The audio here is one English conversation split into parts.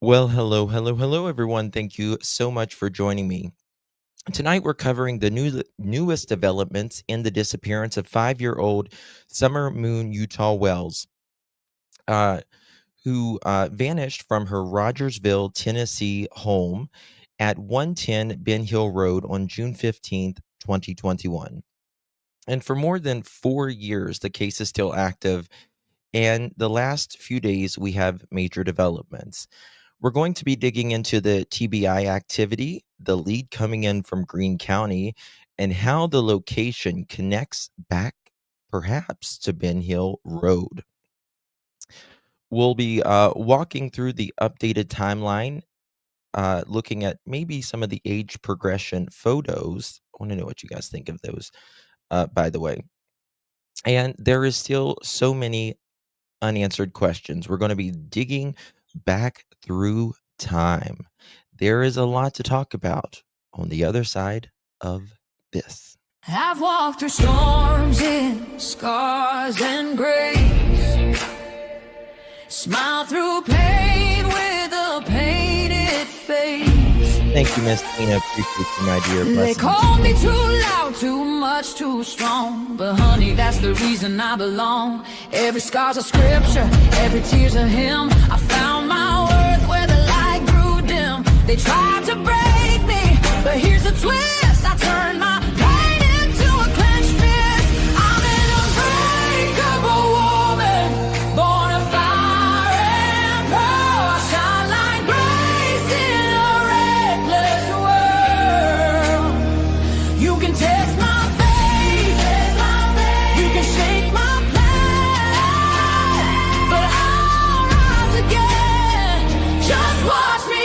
Well, hello, everyone. Thank you so much for joining me. Tonight, we're covering the newest developments in the disappearance of 5-year-old Summer Moon Utah Wells, uh, who vanished from her Rogersville, Tennessee home at 110 Ben Hill Road on June 15th, 2021. And for more than 4 years, the case is still active. And the last few days, we have major developments. We're going to be digging into the TBI activity, the lead coming in from Greene County, and how the location connects back perhaps to Ben Hill Road. We'll be walking through the updated timeline, looking at maybe some of the age progression photos. I want to know what you guys think of those, by the way. And there is still so many unanswered questions. We're going to be digging back through time. There is a lot to talk about on the other side of this. I've walked through storms in scars and grace, smile through pain with a painted face. Thank you, Miss Tina. Appreciate you, my dear. They call me too loud, too much, too strong, but honey, that's the reason I belong. Every scar's a scripture, every tear's a hymn. I found my worth where the light grew dim. They tried to break me, but here's a twist. I turned my pain into a clenched fist. I'm an unbreakable woman, born of fire and pearl. I shine like grace in a reckless world. You can test my faith, you can shake my plan, but I'll rise again. Just watch me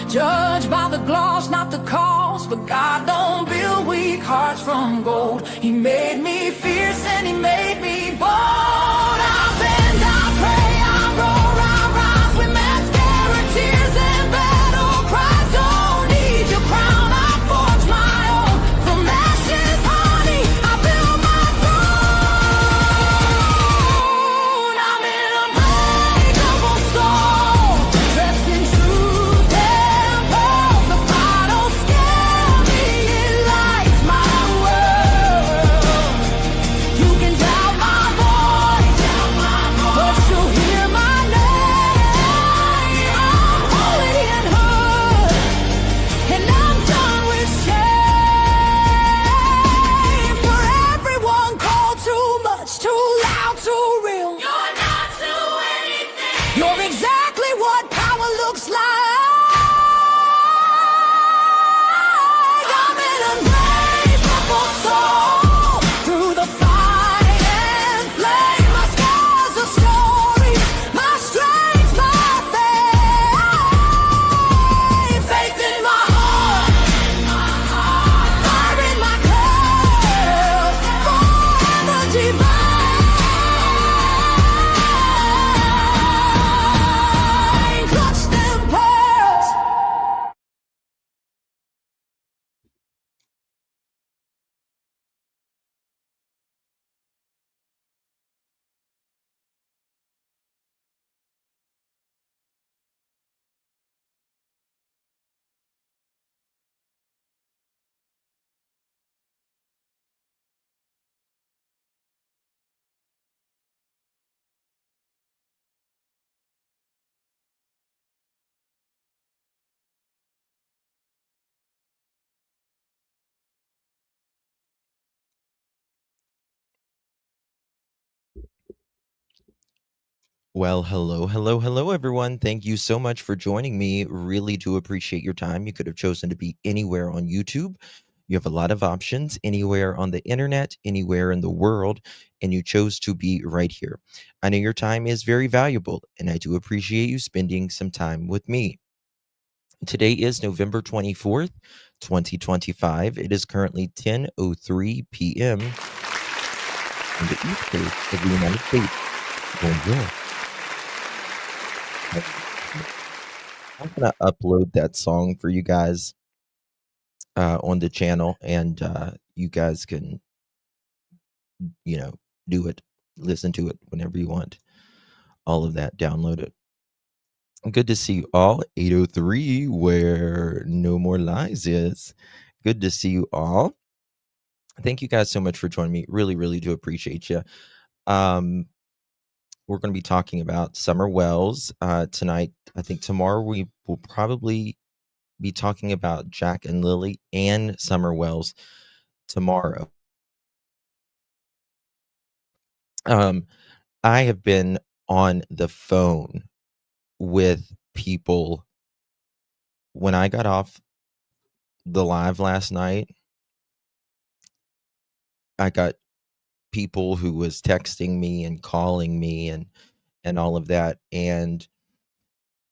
judged by the gloss, not the cause. But God don't build weak hearts from gold. He made me fierce and he made me bold. I bend, I pray, I roar, I rise with mascara, tears and battle cries. Don't need your crown, I forge my own. From ashes, honey, I build my throne. I'm an unbreakable soul, dressed in truth and pearl. The fire don't scare me, it lights my world. You can doubt my voice, but you'll hear my name. I'm holy and hood, and I'm done with shame. For everyone called too much, too loud, too real. You're not to anything. You're exactly what power looks like. I'm an unbreakable soul, through the fight and flame. My scars are stories, my strength, my faith. Faith in my heart, fire in my curls, forever divine. Clutch them pearls. Well, hello, everyone. Thank you so much for joining me. Really do appreciate your time. You could have chosen to be anywhere on YouTube. You have a lot of options anywhere on the internet, anywhere in the world, and you chose to be right here. I know your time is very valuable, and I do appreciate you spending some time with me. Today is November 24th, 2025. It is currently 10:03 p.m. on the East Coast of the United States. Bonjour. I'm gonna upload that song for you guys on the channel, and you guys can, you know, do it, listen to it whenever you want. All of that, download it. Good to see you all. 803, where No More Lies is. Good to see you all. Thank you guys so much for joining me. Really, really do appreciate you. We're going to be talking about summer wells tonight. I think tomorrow we will probably be talking about Jack and Lily and summer wells tomorrow. Um, I have been on the phone with people when I got off the live last night. I got people who was texting me and calling me and all of that. And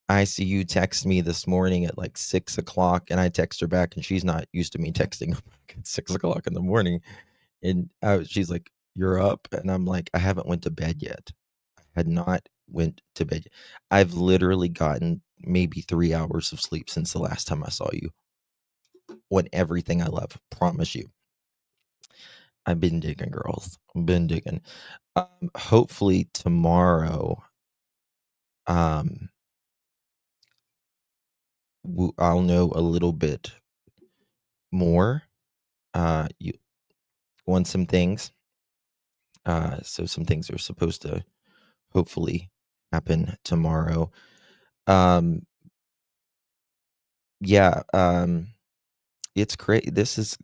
I see you text me this morning at like 6 o'clock, and I text her back, and she's not used to me texting her back at 6 o'clock in the morning. And she's like, "You're up," and I'm like, "I haven't went to bed yet. I had not went to bed. I've literally gotten maybe 3 hours of sleep since the last time I saw you. On everything I love, promise you. I've been digging, girls. I've been digging. Hopefully tomorrow, um, I'll know a little bit more. You on some things. So some things are supposed to hopefully happen tomorrow. Um, yeah. It's great. This is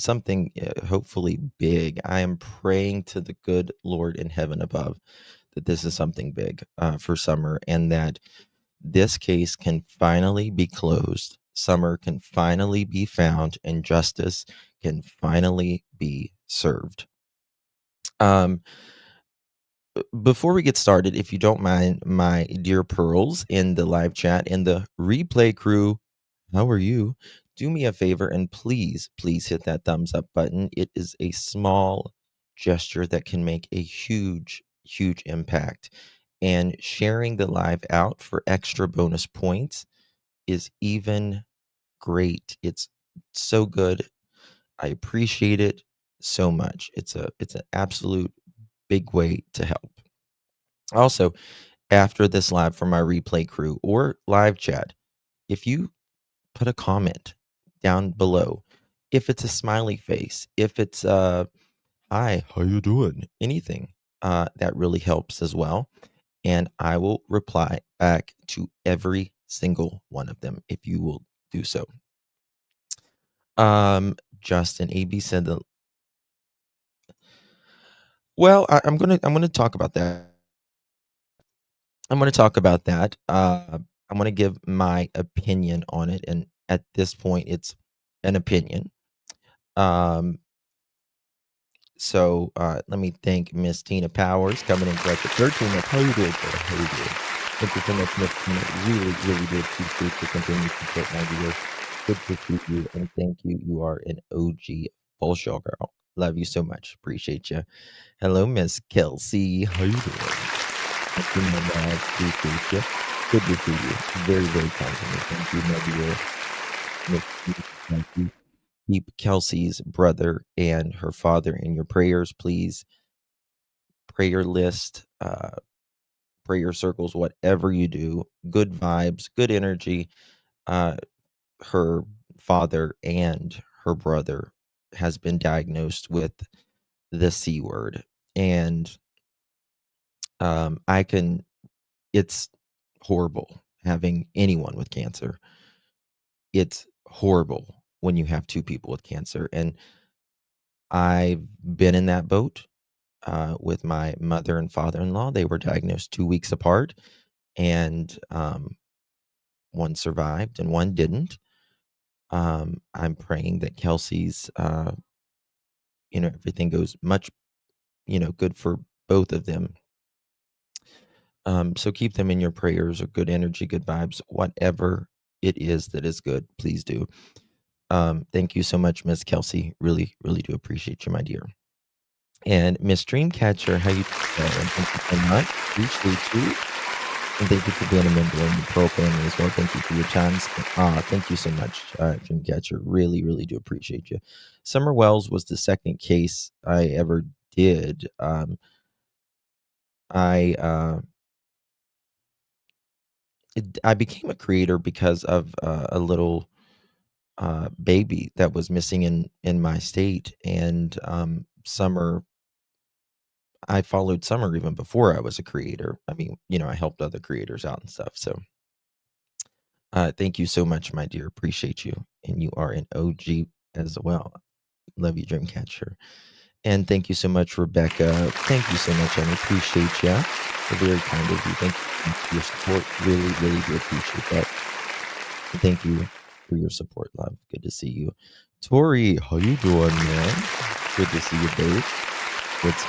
something hopefully big. I am praying to the good Lord in heaven above that this is something big for Summer, and that this case can finally be closed. Summer can finally be found, and justice can finally be served. Um, before we get started, if you don't mind, my dear pearls in the live chat and the replay crew, how are you? Do me a favor and please, please hit that thumbs up button. It is a small gesture that can make a huge, huge impact. And sharing the live out for extra bonus points is even great. It's so good. I appreciate it so much. It's an absolute big way to help. Also, after this live from my replay crew or live chat, if you put a comment down below, if it's a smiley face, if it's hi, how you doing, anything, that really helps as well, and I will reply back to every single one of them if you will do so. Justin AB said that. Well, I'm gonna talk about that. I'm going to talk about that. I'm going to give my opinion on it, and at this point, it's an opinion. Um, let me thank Miss Tina Powers coming in for the 13. How you doing, sir? How you doing? Thank you so much, Miss Tina. Really, really do appreciate the continued support, my dear. Good to see you, and thank you. You are an OG full show girl. Love you so much. Appreciate you. Hello, Miss Kelsey. How you doing? Thank you, my dad. Appreciate you. Good to see you. Very, very kind of me. Thank you, my dear. Thank you. Keep Kelsey's brother and her father in your prayers, please. Prayer list, prayer circles, whatever you do. Good vibes, good energy. Her father and her brother has been diagnosed with the C word. And I can it's horrible having anyone with cancer. It's horrible when you have two people with cancer. And I've been in that boat with my mother and father in law. They were diagnosed 2 weeks apart, and one survived and one didn't. I'm praying that Kelsey's, everything goes much, good for both of them. So keep them in your prayers, or good energy, good vibes, whatever it is that is good, please do. Thank you so much, Miss Kelsey. Really, really do appreciate you, my dear. And Miss Dreamcatcher, how you doing? Thank you so much. Appreciate you. And thank you for being a member of the Pearl family as well. Thank you for your time. Thank you so much, Dreamcatcher. Really, really do appreciate you. Summer Wells was the second case I ever did. I I became a creator because of a little baby that was missing in my state, and Summer. I followed Summer even before I was a creator. I mean, I helped other creators out and stuff. So, thank you so much, my dear. Appreciate you, and you are an OG as well. Love you, Dreamcatcher. And thank you so much, Rebecca. Thank you so much, and I appreciate you. Very kind of you. Thank you for your support. Really, really do appreciate that. And thank you for your support, love. Good to see you. Tori, how you doing, man? Good to see you, babe. It's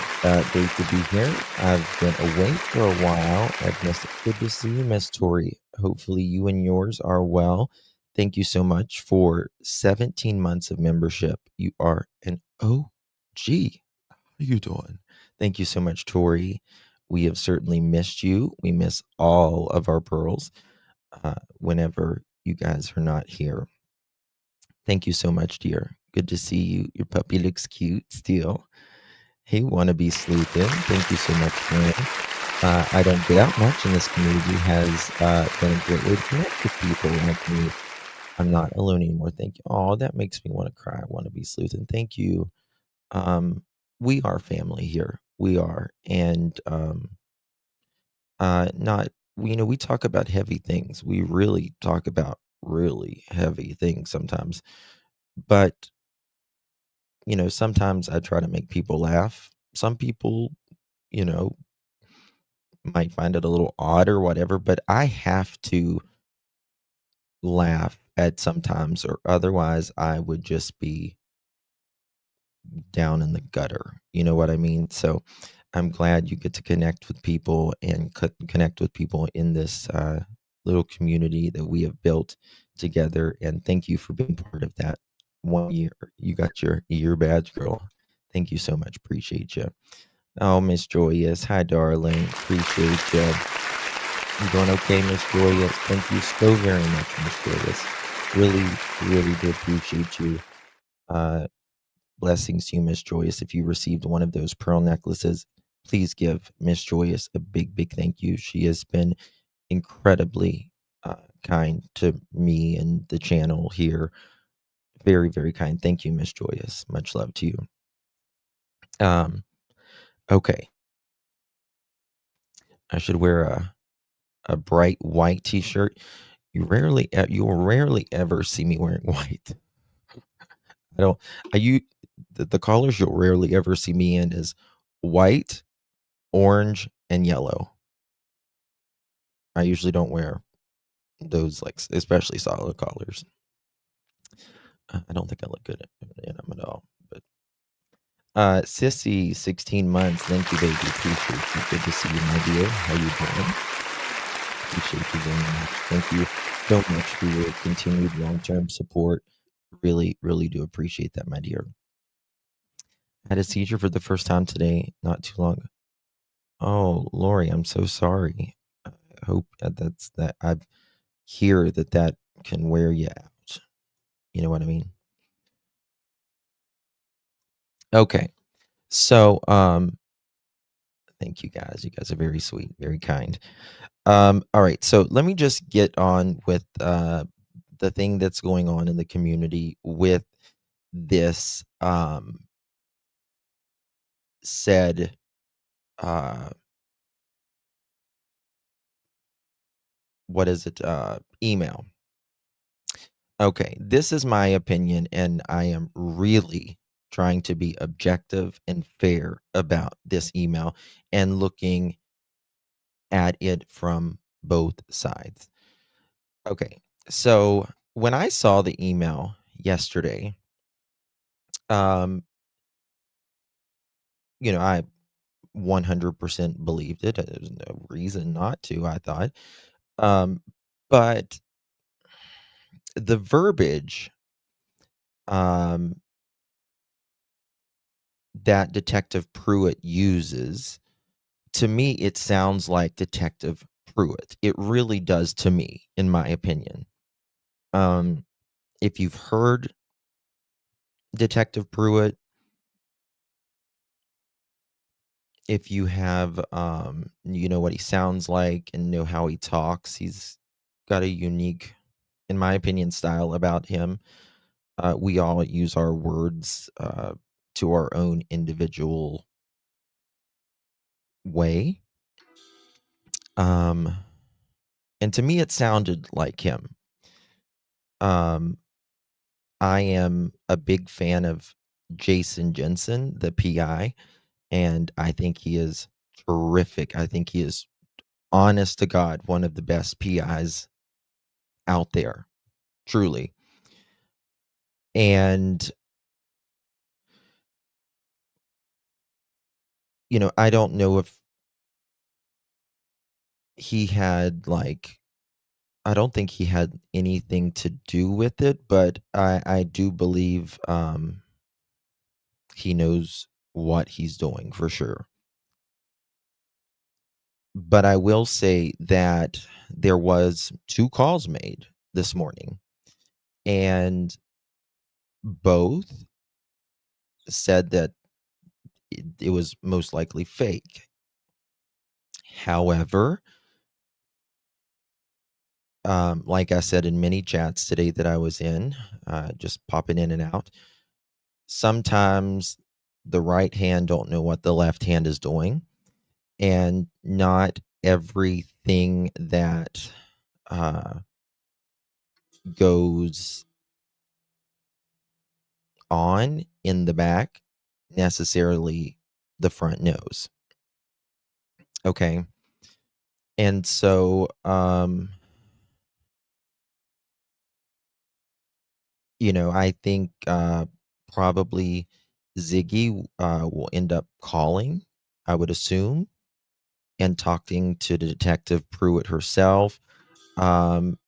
great to be here. I've been away for a while. I've missed it. Good to see you, Miss Tori. Hopefully you and yours are well. Thank you so much for 17 months of membership. You are an OG. How you doing? Thank you so much, Tori. We have certainly missed you. We miss all of our pearls whenever you guys are not here. Thank you so much, dear. Good to see you. Your puppy looks cute still. Hey, wannabe sleuthin. Thank you so much, man. I don't get out much, and this community has been a great way to connect with people like me. I'm not alone anymore. Thank you. Oh, that makes me want to cry. Wannabe sleuthin. Thank you. We are family here. We are, and not. We talk about heavy things. We really talk about really heavy things sometimes, but sometimes I try to make people laugh. Some people, you know, might find it a little odd or whatever, but I have to laugh at sometimes, or otherwise I would just be down in the gutter. You know what I mean? So I'm glad you get to connect with people and connect with people in this little community that we have built together. And thank you for being part of that. 1 year, you got your year badge, girl. Thank you so much. Appreciate you. Oh, Miss Joyous. Hi, darling. Appreciate you. You doing okay, Miss Joyous? Thank you so very much, Miss Joyous. Really, really do appreciate you. Uh, Blessings to you, Miss Joyous. If you received one of those pearl necklaces, please give Miss Joyous a big, big thank you. She has been incredibly kind to me and the channel here. Very, very kind. Thank you, Miss Joyous. Much love to you. Okay. I should wear a bright white t-shirt. You'll rarely ever see me wearing white. I don't I you the colors you'll rarely ever see me in is white, orange, and yellow. I usually don't wear those, like, especially solid colors. I don't think I look good in them at all. But Sissy, 16 months. Thank you, baby. Appreciate you. Good to see you, my dear. How you doing? Appreciate you very much. Thank you so much for your continued long-term support. Really, really do appreciate that, my dear. I had a seizure for the first time today, not too long. Oh, Lori, I'm so sorry. I hope that's that. I hear that can wear you out. You know what I mean? Okay. So, thank you guys. You guys are very sweet, very kind. All right. So let me just get on with the thing that's going on in the community with this said what is it? Email. Okay, this is my opinion, and I am really trying to be objective and fair about this email and looking at it from both sides. Okay, so when I saw the email yesterday, um, I 100% believed it. There's no reason not to, I thought. But the verbiage um, that Detective Pruitt uses, to me, it sounds like Detective Pruitt. It really does to me, in my opinion. If you've heard Detective Pruitt, if you have, you know what he sounds like and know how he talks, he's got a unique, in my opinion, style about him. We all use our words to our own individual way. Um, and to me, it sounded like him. Um, I am a big fan of Jason Jensen, the PI, and I think he is terrific. I think he is, honest to God, one of the best PIs out there, truly. And, I don't know if he had, like, I don't think he had anything to do with it, but I do believe, he knows what he's doing for sure. But I will say that there was 2 calls made this morning, and both said that it was most likely fake. However, like I said in many chats today that I was in, just popping in and out, sometimes the right hand don't know what the left hand is doing, and not everything that uh, goes on in the back necessarily the front knows. Okay. And so, I think probably Ziggy will end up calling, I would assume, and talking to Detective Pruitt herself. Um,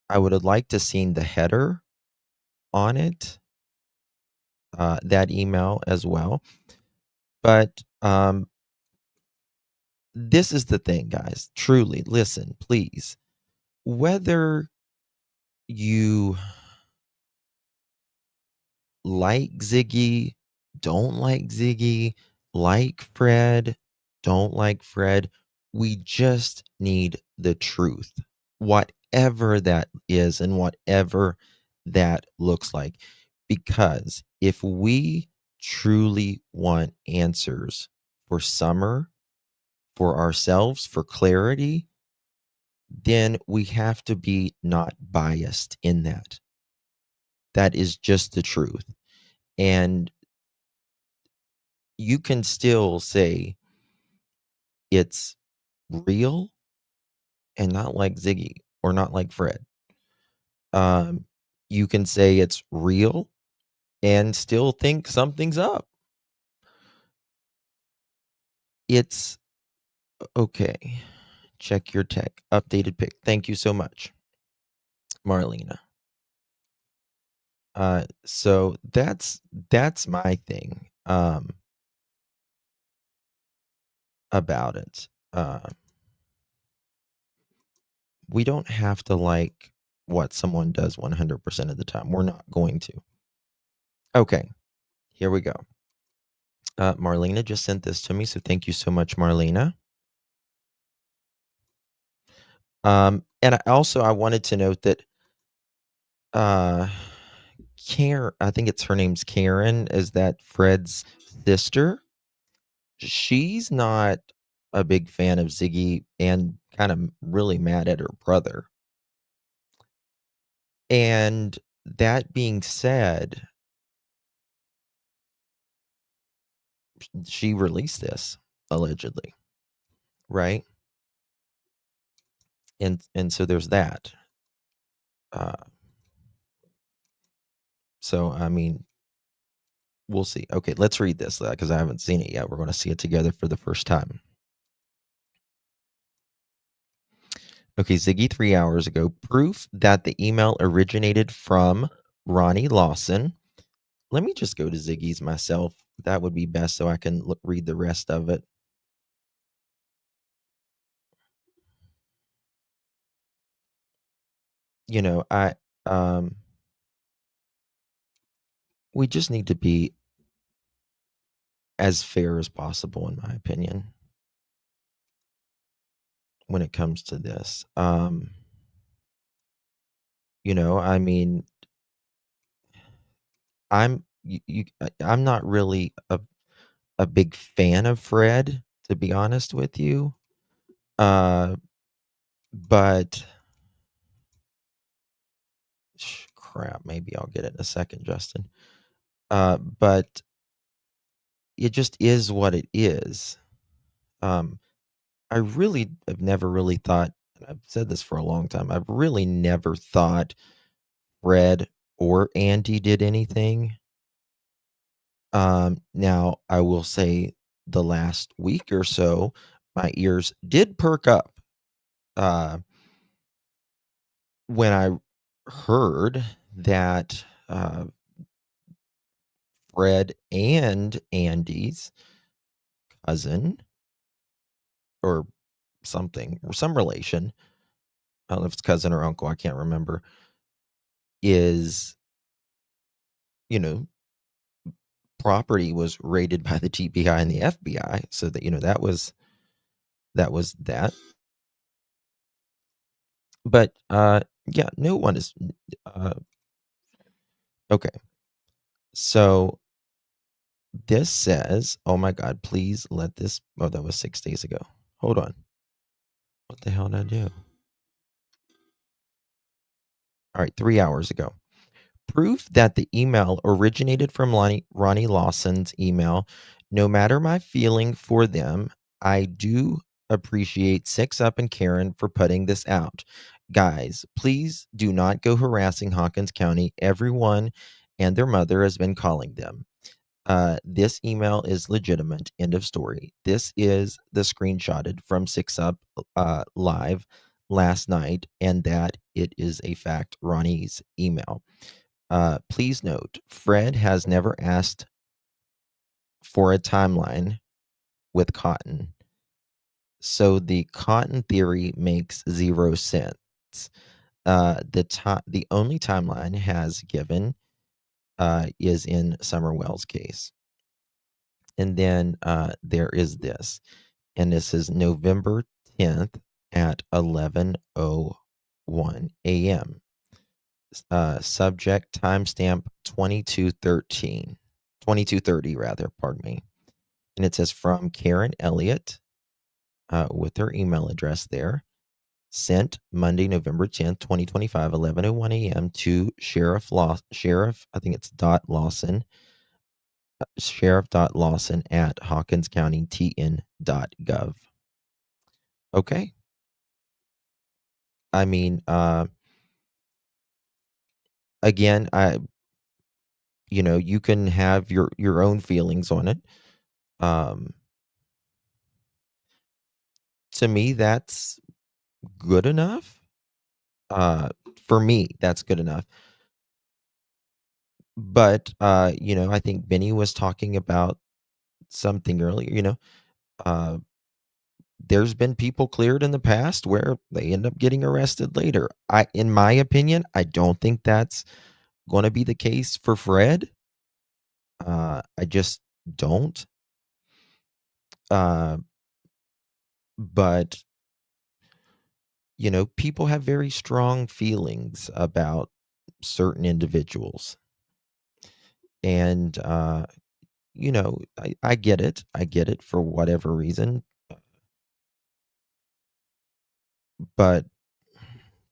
I would have liked to seen the header on it, that email as well. But this is the thing, guys. Truly, listen, please. Whether you like Ziggy, don't like Ziggy, like Fred, don't like Fred, we just need the truth, whatever that is and whatever that looks like. Because if we truly want answers for Summer, for ourselves, for clarity, then we have to be not biased in that. That is just the truth. And you can still say it's real and not like Ziggy or not like Fred. Um, you can say it's real and still think something's up. It's okay. Check your tech. Updated pic. Thank you so much, Marlena. So that's my thing about it. We don't have to like what someone does 100% of the time. We're not going to. Okay, here we go. Marlena just sent this to me, so thank you so much, Marlena. And I wanted to note that uh, Karen, I think it's her name's Karen, is that Fred's sister. She's not a big fan of Ziggy and kind of really mad at her brother. And that being said, she released this allegedly, right? And so there's that. Uh, so I mean, we'll see. Okay, let's read this because I haven't seen it yet. We're going to see it together for the first time. Okay, Ziggy 3 hours ago. Proof that the email originated from Ronnie Lawson. Let me just go to Ziggy's myself. That would be best so I can read the rest of it. you know, um, we just need to be as fair as possible, in my opinion, when it comes to this. I mean, I'm not really a big fan of Fred, to be honest with you. Uh, but crap, maybe I'll get it in a second, Justin. But it just is what it is. Um, I really have never really thought, and I've said this for a long time, I've really never thought Fred or Andy did anything. Now I will say the last week or so, my ears did perk up uh, when I heard that Fred and Andy's cousin or something, or some relation, I don't know if it's cousin or uncle, I can't remember, is, you know, property was raided by the TBI and the FBI. So that, that was that. But yeah, no one is uh okay. So this says, oh my God, please let this, oh, that was 6 days ago. Hold on. What the hell did I do? All right, 3 hours ago. Proof that the email originated from Ronnie Lawson's email. No matter my feeling for them, I do appreciate Six Up and Karen for putting this out. Guys, please do not go harassing Hawkins County. Everyone and their mother has been calling them. This email is legitimate. End of story. This is the screenshotted from Six Up live last night, and that it is a fact. Ronnie's email. Please note, Fred has never asked for a timeline with Cotton, so the Cotton theory makes zero sense. The only timeline has given is in Summerwell's case, and then there is this, and this is November 10th at 11:01 a.m. Subject timestamp 2230 rather, pardon me. And it says from Karen Elliott with her email address there. Sent Monday, November 10th, 2025, 11:01 a.m. to Sheriff, I think it's dot Lawson, Sheriff.Lawson at HawkinsCountyTN.gov. Okay. I mean, again, you can have your own feelings on it. Um, to me, that's good enough. Uh, for me, that's good enough. But I think Benny was talking about something earlier. Uh, there's been people cleared in the past where they end up getting arrested later. In my opinion, I don't think that's going to be the case for Fred. I just don't. Uh, but people have very strong feelings about certain individuals, and I get it. I get it for whatever reason, but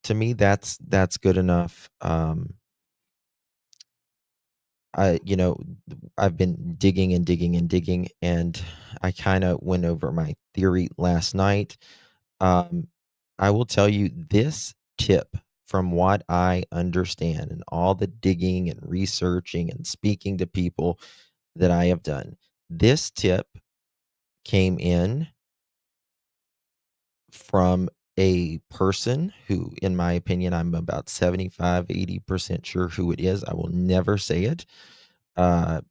to me, that's good enough. I've been digging and digging and digging, and I kind of went over my theory last night. Um, I will tell you this tip from what I understand and all the digging and researching and speaking to people that I have done. This tip came in from a person who, in my opinion, I'm about 75, 80% sure who it is. I will never say it. Uh,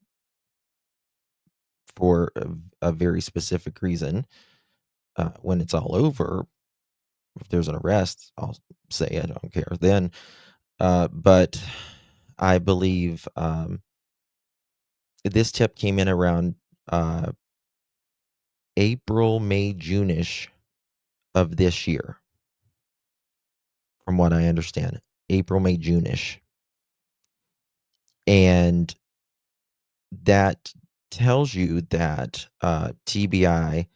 for a very specific reason when it's all over. If there's an arrest, I'll say I don't care then. But I believe this tip came in around uh, April, May, June-ish of this year, from what I understand. April, May, June-ish. And that tells you that TBI,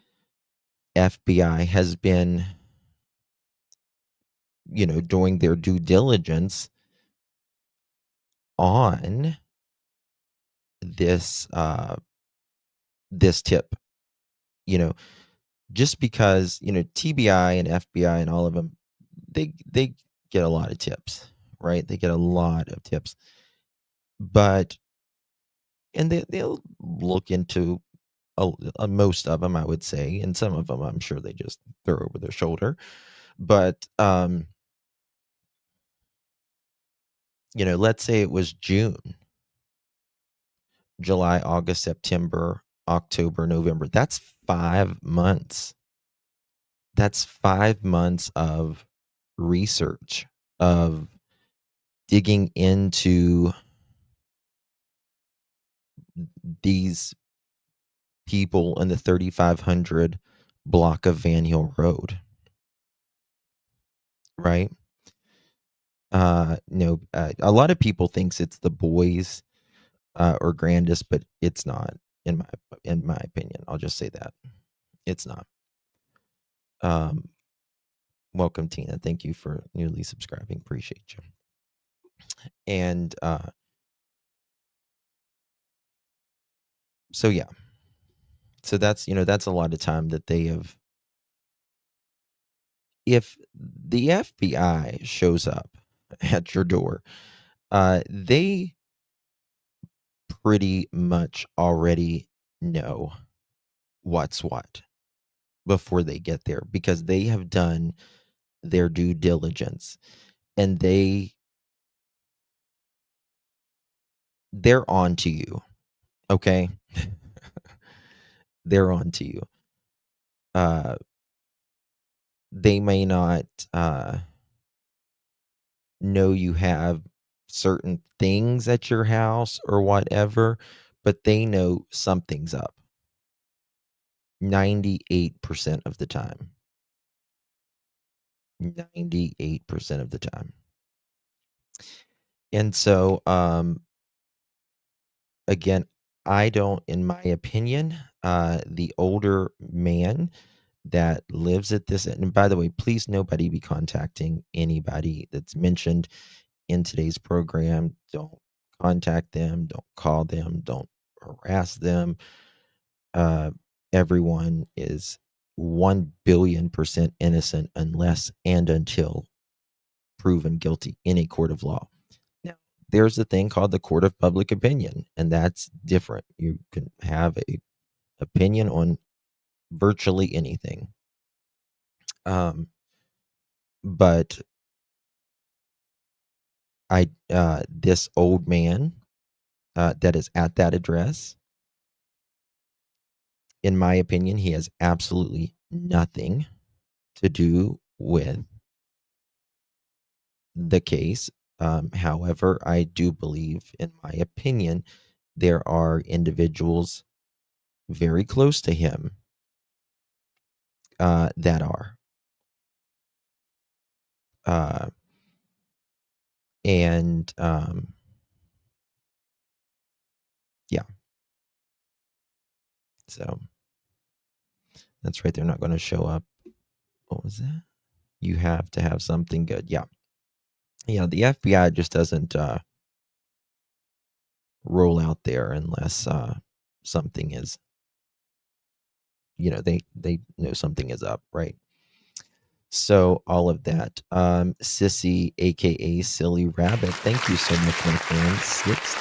FBI has been, doing their due diligence on this tip. Just because TBI and FBI and all of them, they get a lot of tips, right? They get a lot of tips, and they'll look into most of them, I would say, and some of them I'm sure they just throw over their shoulder. But let's say it was June, July, August, September, October, November. That's 5 months. That's 5 months of research, of digging into these people in the 3500 block of Van Hill Road, right? A lot of people thinks it's the boys or Grandis, but it's not. In my opinion, I'll just say that it's not. Welcome, Tina. Thank you for newly subscribing. Appreciate you. And so yeah, so that's a lot of time that they have. If the FBI shows up at your door, they pretty much already know what's what before they get there, because they have done their due diligence, and they're on to you. Okay. They're on to you. They may not know you have certain things at your house or whatever, but they know something's up 98% of the time. 98% of the time. And so, again, I don't, in my opinion, the older man that lives at this, and by the way, please nobody be contacting anybody that's mentioned in today's program. Don't contact them, don't call them, don't harass them. Everyone is 1,000,000,000% innocent unless and until proven guilty in a court of law. Now, there's a thing called the court of public opinion, and that's different. You can have a opinion on virtually anything. But this old man that is at that address, in my opinion, he has absolutely nothing to do with the case. However, I do believe, in my opinion, there are individuals very close to him that are. And yeah. So that's right. They're not going to show up. What was that? You have to have something good. Yeah. Yeah. The FBI just doesn't roll out there unless something is, they know something is up, right? So all of that. Sissy, aka Silly Rabbit, thank you so much, my friend. 6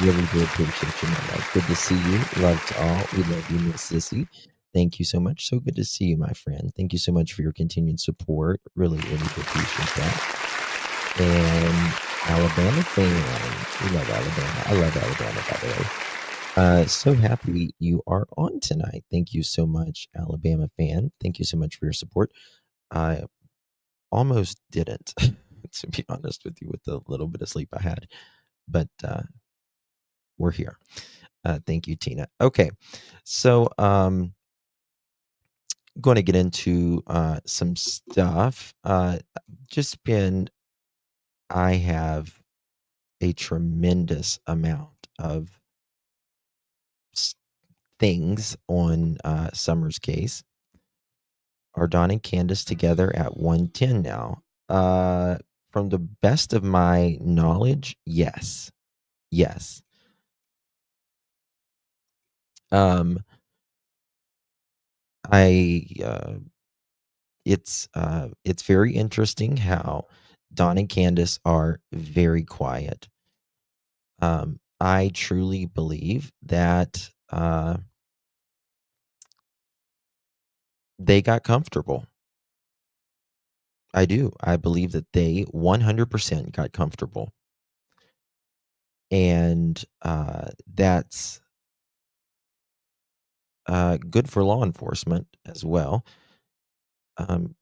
really do appreciate you, my love. Good to see you. Love to all. We love you, Miss Sissy. Thank you so much. So good to see you, my friend. Thank you so much for your continued support. Really, really do appreciate that. And Alabama fans. We love Alabama. I love Alabama, by the way. So happy you are on tonight. Thank you so much, Alabama fan. Thank you so much for your support. I almost didn't, to be honest with you, with the little bit of sleep I had, but we're here. Thank you, Tina. Okay, so going to get into some stuff. Just been, I have a tremendous amount of things on Summer's case. Are Don and Candace together at 110 now? From the best of my knowledge, yes. Yes. Um, I it's very interesting how Don and Candace are very quiet. I truly believe that they got comfortable. I do. I believe that they 100% got comfortable. And that's good for law enforcement as well. Um,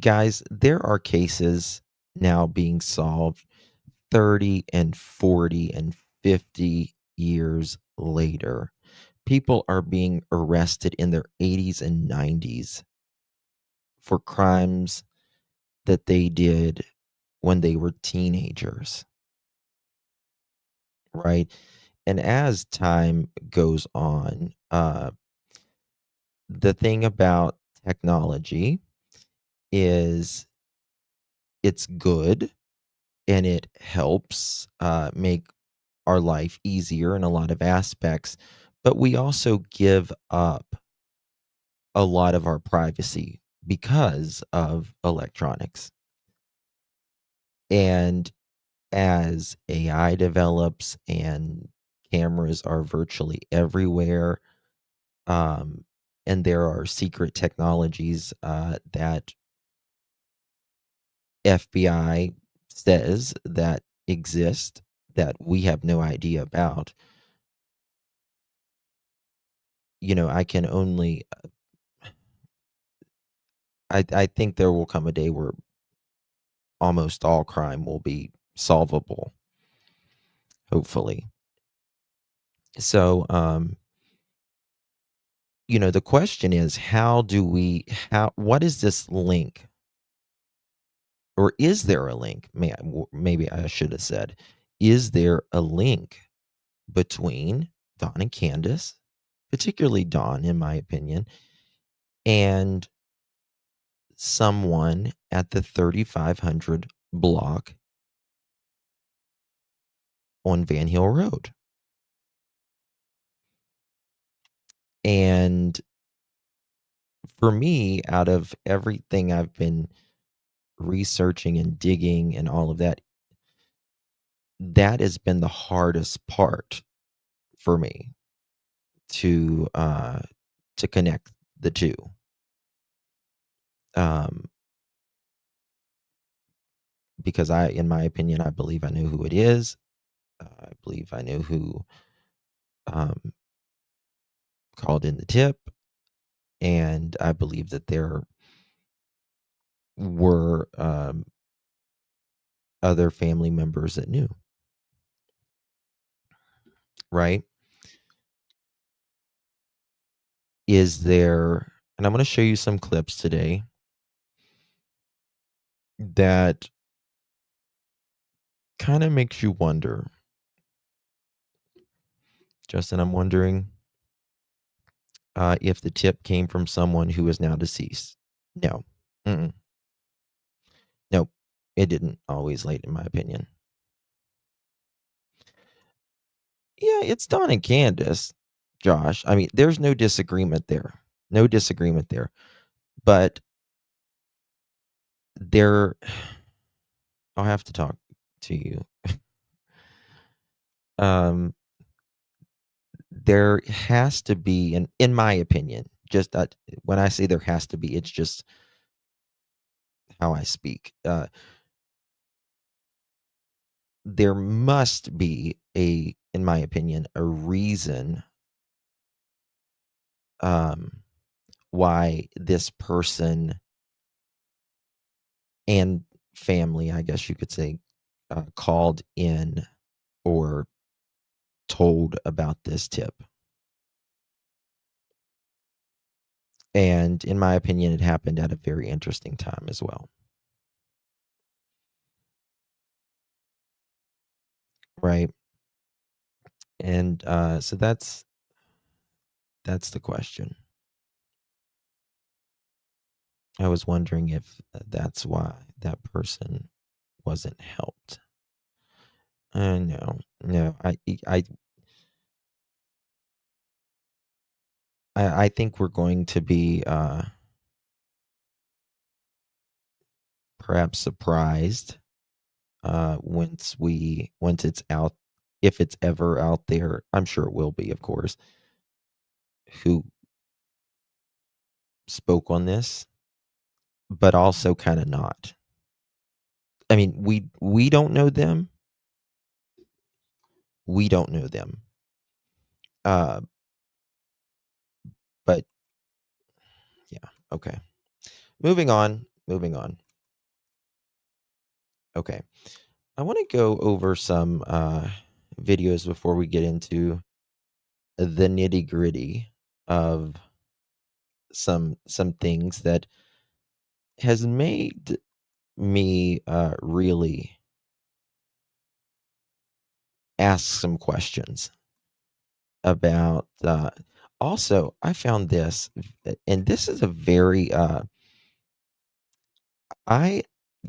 guys, there are cases now being solved 30 and 40 and 50 years later. People are being arrested in their 80s and 90s for crimes that they did when they were teenagers, right? And as time goes on, the thing about technology is it's good and it helps make our life easier in a lot of aspects, but we also give up a lot of our privacy because of electronics. And as AI develops and cameras are virtually everywhere, um, and there are secret technologies that FBI says that exist that we have no idea about. I can only I think there will come a day where almost all crime will be solvable, hopefully. So, the question is what is this link? Or is there a link? Maybe I should have said, is there a link between Don and Candace, particularly Don, in my opinion, and someone at the 3500 block on Van Hill Road? And for me, out of everything I've been researching and digging and all of that, that has been the hardest part for me to connect the two. Um, because in my opinion, I believe I know who it is. I believe I know who um, called in the tip, and I believe that there were other family members that knew. Right? Is there? And I'm going to show you some clips today that kind of makes you wonder. Justin, I'm wondering if the tip came from someone who is now deceased. No. Mm-mm. Nope. It didn't always late, in my opinion. Yeah, it's Don and Candace, Josh. I mean, there's no disagreement there. No disagreement there. But there, I'll have to talk to you. Um, there has to be, and in my opinion, just that when I say there has to be, it's just how I speak. There must be in my opinion, a reason why this person and family, I guess you could say, called in or told about this tip. And in my opinion, it happened at a very interesting time as well. Right. And so that's the question. I was wondering if that's why that person wasn't helped. No, no, I think we're going to be perhaps surprised once it's out, if it's ever out there. I'm sure it will be, of course. Who spoke on this, but also kind of not. I mean, we don't know them. We don't know them. Uh, but yeah, okay. Moving on. Moving on. Okay. I want to go over some videos before we get into the nitty gritty of some things that has made me really ask some questions about. Also, I found this, and this is a very I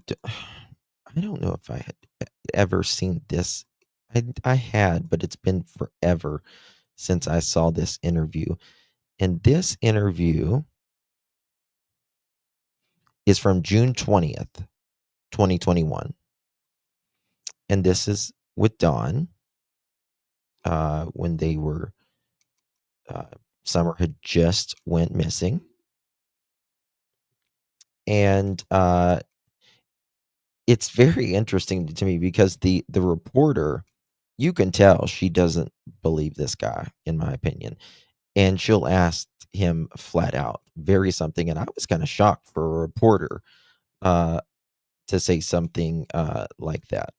d- I don't know if I had ever seen this. I had, but it's been forever since I saw this interview. And this interview is from June 20th, 2021. And this is with Dawn when they were, Summer had just went missing. And it's very interesting to me because the reporter, you can tell she doesn't believe this guy, in my opinion. And she'll ask him flat out, very something. And I was kind of shocked for a reporter uh, to say something like that.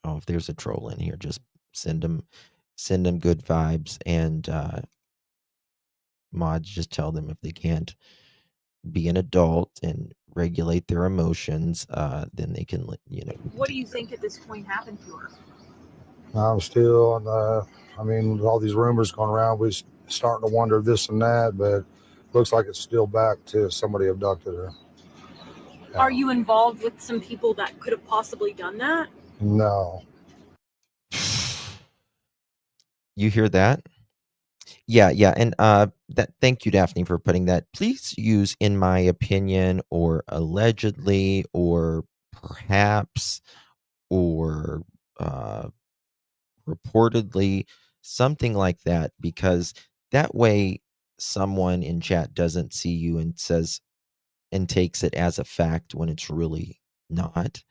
Oh, if there's a troll in here, just send them good vibes, and mods, just tell them if they can't be an adult and regulate their emotions, then they can, What do you think at this point happened to her? I'm still, I mean, with all these rumors going around, we're starting to wonder this and that, but looks like it's still back to somebody abducted her. Yeah. Are you involved with some people that could have possibly done that? No. You hear that? Yeah, yeah, and that. Thank you, Daphne, for putting that. Please use "in my opinion" or "allegedly" or "perhaps" or "reportedly," something like that, because that way someone in chat doesn't see you and says and takes it as a fact when it's really not.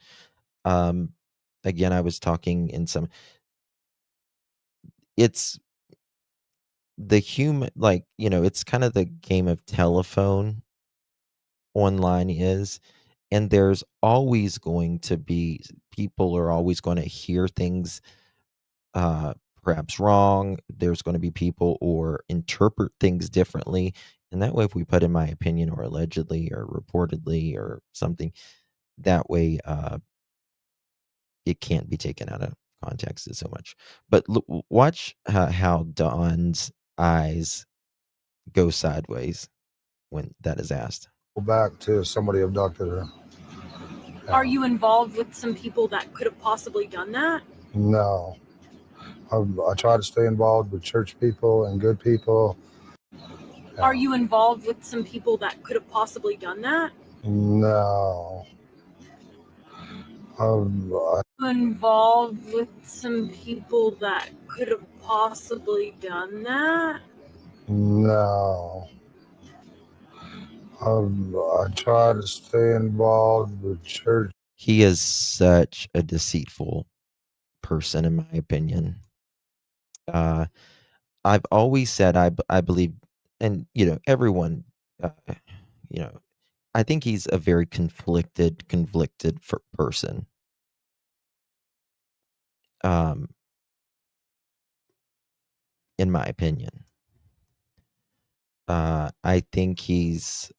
Um, Again, I was talking in some. It's the human, like, it's kind of the game of telephone online is, and there's always going to be people are always going to hear things uh perhaps wrong. There's going to be people or interpret things differently, and that way, if we put "in my opinion" or "allegedly" or "reportedly" or something, that way it can't be taken out of context so much. But watch how Dawn's eyes go sideways when that is asked. Back to somebody abducted her. Yeah. Are you involved with some people that could have possibly done that? No. I try to stay involved with church people and good people. Yeah. Are you involved with some people that could have possibly done that? No. Involved with some people that could have possibly done that? No. I try to stay involved with church. He is such a deceitful person, in my opinion. Uh, I've always said I believe, and everyone, uh, you know, I think he's a very conflicted person. Um, in my opinion, I think he's,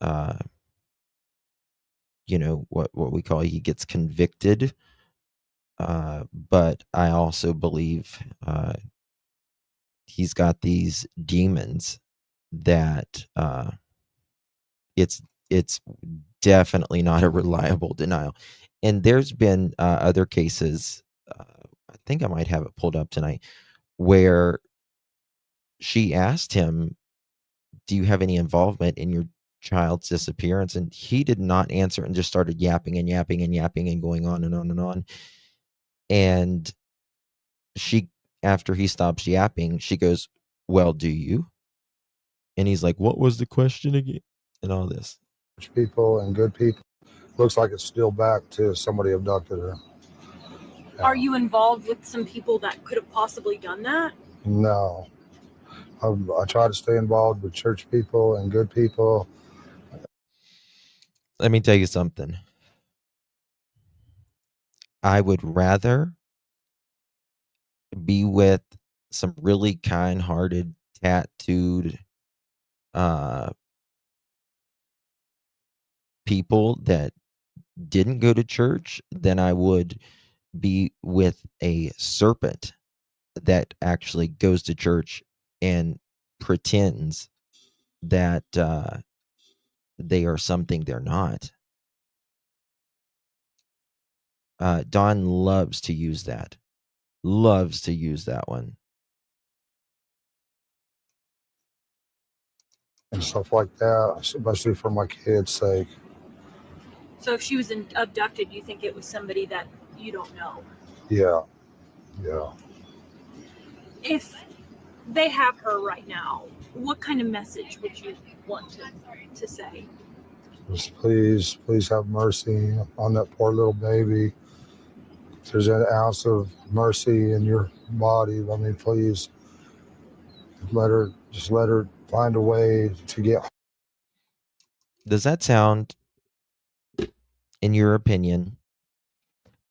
what we call he gets convicted. But I also believe he's got these demons that it's it's definitely not a reliable denial. And there's been other cases. I think I might have it pulled up tonight where she asked him, "Do you have any involvement in your child's disappearance?" And he did not answer and just started yapping and yapping and yapping and going on and on and on. And she, after he stops yapping, she goes, "Well, do you?" And he's like, "What was the question again?" And all this. People and good people. Looks like it's still back to somebody abducted her. Are you involved with some people that could have possibly done that? No. I try to stay involved with church people and good people. Let me tell you something. I would rather be with some really kind-hearted, tattooed uh people that didn't go to church than I would be with a serpent that actually goes to church and pretends that they are something they're not. Don loves to use that. Loves to use that one. And stuff like that, especially for my kids' sake. So if she was abducted, you think it was somebody that you don't know? Yeah. Yeah. If they have her right now, what kind of message would you want to say? Just please have mercy on that poor little baby. If there's an ounce of mercy in your body, I mean, please just let her find a way to get. Does that sound, in your opinion,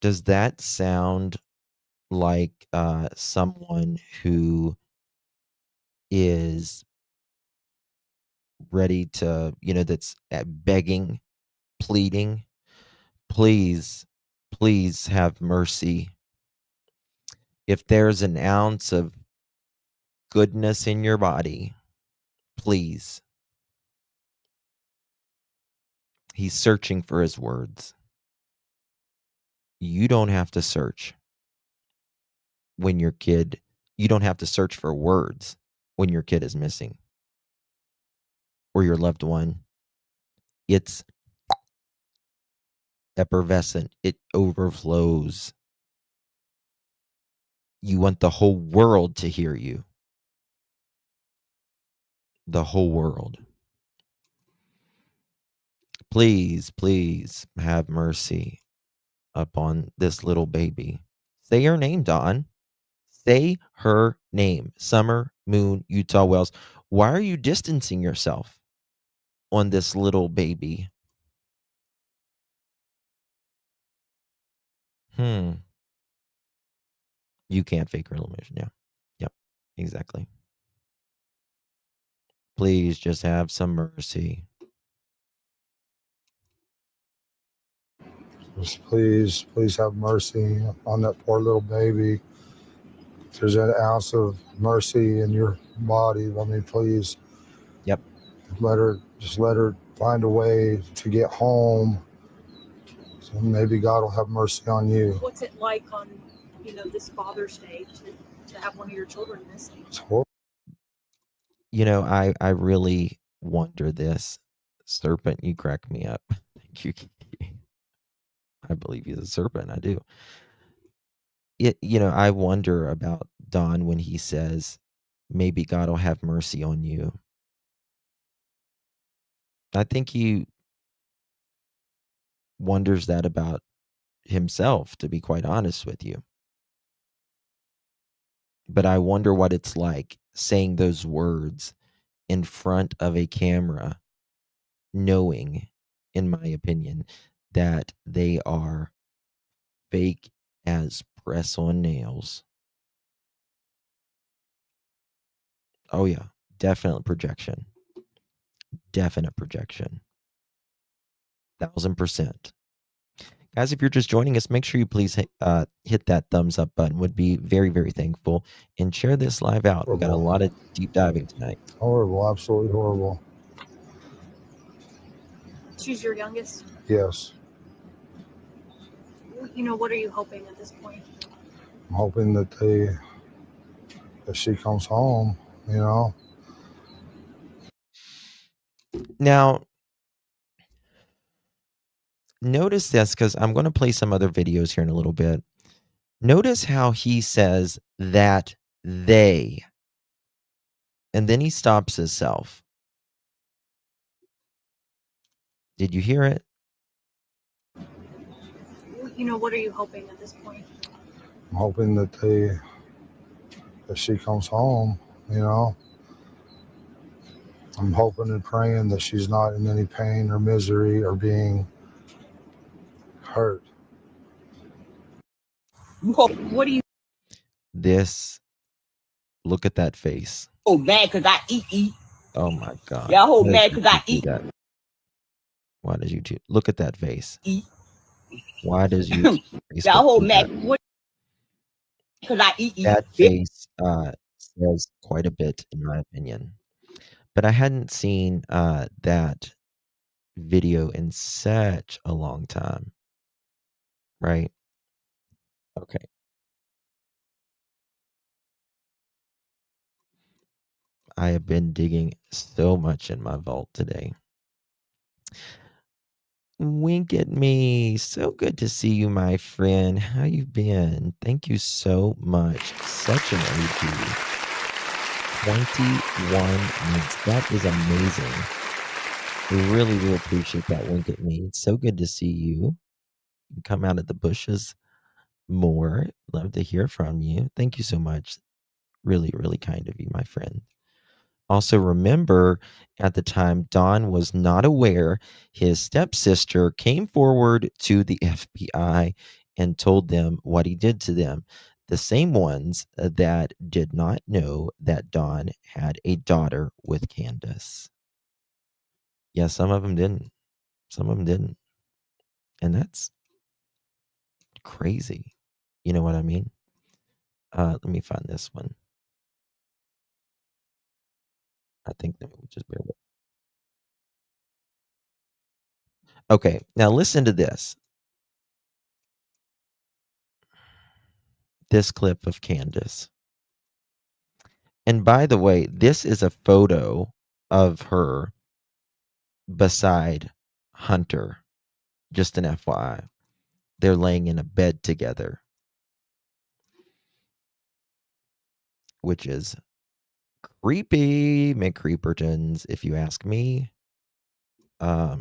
does that sound like someone who is ready to, that's begging, pleading, please, please have mercy? If there's an ounce of goodness in your body, please. He's searching for his words. You don't have to search when your kid, you don't have to search for words when your kid is missing or your loved one. It's effervescent, it overflows. You want the whole world to hear you. The whole world. Please, please have mercy upon this little baby. Say her name, Dawn. Say her name. Summer Moon Utah Wells. Why are you distancing yourself on this little baby? You can't fake real emotion. Yeah. Yep. Exactly. Please just have some mercy. Just please have mercy on that poor little baby. If there's an ounce of mercy in your body, I mean, please. Yep. Let her find a way to get home. So maybe God will have mercy on you. What's it like on, this Father's Day to have one of your children missing? It's horrible. I really wonder this. Serpent, you crack me up. Thank you. I believe he's a serpent. I do. I wonder about Don when he says, maybe God will have mercy on you. I think he wonders that about himself, to be quite honest with you. but I wonder what it's like saying those words in front of a camera, knowing, in my opinion, that they are fake as press on nails. Oh, yeah, definite projection. Definite projection. 1000%. Guys, if you're just joining us, make sure you please hit that thumbs up button. Would be very, very thankful. And share this live out. We've got a lot of deep diving tonight. Horrible, absolutely horrible. She's your youngest. Yes. What are you hoping at this point? I'm hoping that she comes home, Now, notice this, because I'm going to play some other videos here in a little bit. Notice how he says that they, and then he stops himself. Did you hear it? What are you hoping at this point? I'm hoping that she comes home, I'm hoping and praying that she's not in any pain or misery or being hurt. What do you? This, look at that face. Oh, mad because I eat. Oh my God. Y'all hold Why mad did because I you do eat. that? Why did you do? Look at that face. Eat. Why does you? Y'all hold do mad that? because I eat. That face says quite a bit, in my opinion. But I hadn't seen that video in such a long time. Right? Okay. I have been digging so much in my vault today. Wink at me. So good to see you, my friend. How you been? Thank you so much. Such an OG. 21 months. That is amazing. We really do appreciate that. Wink at me. It's so good to see you. Come out of the bushes more. Love to hear from you. Thank you so much. Really, really kind of you, my friend. Also, remember at the time, Don was not aware. His stepsister came forward to the FBI and told them what he did to them. The same ones that did not know that Don had a daughter with Candace. Yeah, some of them didn't. Some of them didn't. And that's crazy. You know what I mean? Let me find this one. I think that we just bear with. Okay, now listen to this. This clip of Candace. And by the way, this is a photo of her beside Hunter. Just an FYI. They're laying in a bed together, which is creepy, McCreepertons, if you ask me. But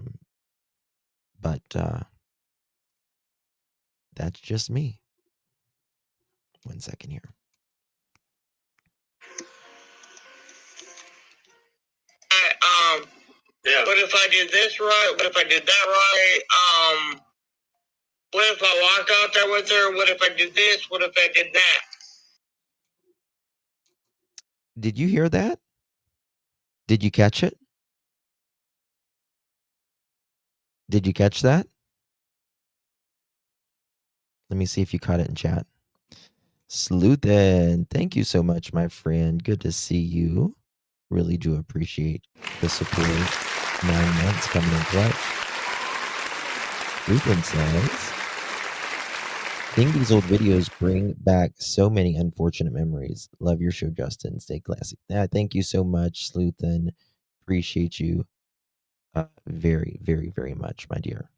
that's just me. 1 second here. Yeah. What if I did this right? What if I did that right? What if I walked out there with her? What if I did this? What if I did that? Did you hear that? Did you catch it? Did you catch that? Let me see if you caught it in chat. Sleuthen, thank you so much, my friend. Good to see you. Really do appreciate the support. 9 months coming in clutch. Sleuthen says, I think these old videos bring back so many unfortunate memories. Love your show, Justin. Stay classy. Yeah, thank you so much, Sleuthen. Appreciate you very, very, very much, my dear.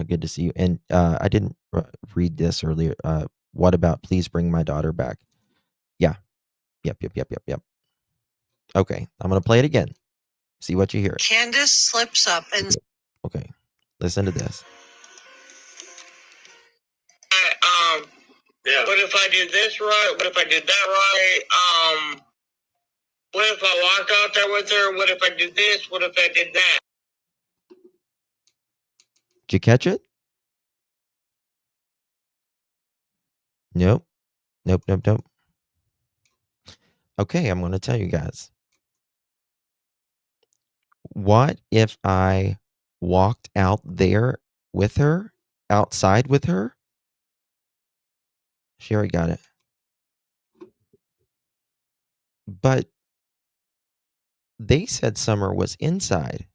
Good to see you. And I didn't read this earlier. What about please bring my daughter back? Yeah. Yep. Okay. I'm going to play it again. See what you hear. Candace slips up and... Okay. Listen to this. Yeah. What if I did this right? What if I did that right? What if I walked out there with her? What if I did this? What if I did that? Did you catch it? Nope. Nope, nope, nope. Okay, I'm going to tell you guys. What if I walked out there with her, outside with her? She already got it. But they said Summer was inside.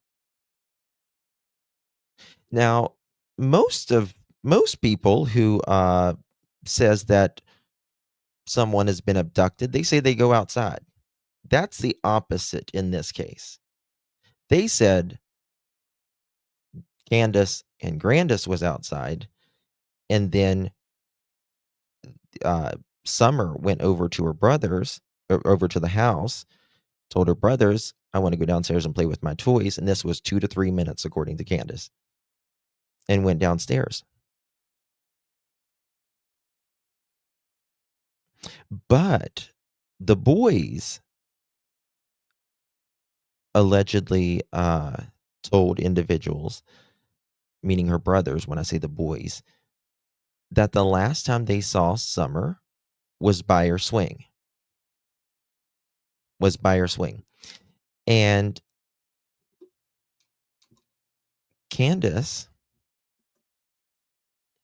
Now, most people who says that someone has been abducted, they say they go outside. That's the opposite in this case. They said Candace and Grandis was outside, and then Summer went over to her brothers, over to the house, told her brothers, I want to go downstairs and play with my toys. And this was 2 to 3 minutes, according to Candace, and went downstairs. But the boys allegedly told individuals, meaning her brothers, when I say the boys, that the last time they saw Summer was by her swing. And Candace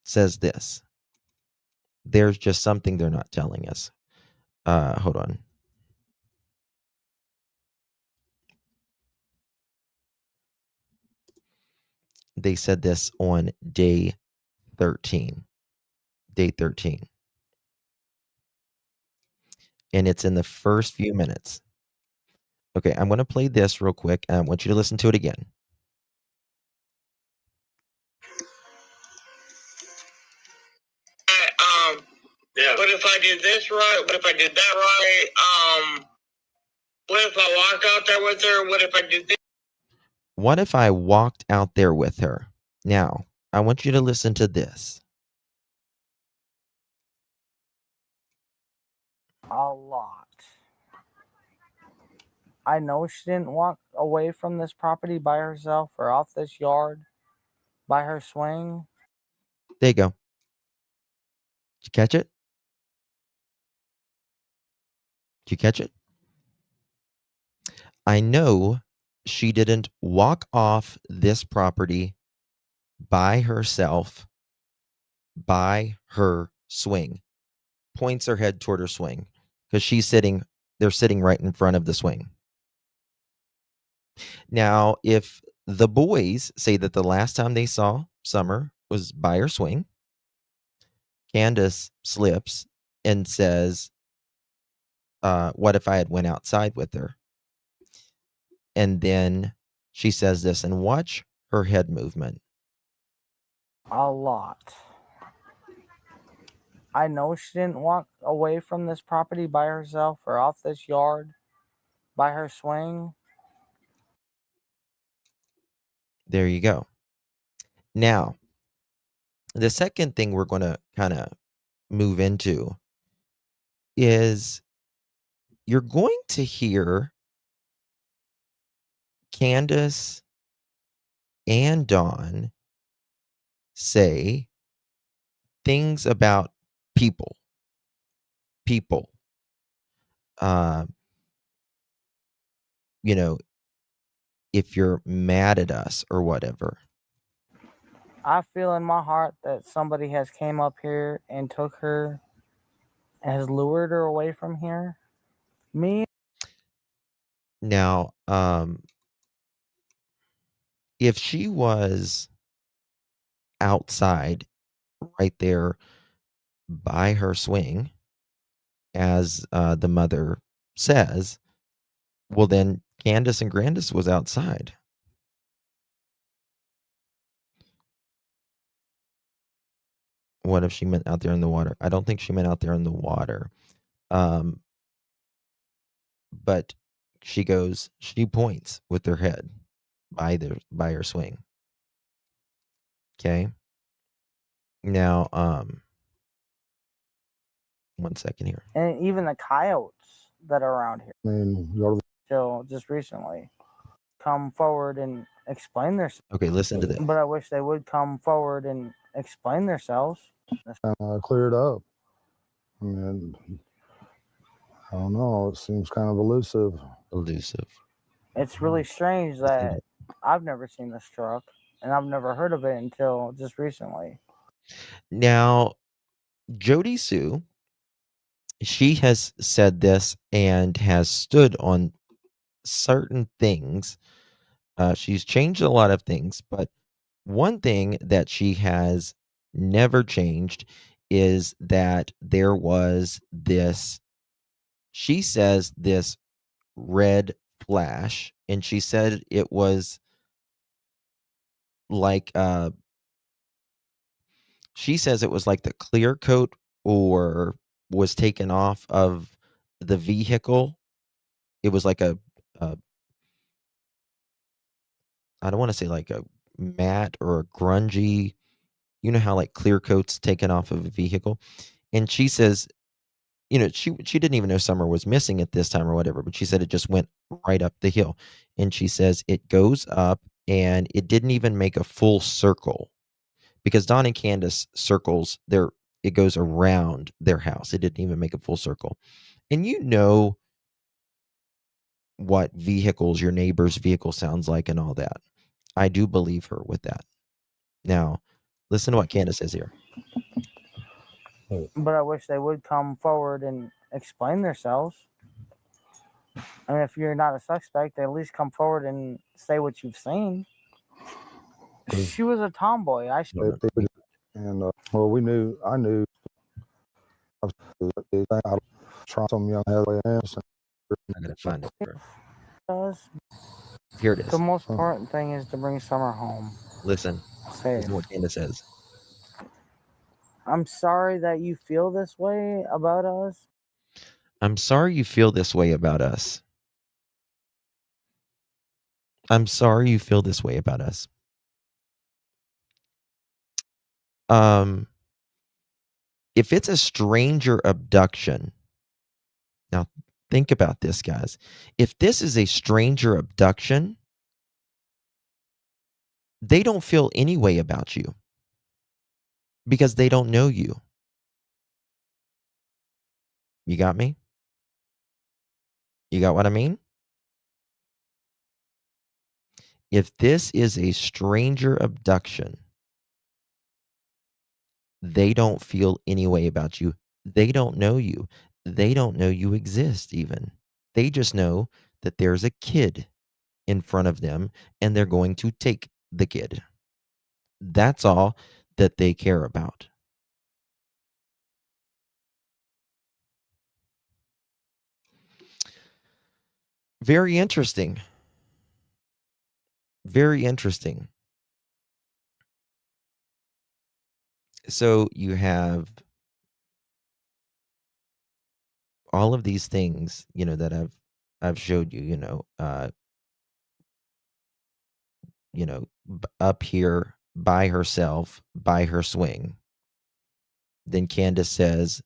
says this. There's just something they're not telling us. Hold on. They said this on day 13. Day 13. And it's in the first few minutes. Okay, I'm going to play this real quick, and I want you to listen to it again. Yeah. What if I did this right? What if I did that right? What if I walked out there with her? What if I did this? What if I walked out there with her? Now, I want you to listen to this. A lot. I know she didn't walk away from this property by herself or off this yard by her swing. There you go. Did you catch it? Did you catch it? I know she didn't walk off this property by herself, by her swing. Points her head toward her swing because they're sitting right in front of the swing. Now, if the boys say that the last time they saw Summer was by her swing, Candace slips and says, what if I had went outside with her? And then she says this, and watch her head movement. A lot. I know she didn't walk away from this property by herself or off this yard by her swing. There you go. Now, the second thing we're going to kind of move into is you're going to hear Candace and Dawn say things about people. You know, if you're mad at us or whatever. I feel in my heart that somebody has came up here and took her, has lured her away from here. Me. Now, if she was outside right there by her swing, as the mother says, well, then Candace and Grandis was outside. What if she meant out there in the water? I don't think she meant out there in the water. But she points with her head by her swing. Okay. Now, One second here. And even the coyotes that are around here, I mean, go to till just recently, come forward and explain themselves. Okay, listen to this. But I wish they would come forward and explain themselves. clear it up. I mean, I don't know. It seems kind of elusive. Elusive. It's really strange that I've never seen this truck and I've never heard of it until just recently. Now, Jody Sue, she has said this and has stood on certain things. She's changed a lot of things, but one thing that she has never changed is that there was this, she says, this red flash, and she said it was like, she says it was like the clear coat or was taken off of the vehicle. It was like a I don't want to say like a matte or a grungy, you know how like clear coats taken off of a vehicle. And she says, she didn't even know Summer was missing at this time or whatever, but she said it just went right up the hill. And she says it goes up and it didn't even make a full circle because Don and Candace circles there. It goes around their house. It didn't even make a full circle. And you know what vehicles your neighbor's vehicle sounds like and all that. I do believe her with that. Now, listen to what Candace says here. But I wish they would come forward and explain themselves. And if you're not a suspect, at least come forward and say what you've seen. She was a tomboy. And well, I knew. I try some young halfway innocent. I'm gonna find it. Does. Here it is. The most important thing is to bring Summer home Listen. safe. Listen to what Candace says. I'm sorry that you feel this way about us. I'm sorry you feel this way about us. I'm sorry you feel this way about us. If it's a stranger abduction, now think about this, guys. If this is a stranger abduction, they don't feel any way about you because they don't know you. You got me? You got what I mean? If this is a stranger abduction, they don't feel any way about you. They don't know you. They don't know you exist even. They just know that there's a kid in front of them and they're going to take the kid. That's all that they care about. Very interesting. Very interesting. So you have all of these things, that I've showed you, up here by herself, by her swing. Then Candace says,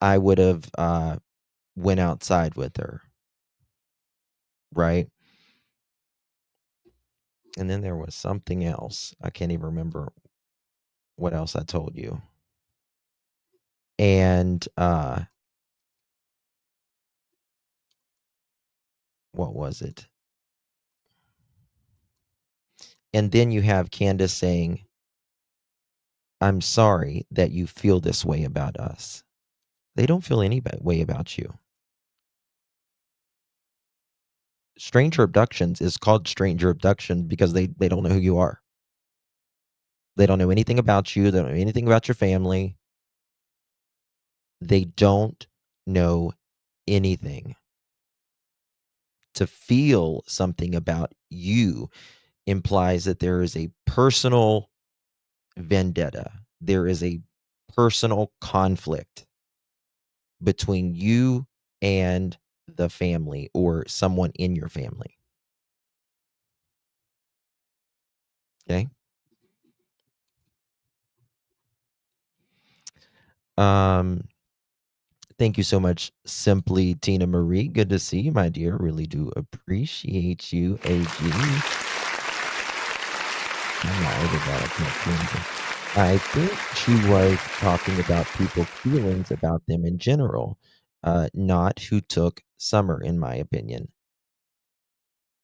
I would have went outside with her. Right? And then there was something else. I can't even remember what else I told you. And what was it? And then you have Candace saying, I'm sorry that you feel this way about us. They don't feel any way about you. Stranger abductions is called stranger abduction because they don't know who you are. They don't know anything about you. They don't know anything about your family. They don't know anything. To feel something about you implies that there is a personal vendetta. There is a personal conflict between you and the family or someone in your family. Okay? Thank you so much, Simply Tina Marie. Good to see you, my dear. Really do appreciate you, AG. I'm not over that. I can't see anything. I think she was talking about people's feelings about them in general, not who took Summer, in my opinion.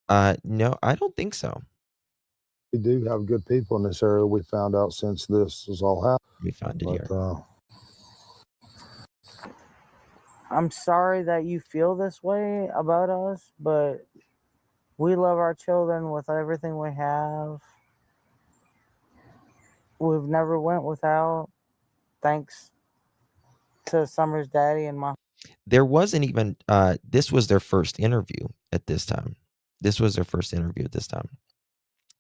No, I don't think so. We do have good people in this area. We found out since this was all happened. Let me find it But here. I'm sorry that you feel this way about us, but we love our children with everything we have. We've never went without, thanks to Summer's daddy and my. There wasn't even this was their first interview at this time. This was their first interview at this time.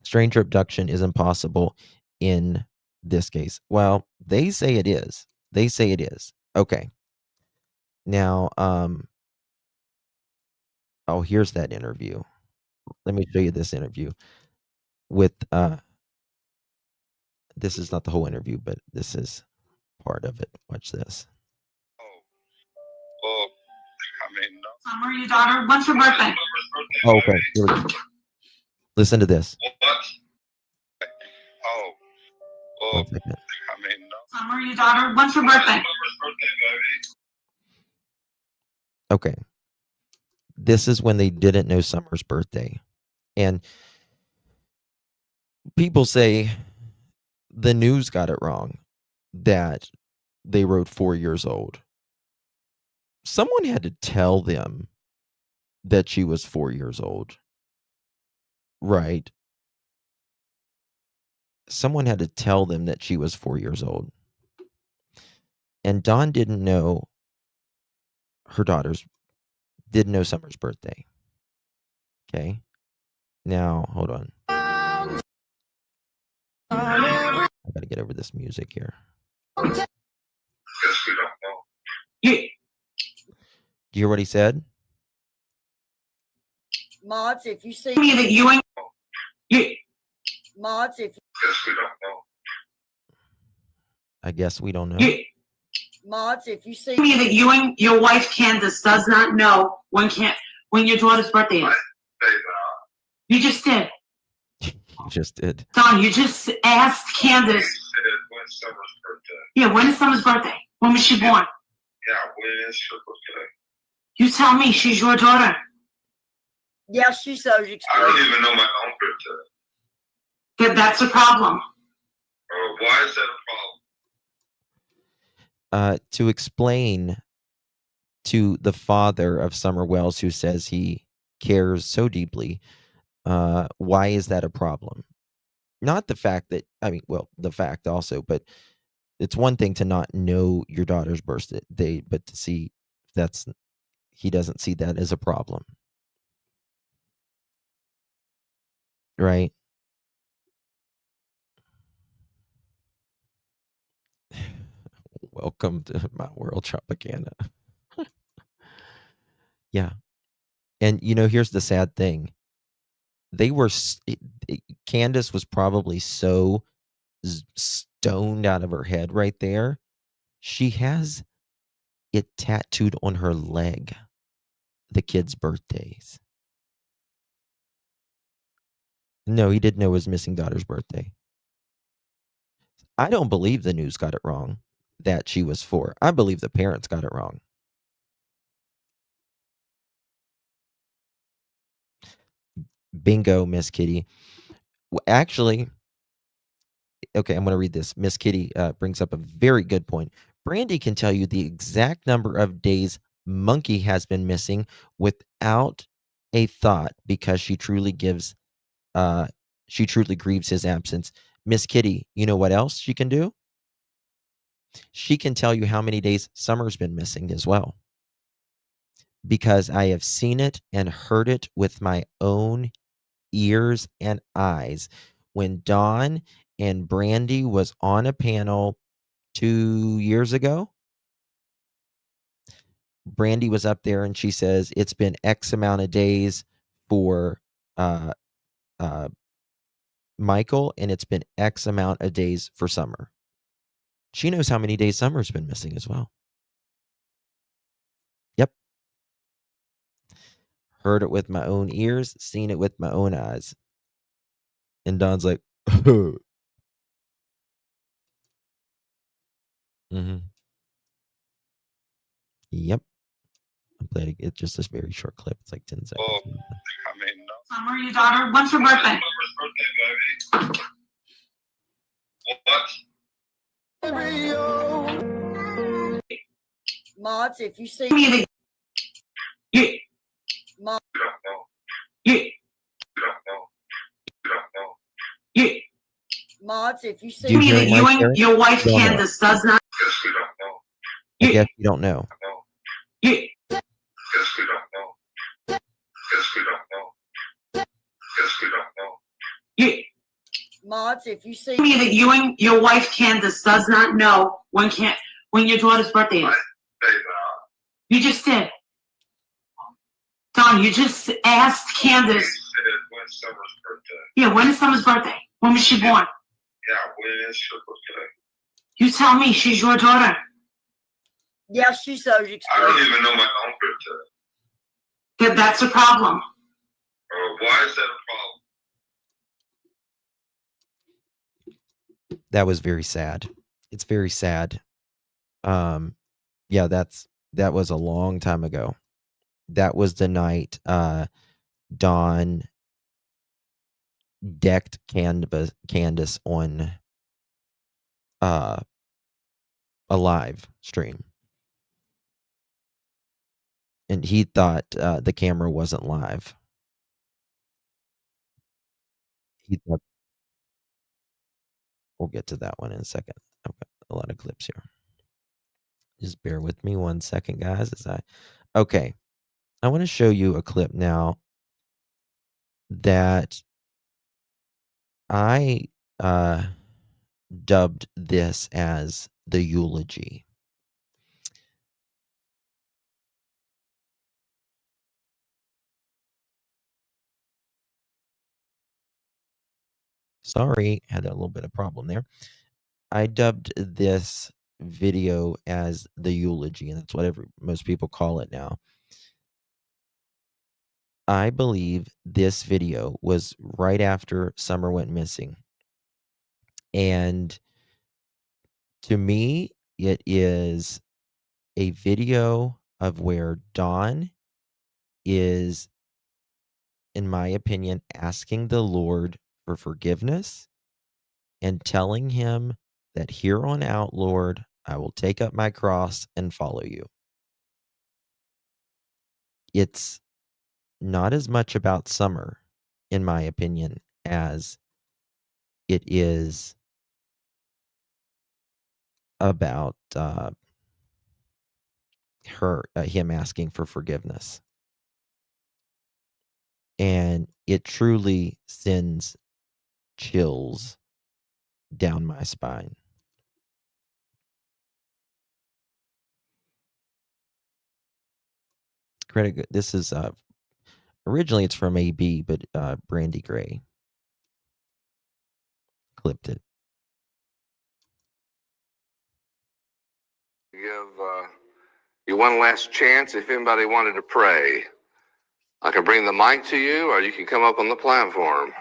Stranger abduction is impossible in this case. Well, they say it is. They say it is. Okay. Now, oh, here's that interview. Let me show you this interview with this is not the whole interview, but this is part of it. Watch this. Summer, your daughter, when's her birthday? Oh, okay. Here we go. Listen to this. One second. Summer, your daughter, when's her birthday? Okay. This is when they didn't know Summer's birthday. And people say the news got it wrong that they wrote 4 years old. Someone had to tell them that she was 4 years old. Right. Someone had to tell them that she was 4 years old. And Dawn didn't know didn't know Summer's birthday. Okay. Now, hold on. I gotta get over this music here. Yeah. Do you hear what he said? Mods, if you see Me that you ain't. Yeah. mods, if I guess we don't know. Yeah. mods, if you see Me that you and your wife Candace does not know when your daughter's birthday is. You just did. You just did. Don, you just asked Candace. When's Summer's birthday? Yeah, when is Summer's birthday? When was she born? Yeah, when is her birthday? You tell me, she's your daughter. yeah, she's those I don't expressions. even know my own birthday. That's a problem. Why is that a problem? To explain to the father of Summer Wells, who says he cares so deeply, why is that a problem? Not the fact that, the fact also, but it's one thing to not know your daughter's birthday, but to see he doesn't see that as a problem. Right? Welcome to my world, Tropicana. Yeah. And, here's the sad thing. They were, Candace was probably so stoned out of her head right there. She has it tattooed on her leg, the kids' birthdays. No, he didn't know his missing daughter's birthday. I don't believe the news got it wrong that she was 4. I believe the parents got it wrong. Bingo, Miss Kitty. Actually, okay, I'm going to read this. Miss Kitty brings up a very good point. Brandy can tell you the exact number of days Monkey has been missing without a thought because she truly grieves his absence. Miss Kitty, you know what else she can do? She can tell you how many days Summer's been missing as well. Because I have seen it and heard it with my own ears and eyes. When Dawn and Brandy was on a panel 2 years ago, Brandy was up there and she says it's been X amount of days for Michael, and it's been X amount of days for Summer. She knows how many days Summer's been missing as well. heard it with my own ears, seen it with my own eyes. And Don's like, Yep. I'm playing it. It's just this very short clip. It's like 10 seconds. I mean, Summer, your daughter, when's her birthday? Mods, if you see What? Yeah. Mods, Yeah. Yeah. Mods, if you see Do you hear You my and parents? your wife Don't know. Candace does not. I guess you don't know. Yeah. Yeah. Mods, if you see That you and your wife Candace does not know when your daughter's birthday is. You just did. Don, you just asked Candace. When's Summer's birthday? Yeah, when is Summer's birthday? When was she born? Yeah, when is her birthday? You tell me, she's your daughter. yeah, she's so I don't expressive. even know my own birthday. That's a problem. Why is that a problem? That was very sad. It's very sad. Yeah, that was a long time ago. That was the night Dawn decked Candace on a live stream. And he thought the camera wasn't live. He thought we'll get to that one in a second. I've got a lot of clips here. Just bear with me 1 second, guys. Okay. I want to show you a clip now that I dubbed this as the eulogy. Sorry, had a little bit of problem there. I dubbed this video as the eulogy, and that's what most people call it now. I believe this video was right after Summer went missing. And to me, it is a video of where Dawn is, in my opinion, asking the Lord for forgiveness and telling him that here on out, Lord, I will take up my cross and follow you. It's not as much about Summer, in my opinion, as it is about him asking for forgiveness. And it truly sends chills down my spine. This is originally it's from AB, but Brandy Gray clipped it. Give you one last chance if anybody wanted to pray. I can bring the mic to you, or you can come up on the platform.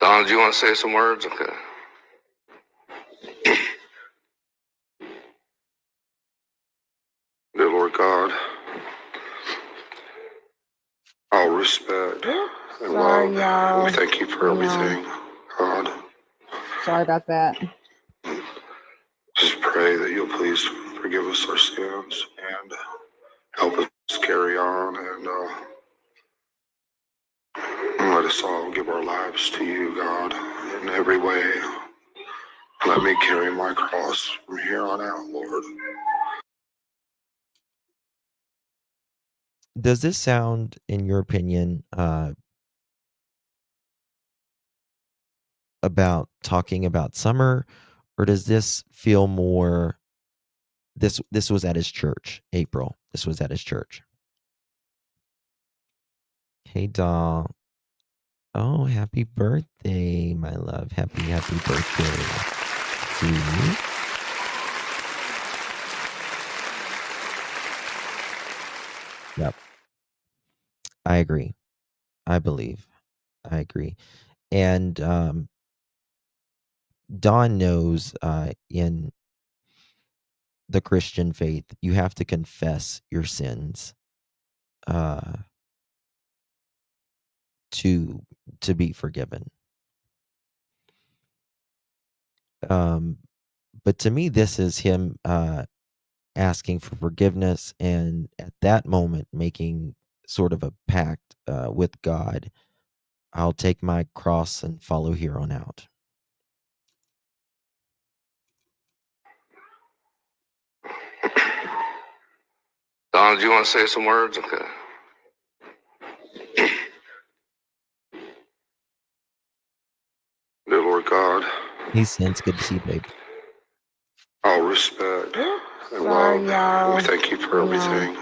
Donna, do you want to say some words? Okay. Dear Lord God, all respect and love, y'all. we thank you for everything, God. Sorry about that. Just pray that you'll please forgive us our sins and help us carry on and let us all give our lives to you, God, in every way. Let me carry my cross from here on out, Lord. Does this sound, in your opinion, about talking about Summer, or does this feel more? This was at his church, April. This was at his church. Hey, doll. Oh, happy birthday, my love. Happy birthday to you. I agree. I believe. I agree. And Don knows in the Christian faith, you have to confess your sins uh, to be forgiven. But to me, this is him asking for forgiveness, and at that moment, making sort of a pact with God. I'll take my cross and follow here on out. Don, do you want to say some words? Okay. Dear Lord God, Hey, Sense, good to see you, babe. all respect and Sorry, love. y'all. We thank you for everything,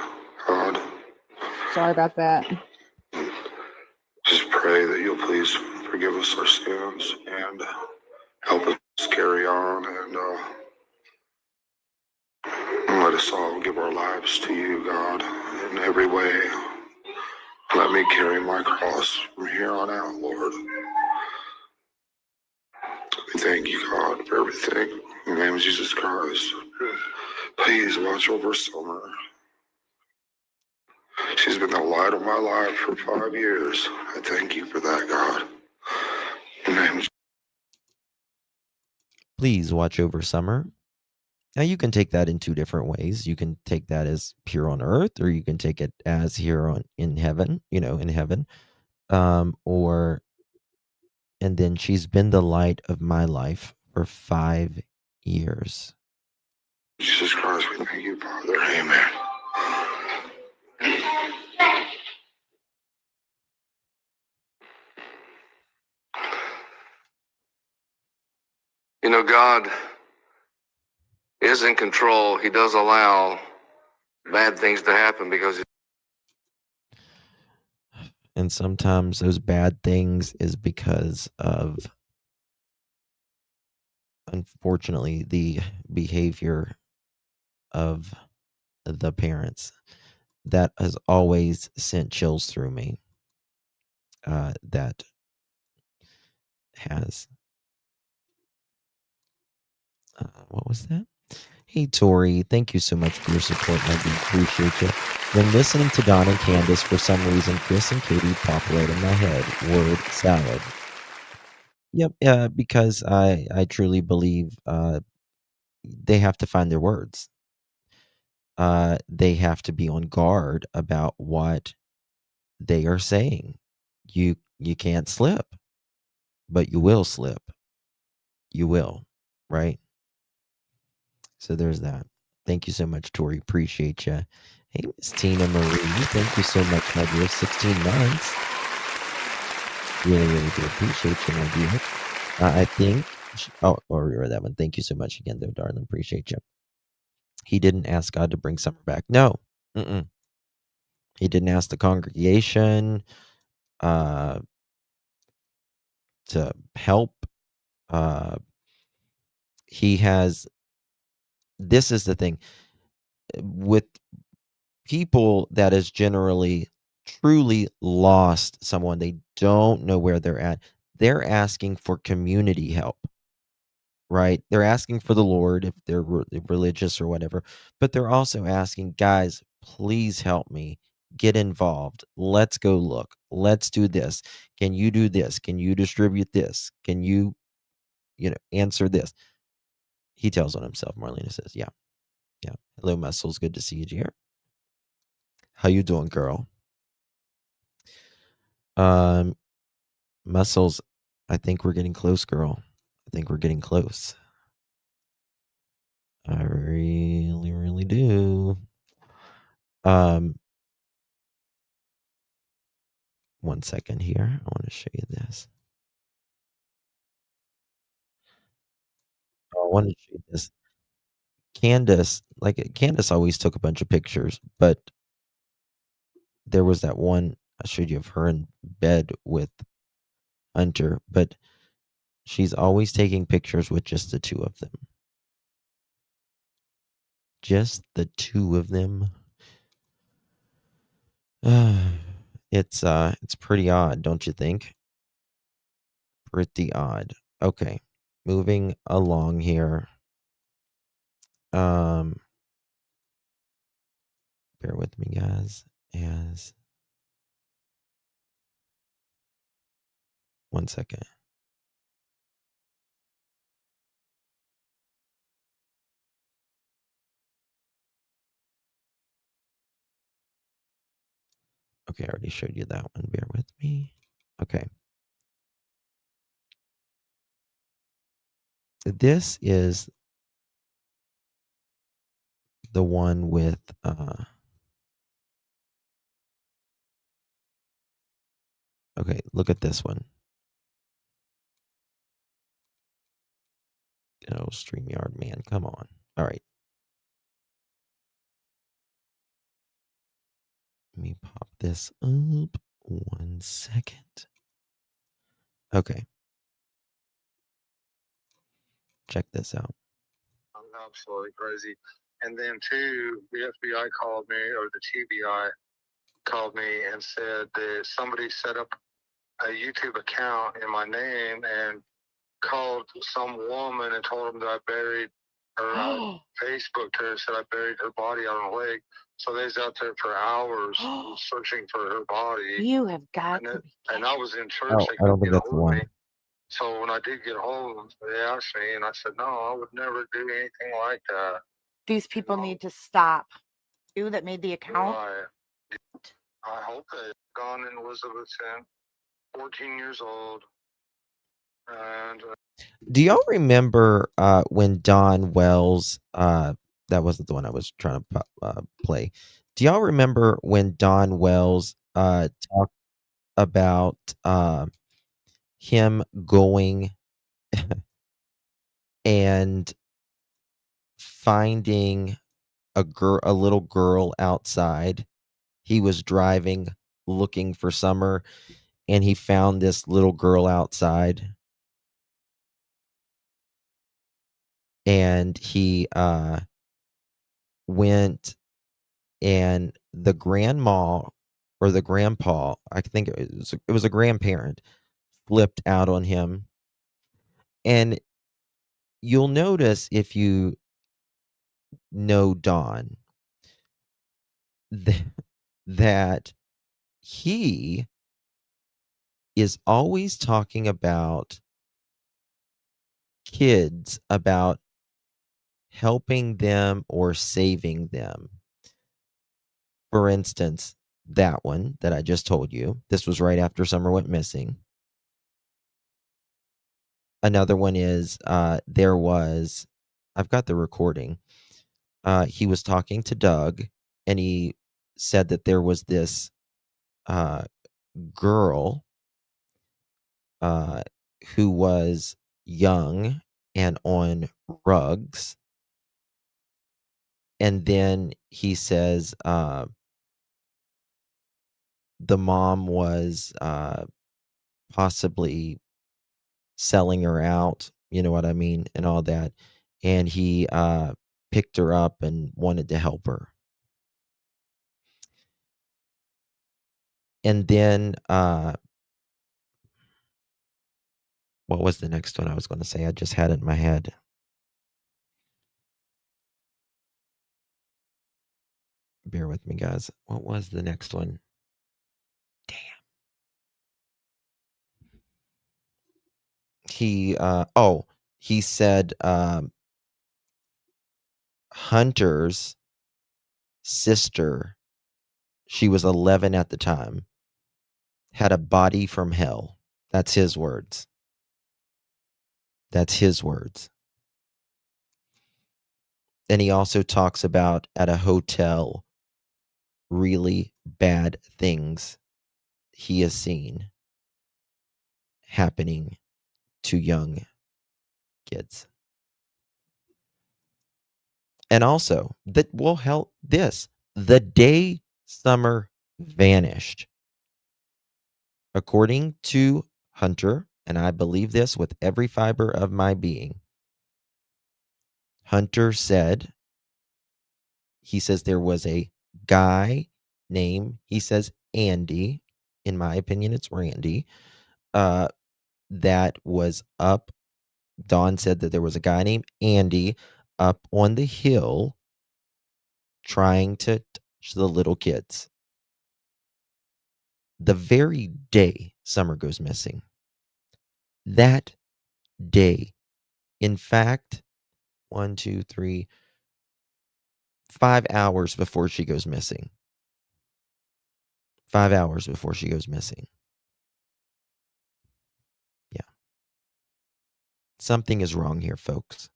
God. Sorry about that. Just pray that you'll please forgive us our sins and help us carry on and let us all give our lives to you, God, in every way. Let me carry my cross from here on out, Lord. We thank you, God, for everything. In the name of Jesus Christ, please watch over Summer. She's been the light of my life for 5 years. I thank you for that, God. In the name of Please watch over Summer. Now, you can take that in two different ways. You can take that as here on earth, or you can take it as here in heaven, in heaven. Or, and then she's been the light of my life for 5 years. Jesus Christ, we thank you, Father. Amen. You know, God is in control. He does allow bad things to happen because And sometimes those bad things is because of, unfortunately, the behavior of the parents. That has always sent chills through me. That has. What was that? Hey, Tori, thank you so much for your support, and I do appreciate you. When listening to Don and Candace, for some reason, Chris and Katie pop right in my head. Word salad. Yep, because I truly believe they have to find their words. They have to be on guard about what they are saying. You can't slip, but you will slip. You will, right? So there's that. Thank you so much, Tori. Appreciate you. Hey, Miss Tina Marie. Thank you so much, my dear. 16 months. Really, really do appreciate you, my dear. I think. Or that one. Thank you so much again, though, darling. Appreciate you. He didn't ask God to bring Summer back. No. He didn't ask the congregation to help. He has. This is the thing with people that is generally truly lost someone. They don't know where they're at. They're asking for community help, right? They're asking for the Lord if they're religious or whatever, but they're also asking, guys, please help me. Get involved. Let's go look. Let's do this. Can you do this? Can you distribute this? Can you, answer this? He tells on himself. Marlena says, yeah. Hello, Muscles. Good to see you, dear. How you doing, girl? Muscles, I think we're getting close, girl. I think we're getting close. I really, really do. One second here. I want to show you this. I want to show you this. Candace always took a bunch of pictures, but there was that one I showed you of her in bed with Hunter, but she's always taking pictures with just the two of them. Just the two of them. It's pretty odd, don't you think? Pretty odd. Okay. Moving along here. Bear with me, guys. As 1 second. Okay, I already showed you that one. Bear with me. Okay. This is the one with okay, look at this one. Oh, StreamYard, man, come on. All right. Let me pop this up 1 second. Okay. Check this out. I'm absolutely crazy. And then two, the FBI called me, or the TBI called me and said that somebody set up a YouTube account in my name and called some woman and told them that I buried her. Facebook to her, said I buried her body out on a lake. So they was out there for hours searching for her body. You have got And, to be and I was in church. Oh, They I don't couldn't think get a that's the hold of one. me. So when I did get a hold of them, they asked me, and I said, no, I would never do anything like that. These people need to stop. You that made the account. Right. I hope they've gone in Elizabethton, 14 years old. And Do y'all remember when Don Wells, that wasn't the one I was trying to play. Do y'all remember when Don Wells talked about him going and finding a little girl outside? He was driving looking for Summer, and he found this little girl outside. And he went, and the grandma or the grandpa, I think it was a grandparent, flipped out on him. And you'll notice, if you know Don, that he is always talking about kids, about helping them or saving them. For instance, that one that I just told you, this was right after Summer went missing. Another one is I've got the recording. He was talking to Doug, and he said that there was this girl who was young and on rugs. And then he says the mom was possibly selling her out, you know what I mean, and all that. And he picked her up and wanted to help her. And then what was the next one I was going to say? I just had it in my head. Bear with me, guys. What was the next one? Damn. He said Hunter's sister, she was 11 at the time, had a body from hell. That's his words. That's his words. And he also talks about, at a hotel, really bad things he has seen happening to young kids. And also, the day Summer vanished, according to Hunter, and I believe this with every fiber of my being, Hunter said, he says there was a guy named, he says, Andy, in my opinion, it's Randy, that was up. Dawn said that there was a guy named Andy up on the hill trying to touch the little kids. The very day Summer goes missing. That day. In fact, 1, 2, 3, 5 hours before she goes missing. 5 hours before she goes missing. Yeah. Something is wrong here, folks.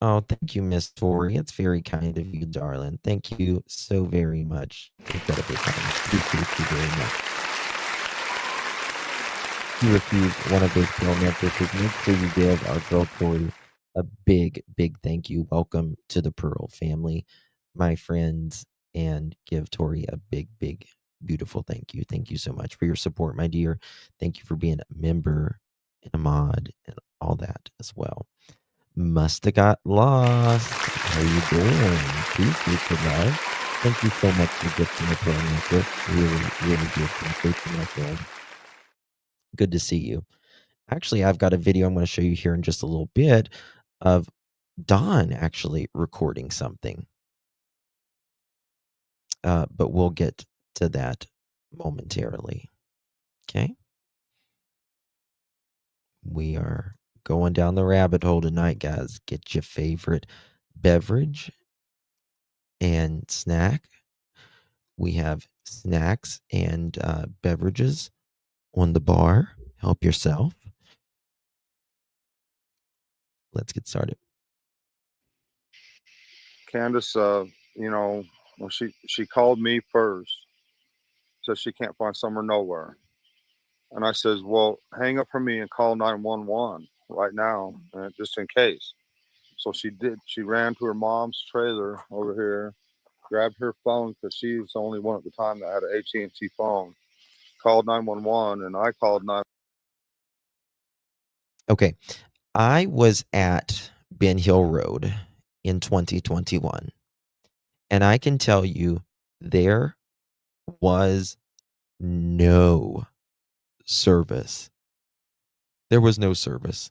Oh, thank you, Miss Tori. It's very kind of you, darling. Thank you so very much. Incredibly kind. Appreciate you very much. You received one of those Pearl necklaces. Make sure you give our girl Tori a big, big thank you. Welcome to the Pearl family, my friends, and give Tori a big, big, beautiful thank you. Thank you so much for your support, my dear. Thank you for being a member and a mod and all that as well. Musta got lost. How you doing? Appreciate the love. Thank you so much for gifting the Pearl necklace. Really, really good. Thank you, my friend. Good to see you. Actually, I've got a video I'm going to show you here in just a little bit of Dawn actually recording something. But we'll get to that momentarily. Okay. We are going down the rabbit hole tonight, guys. Get your favorite beverage and snack. We have snacks and beverages on the bar. Help yourself. Let's get started. Candace, you know, when she called me first, said she can't find Summer nowhere. And I says, well, hang up for me and call 911 right now, just in case. So she did. She ran to her mom's trailer over here, grabbed her phone because she's the only one at the time that had an AT&T phone, called 911, and I called 911. Okay. I was at Ben Hill Road in 2021, and I can tell you there was no service. There was no service.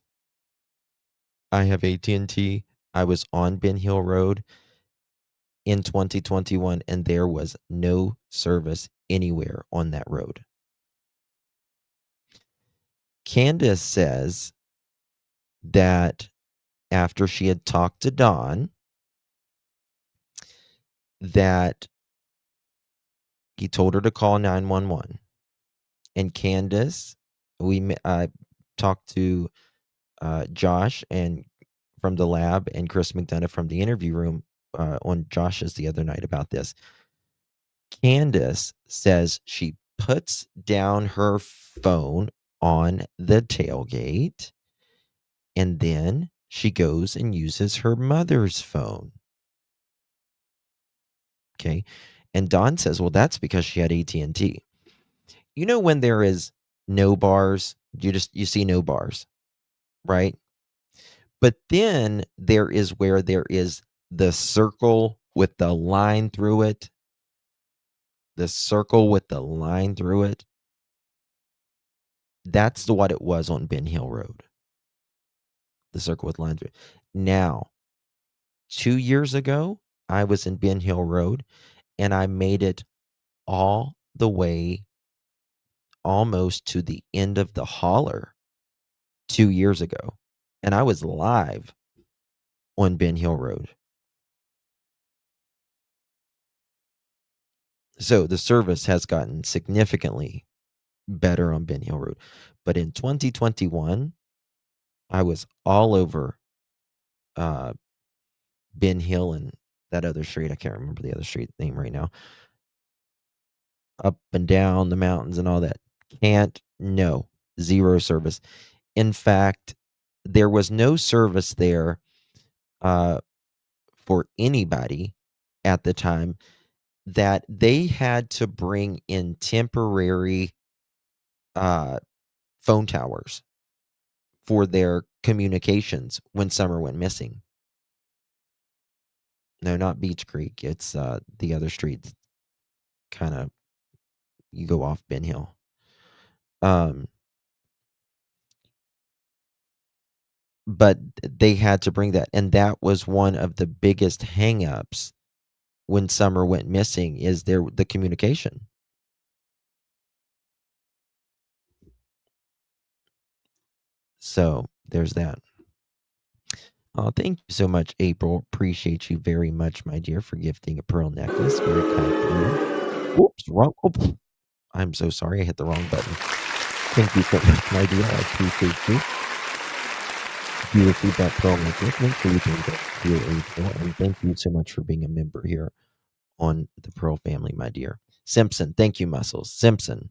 I have AT&T. I was on Ben Hill Road in 2021, and there was no service anywhere on that road. Candace says that after she had talked to Dawn, that he told her to call 911. And Candace, I talked to Josh and from the lab and Chris McDonough from the interview room on Josh's the other night about this. Candace says she puts down her phone on the tailgate and then she goes and uses her mother's phone. Okay. And Dawn says, well, that's because she had AT&T. You know, when there is no bars, you see no bars, right? But then there is where there is the circle with the line through it. The circle with the line through it. That's what it was on Ben Hill Road. The circle with lines through it. Now, 2 years ago, I was in Ben Hill Road and I made it all the way almost to the end of the holler 2 years ago. And I was live on Ben Hill Road. So the service has gotten significantly better on Ben Hill Road. But in 2021, I was all over Ben Hill and that other street. I can't remember the other street name right now. Up and down the mountains and all that. Zero service. In fact, there was no service there for anybody at the time, that they had to bring in temporary phone towers for their communications when Summer went missing. No, not Beech Creek. It's the other street, kind of you go off Ben Hill. But they had to bring that, and that was one of the biggest hangups when Summer went missing, is the communication. So there's that. Oh, thank you so much, April. Appreciate you very much, my dear, for gifting a pearl necklace. Very kind of you. Whoops, wrong. Oh, I'm so sorry. I hit the wrong button. Thank you so much, my dear. I appreciate you. If you received that pearl necklace, make sure you can go to your April. And thank you so much for being a member here on the Pearl family, my dear. Simpson, thank you, Muscles. Simpson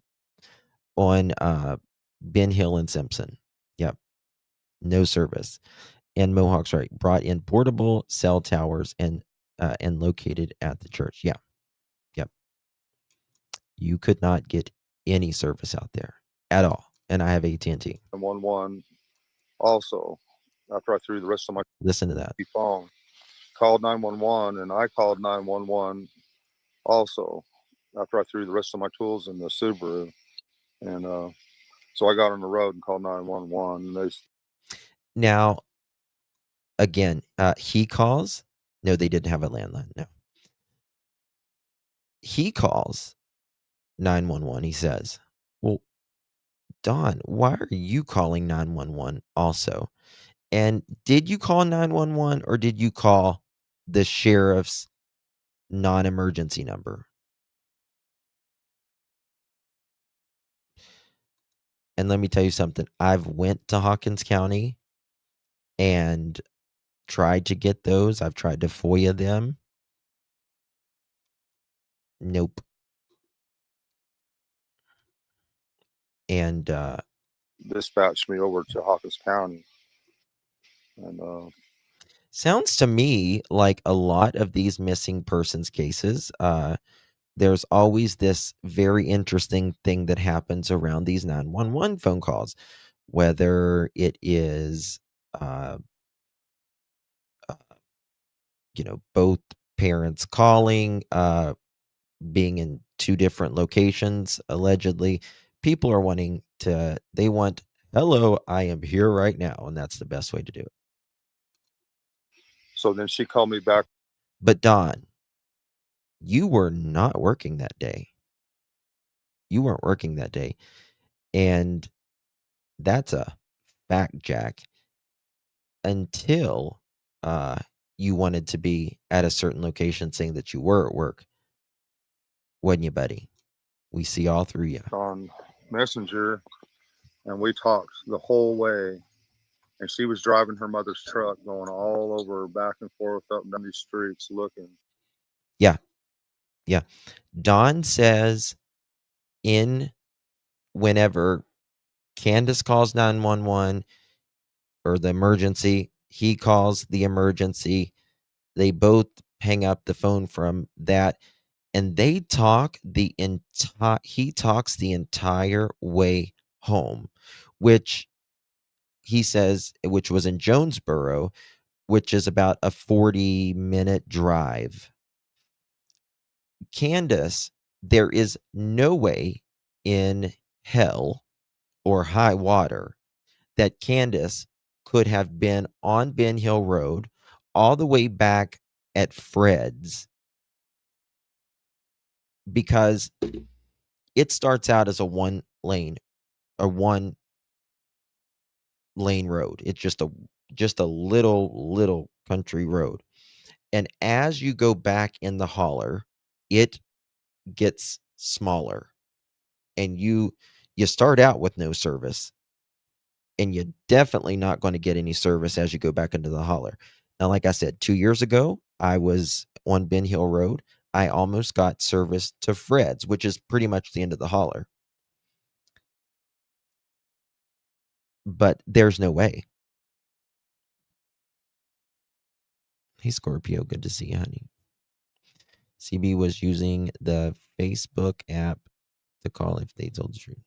on Ben Hill and Simpson. Yep. No service. And Mohawk's right. Brought in portable cell towers and located at the church. Yeah. Yep. You could not get any service out there at all. And I have AT&T. 911 also, after I threw the rest of my Listen to that. phone, called 911, and I called 911 also after I threw the rest of my tools in the Subaru. And so I got on the road and called 911. And Now, again, he calls. No, they didn't have a landline. No. He calls 911. He says, well, Don, why are you calling 911 also? And did you call 911 or did you call the sheriff's non-emergency number? And let me tell you something. I've went to Hawkins County and tried to get those. I've tried to FOIA them. Nope. And dispatched me over to Hawkins County. And sounds to me like a lot of these missing persons cases, there's always this very interesting thing that happens around these 911 phone calls, whether it is, both parents calling, being in two different locations, allegedly. People are they want, hello, I am here right now. And that's the best way to do it. so then she called me back. But Don, you were not working that day. You weren't working that day. And that's a fact, Jack. Until you wanted to be at a certain location saying that you were at work. Wasn't you, buddy? We see all through you. On Messenger, and we talked the whole way. And she was driving her mother's truck, going all over, back and forth up and down these streets looking. Yeah. Yeah. Don says whenever Candace calls 911 or the emergency, he calls the emergency. They both hang up the phone from that, and they talk he talks the entire way home, which he says, which was in Jonesboro, which is about a 40-minute drive. Candace, there is no way in hell or high water that Candace could have been on Ben Hill Road all the way back at Fred's, because it starts out as a one lane road. It's just a little country road. And as you go back in the holler, it gets smaller. And you start out with no service. And you're definitely not going to get any service as you go back into the holler. Now, like I said, 2 years ago, I was on Ben Hill Road. I almost got service to Fred's, which is pretty much the end of the holler. But there's no way. Hey, Scorpio, good to see you, honey. CB was using the Facebook app to call if they told the truth.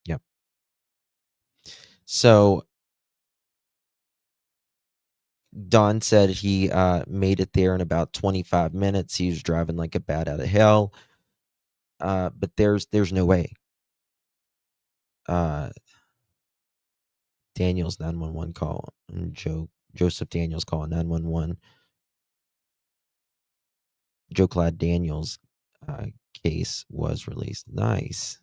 Yep. So Don said he made it there in about 25 minutes. He was driving like a bat out of hell. But there's no way. Daniels 911 call, and Joseph Daniels call 911. Joe Claude Daniels case was released. Nice.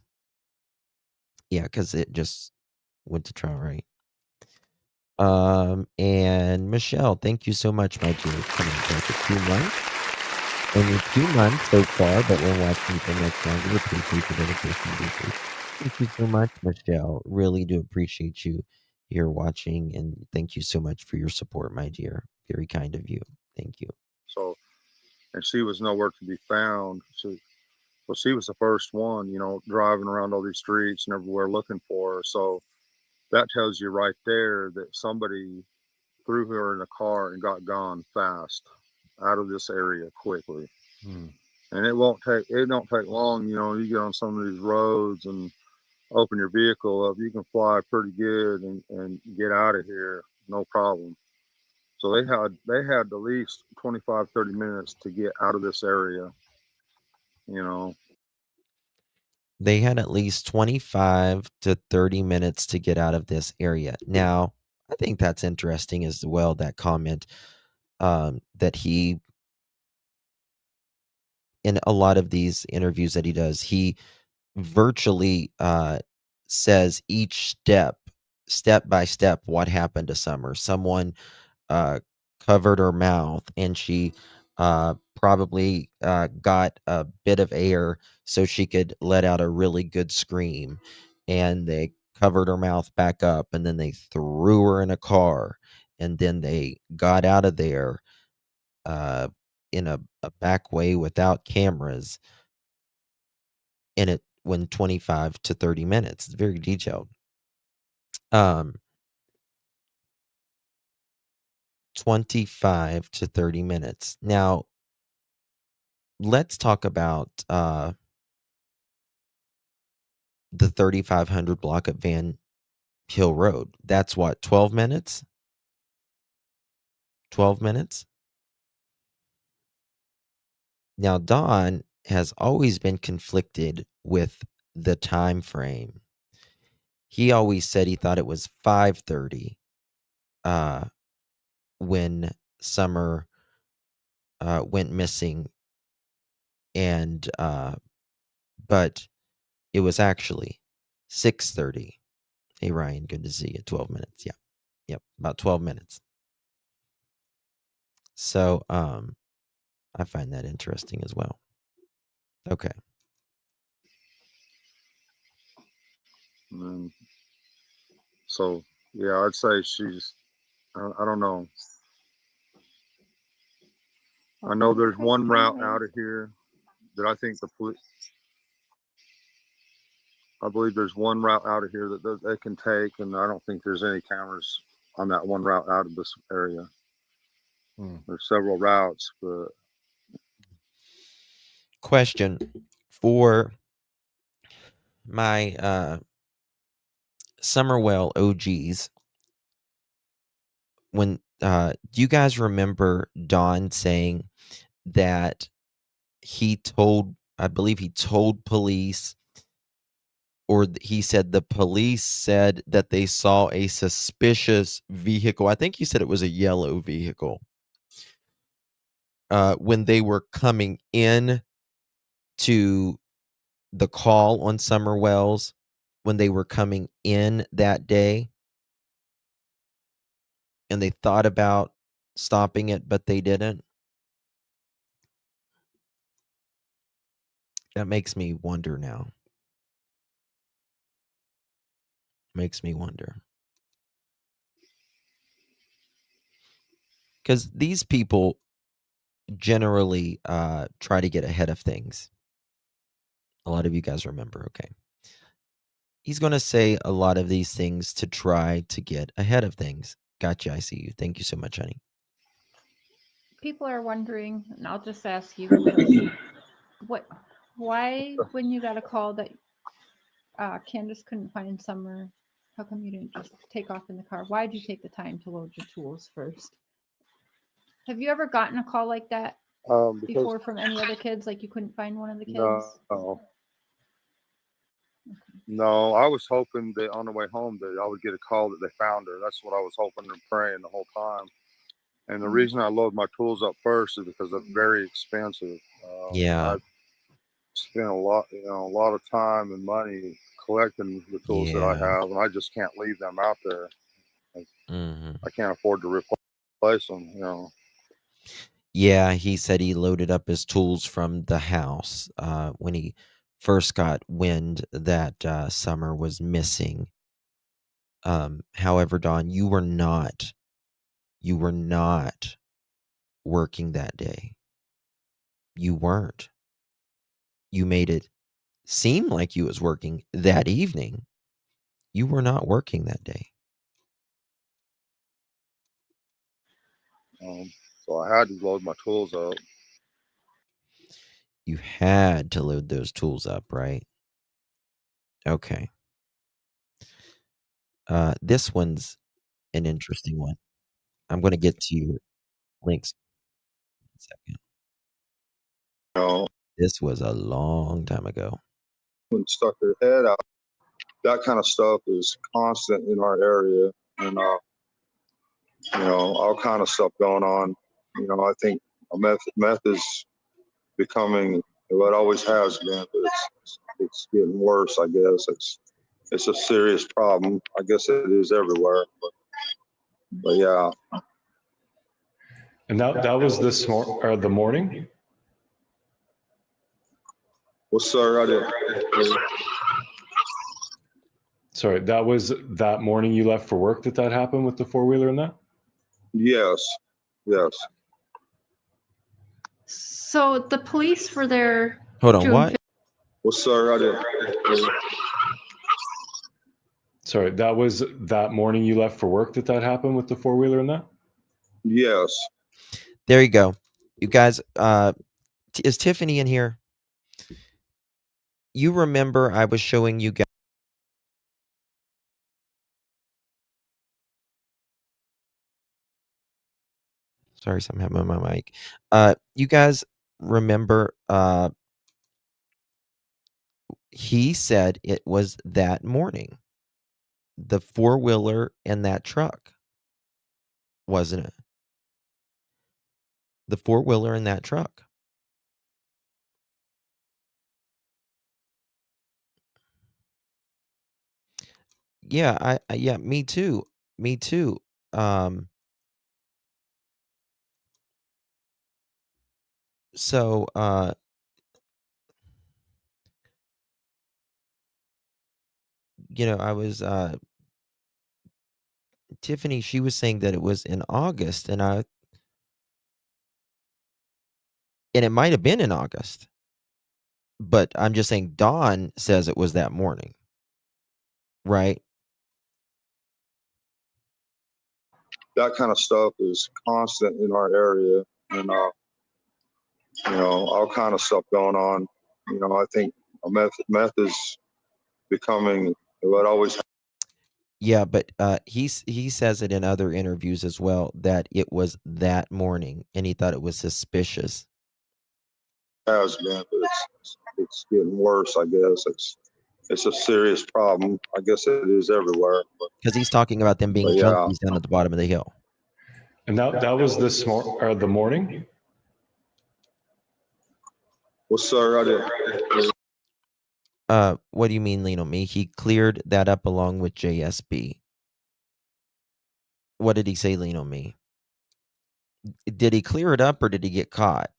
Yeah, because it just went to trial, right? And Michelle, thank you so much, my dear, coming back for 2 months. Only 2 months so far, but we're watching for much longer. Appreciate the dedication, deeply. Thank you so much, Michelle. Really do appreciate you here watching, and thank you so much for your support, my dear. Very kind of you. Thank you. So, and she was nowhere to be found. Well, she was the first one, you know, driving around all these streets and everywhere looking for her. So that tells you right there that somebody threw her in a car and got gone fast out of this area quickly. And it don't take long, you know, you get on some of these roads and open your vehicle up, you can fly pretty good and get out of here, no problem. So they had at least 25, 30 minutes to get out of this area, you know. They had at least 25 to 30 minutes to get out of this area. Now, I think that's interesting as well, that comment that he, in a lot of these interviews that he does, he virtually says each step by step, what happened to Summer. Someone covered her mouth, and she probably got a bit of air so she could let out a really good scream. And they covered her mouth back up, and then they threw her in a car, and then they got out of there in a back way without cameras. And it went 25 to 30 minutes. It's very detailed. 25 to 30 minutes. Now, let's talk about the 3500 block of Van Hill Road. That's what, 12 minutes? 12 minutes? Now, Don has always been conflicted with the time frame. He always said he thought it was 5:30 when Summer went missing, and but it was actually 6:30. Hey, Ryan, good to see you. 12 minutes. Yeah. Yep. About 12 minutes. So, I find that interesting as well. Okay. So, yeah, I'd say she's, I don't know. I know there's one route out of here that I think the police, I believe there's one route out of here that they can take, and I don't think there's any cameras on that one route out of this area. There's several routes, but Question for my Summerwell OGs. When do you guys remember Don saying that I believe he told police, or he said the police said that they saw a suspicious vehicle. I think he said it was a yellow vehicle. When they were coming in to the call on Summerwells, when they were coming in that day, and they thought about stopping it, but they didn't. That makes me wonder now. Makes me wonder. Because these people generally try to get ahead of things. A lot of you guys remember, okay. He's going to say a lot of these things to try to get ahead of things. Gotcha, I see you. Thank you so much, honey. People are wondering, and I'll just ask you the question. Why, when you got a call that Candace couldn't find Summer, how come you didn't just take off in the car? Why did you take the time to load your tools first? Have you ever gotten a call like that Because before from any other kids? Like you couldn't find one of the kids? No, I was hoping that on the way home that I would get a call that they found her. That's what I was hoping and praying the whole time. And the reason I load my tools up first is because they're very expensive. Yeah. I spent a lot of time and money collecting the tools that I Yeah. have, and I just can't leave them out there. Mhm. I can't afford to replace them. Yeah, he said he loaded up his tools from the house when he first got wind that Summer was missing. However, Dawn, you were not working that day. You weren't. You made it seem like you was working that evening. You were not working that day. So I had to load my tools up. You had to load those tools up, right? Okay. This one's an interesting one. I'm going to get to your links in a second. This was a long time ago. When stuck their head out, that kind of stuff is constant in our area, and all kind of stuff going on. I think meth is becoming what it always has been, but it's getting worse. I guess it's a serious problem. I guess it is everywhere, but yeah. And that was the morning? Well, sir, I didn't. Sorry, that was that morning you left for work that happened with the four-wheeler and that? Yes. So the police were there. Hold on, what? Well, sir, I didn't. Sorry, that was that morning you left for work that happened with the four-wheeler and that? Yes. There you go. You guys, is Tiffany in here? You remember I was showing you guys. Sorry, something happened with my mic. You guys remember he said it was that morning. The four-wheeler and that truck. Wasn't it? The four-wheeler and that truck. Yeah, yeah, me too. Me too. So I was Tiffany, she was saying that it was in August, and it might have been in August. But I'm just saying Dawn says it was that morning. Right? That kind of stuff is constant in our area, and all kind of stuff going on. I think meth is becoming what always. Yeah, but he says it in other interviews as well that it was that morning, and he thought it was suspicious. Has been, but it's getting worse. I guess it's a serious problem. I guess it is everywhere. Because he's talking about them being junkies down at the bottom of the hill. And that was the morning? Well, sir, I didn't. What do you mean, lean on me? He cleared that up along with JSB. What did he say, lean on me? Did he clear it up or did he get caught?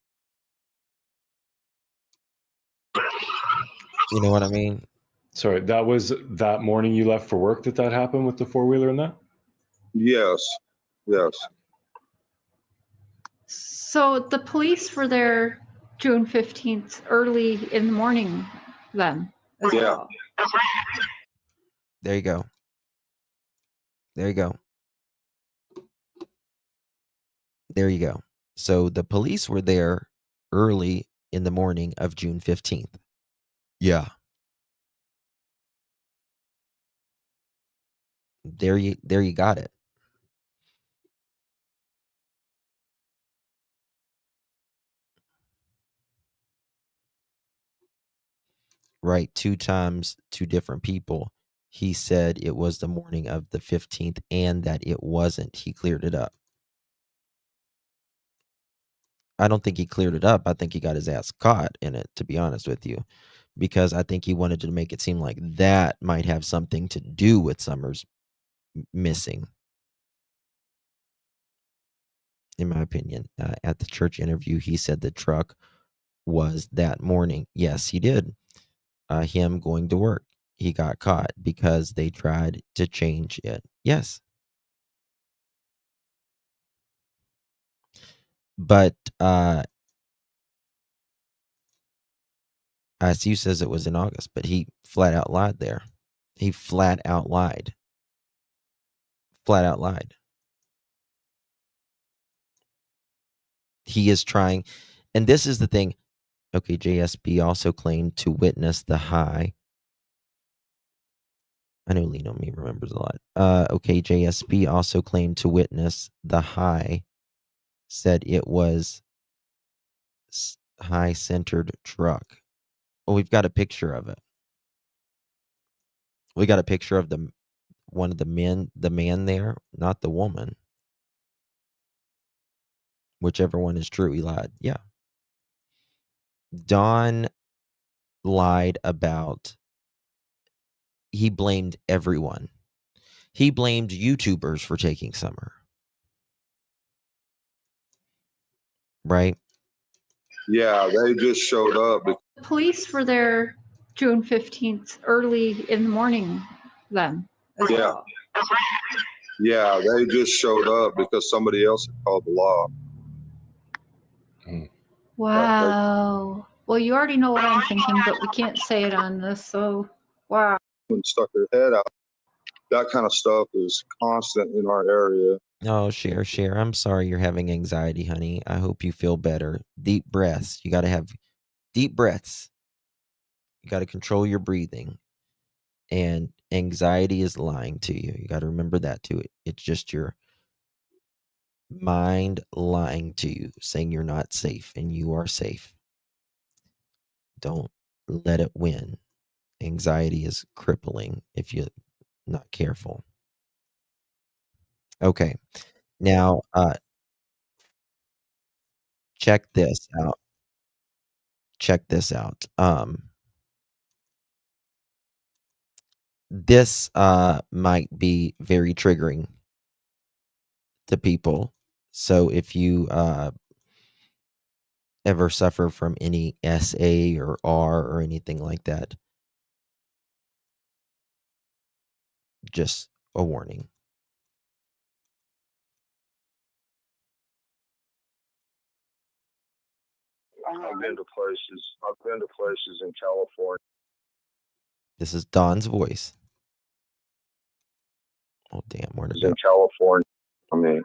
You know what I mean? Sorry, that was that morning you left for work that happened with the four-wheeler and that? Yes. So the police were there June 15th, early in the morning then as well. There you go. There you go. There you go. So the police were there early in the morning of June 15th. Yeah. There you got it. right? 2 times, 2 different people. He said it was the morning of the 15th and that it wasn't. He cleared it up. I don't think he cleared it up. I think he got his ass caught in it, to be honest with you, because I think he wanted to make it seem like that might have something to do with Summers missing. In my opinion, at the church interview, he said the truck was that morning. Yes, he did. Him going to work. He got caught because they tried to change it. Yes. But ISU says it was in August, but he flat out lied there. He flat out lied. Flat out lied. He is trying, and this is the thing. Okay, JSB also claimed to witness the high. I know Lean on Me remembers a lot. Okay, JSB also claimed to witness the high. Said it was high-centered truck. Oh, we've got a picture of it. We got a picture of one of the man there, not the woman. Whichever one is true, he lied. Yeah. Don lied about, he blamed everyone. He blamed YouTubers for taking Summer. Right? Yeah, they just showed up. Police were there June 15th, early in the morning then. Yeah. Yeah, they just showed up because somebody else had called the law. Wow. Well, you already know what I'm thinking, but we can't say it on this, so wow. And stuck their head out. That kind of stuff is constant in our area. Oh, Cher, I'm sorry you're having anxiety, honey. I hope you feel better. Deep breaths. You got to have deep breaths. You got to control your breathing. And anxiety is lying to you. You got to remember that too. It's just your mind lying to you, saying you're not safe, and you are safe. Don't let it win. Anxiety is crippling if you're not careful. Okay. Now, check this out. Check this out. This might be very triggering to people. So if you ever suffer from any SA or R or anything like that, just a warning. I've been to places in California. This is Don's voice. Oh damn, where'd it go? In California. I mean,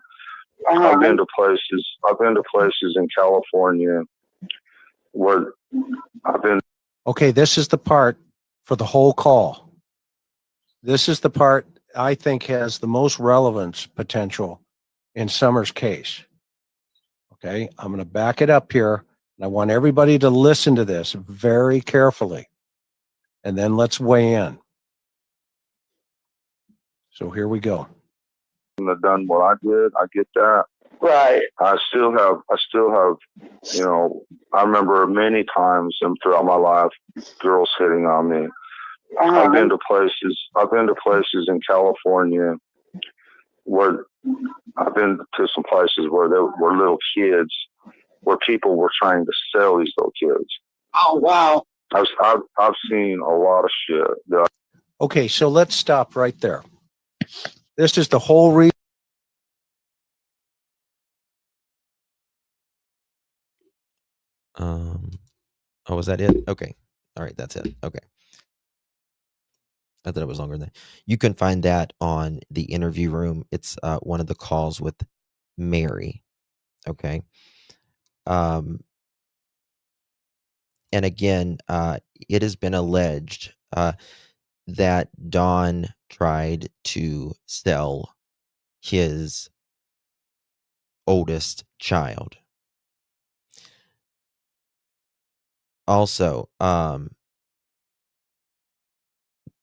I've been to places in California where I've been. Okay, this is the part for the whole call. This is the part I think has the most relevance potential in Summers' case. Okay, I'm going to back it up here. And I want everybody to listen to this very carefully. And then let's weigh in. So here we go. Have done what I did. I get that. Right. I still have, you know, I remember many times throughout my life, girls hitting on me. I've been to places in California where I've been to some places where there were little kids, where people were trying to sell these little kids. Oh, wow. I've seen a lot of shit. Okay, so let's stop right there. This is the whole reason. Oh, was that it? Okay. All right, that's it. Okay. I thought it was longer than that. You can find that on the interview room. It's one of the calls with Mary. Okay. And again, it has been alleged that Don tried to sell his oldest child. Also,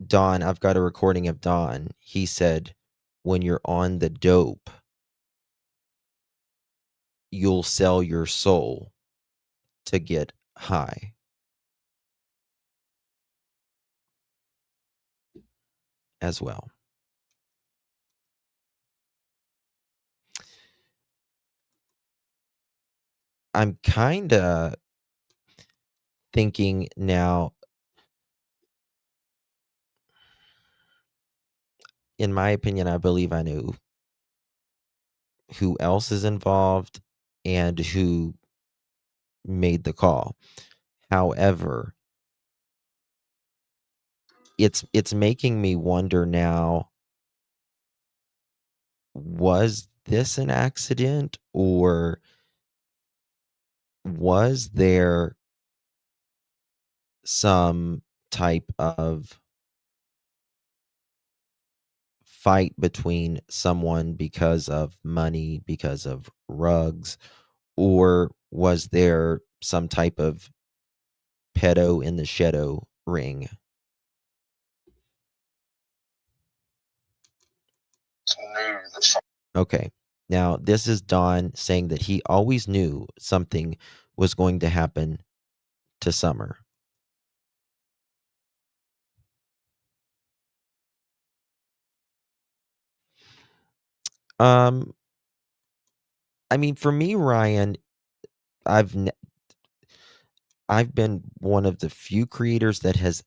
Don, I've got a recording of Don. He said, when you're on the dope, you'll sell your soul to get high. As well. I'm kind of thinking now, in my opinion, I believe I knew who else is involved and who made the call. However, it's making me wonder now, was this an accident, or was there some type of fight between someone because of money, because of rugs, or was there some type of pedo in the shadow ring? Okay. Now, this is Don saying that he always knew something was going to happen to Summer. Um, I mean, for me, Ryan, I've been one of the few creators that has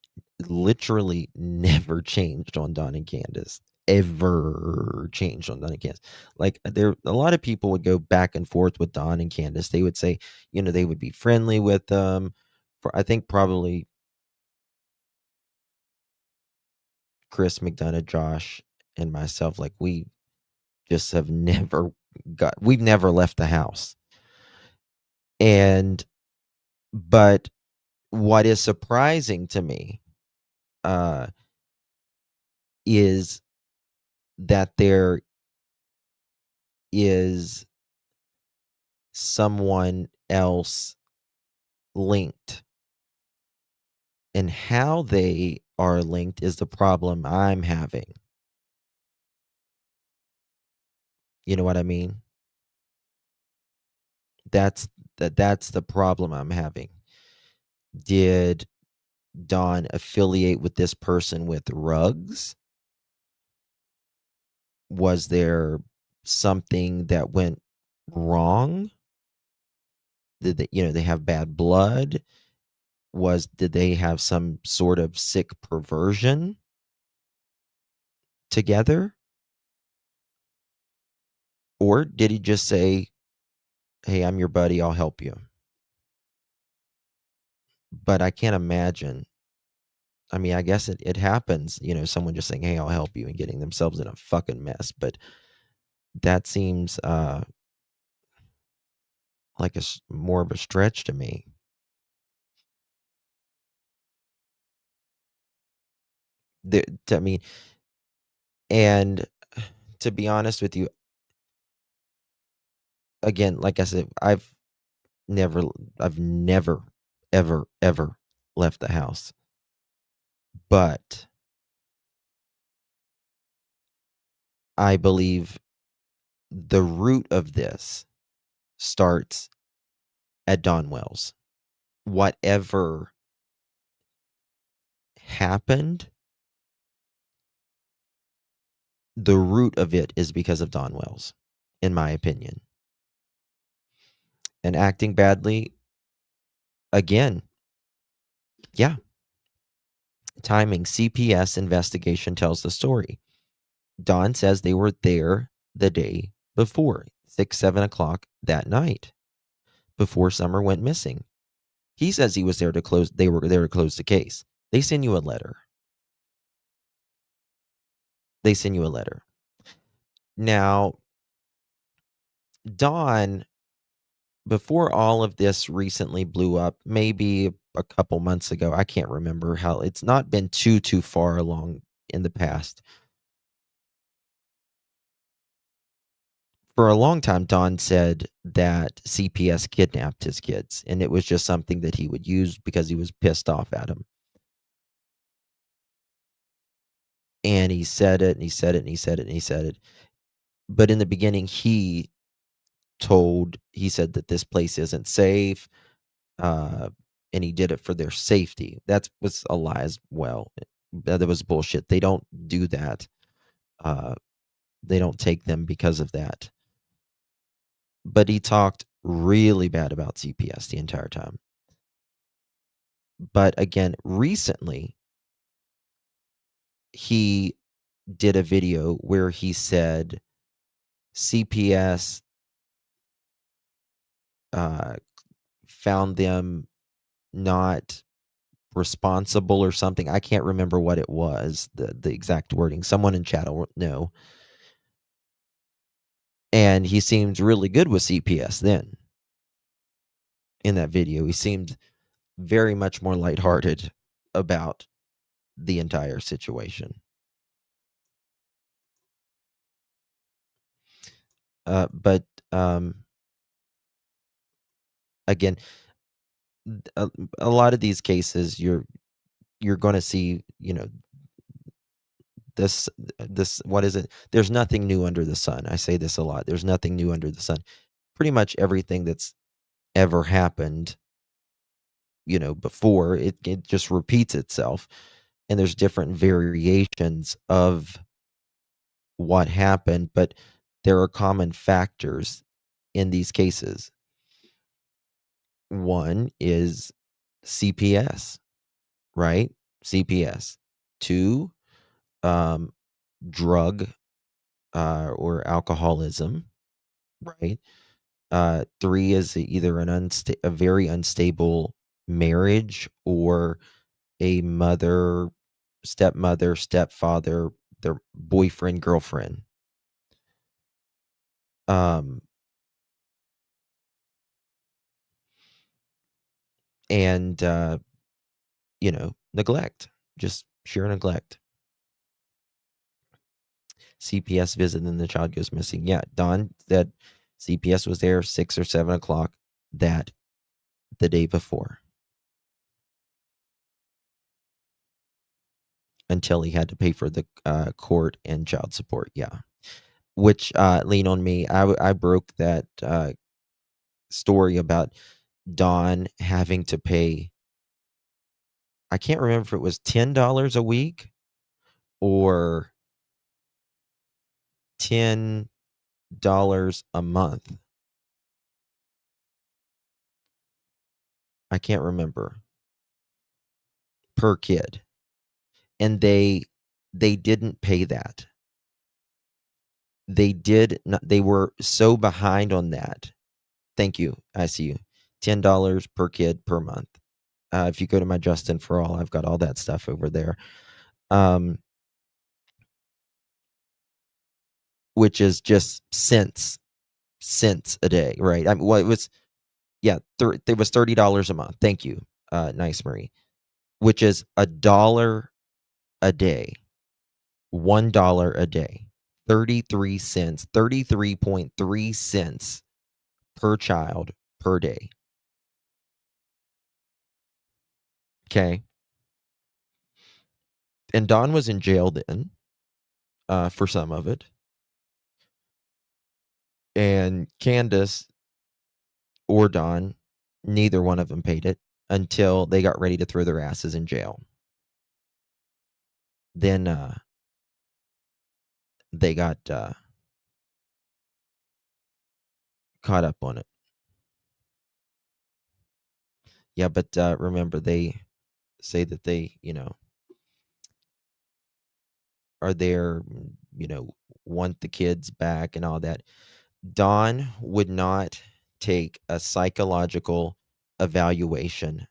literally never changed on Don and Candace. Ever changed on Don and Candace. Like, there, a lot of people would go back and forth with Don and Candace. They would say, they would be friendly with them. I think probably Chris, McDonough, Josh, and myself, like, we just have we've never left the house. But what is surprising to me is that there is someone else linked. And how they are linked is the problem I'm having. You know what I mean? That's the problem I'm having. Did Don affiliate with this person with rugs? Was there something that went wrong? Did they have bad blood? Did they have some sort of sick perversion together? Or did he just say, hey, I'm your buddy, I'll help you? But I can't imagine. I mean, I guess it happens, someone just saying, hey, I'll help you, and getting themselves in a fucking mess. But that seems like more of a stretch to me. I mean, and to be honest with you, again, like I said, I've never, ever left the house. But I believe the root of this starts at Don Wells. Whatever happened, the root of it is because of Don Wells, in my opinion. And acting badly, again, yeah. Timing. CPS investigation tells the story. Don says they were there the day before, 6, 7 o'clock that night, before Summer went missing. He says he was there to close. They were there to close the case. They send you a letter. Now, Don, before all of this recently blew up, maybe a couple months ago, I can't remember how, it's not been too far along in the past. For a long time, Don said that CPS kidnapped his kids, and it was just something that he would use because he was pissed off at him. And he said it, and he said it, and he said it, and he said it. But in the beginning, he said that this place isn't safe, and he did it for their safety. That was a lie as well. That was bullshit. They don't do that. They don't take them because of that. But he talked really bad about CPS the entire time. But again, recently, he did a video where he said CPS found them not responsible or something. I can't remember what it was, the exact wording. Someone in chat will know. And he seemed really good with CPS then. In that video, he seemed very much more lighthearted about the entire situation. But again, a lot of these cases, you're going to see, this what is it? There's nothing new under the sun. I say this a lot. There's nothing new under the sun. Pretty much everything that's ever happened, before, it just repeats itself, and there's different variations of what happened, but there are common factors in these cases. One is CPS, right? CPS. Two, drug or alcoholism, right? Three is either a very unstable marriage, or a mother, stepmother, stepfather, their boyfriend, girlfriend. And neglect, just sheer neglect. CPS visit and the child goes missing. Yeah, Don said CPS was there 6 or 7 o'clock the day before, until he had to pay for the court and child support. Yeah, which lean on me. I broke that story about Don having to pay. I can't remember if it was $10 a week or $10 a month. I can't remember, per kid. And they didn't pay that. They did not, they were so behind on that. Thank you. I see you. $10 per kid per month. If you go to my Justin for All, I've got all that stuff over there. Which is just cents a day, right? It was, yeah, it was $30 a month. Thank you, Nice Marie. Which is $1 a day, $1 a day, 33 cents, 33.3 cents per child per day. Okay. And Don was in jail then, for some of it. And Candace or Don, neither one of them paid it until they got ready to throw their asses in jail. Then they got caught up on it. Yeah, but remember, they say that they, are there, want the kids back and all that. Don would not take a psychological evaluation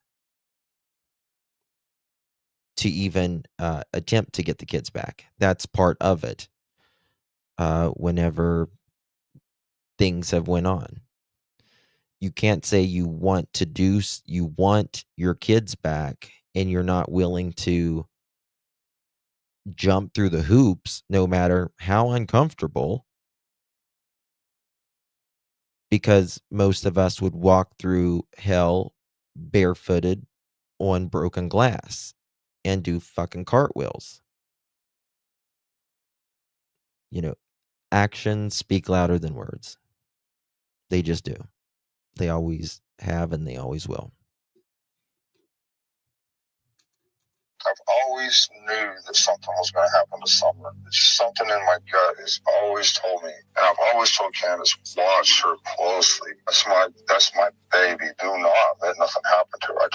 to even attempt to get the kids back. That's part of it. Whenever things have went on, you can't say you want your kids back and you're not willing to jump through the hoops, no matter how uncomfortable, because most of us would walk through hell barefooted on broken glass and do fucking cartwheels. actions speak louder than words. They just do. They always have and they always will. I've always knew that something was going to happen to Summer. Something in my gut has always told me, and I've always told Candace, watch her closely. That's my baby. Do not let nothing happen to her.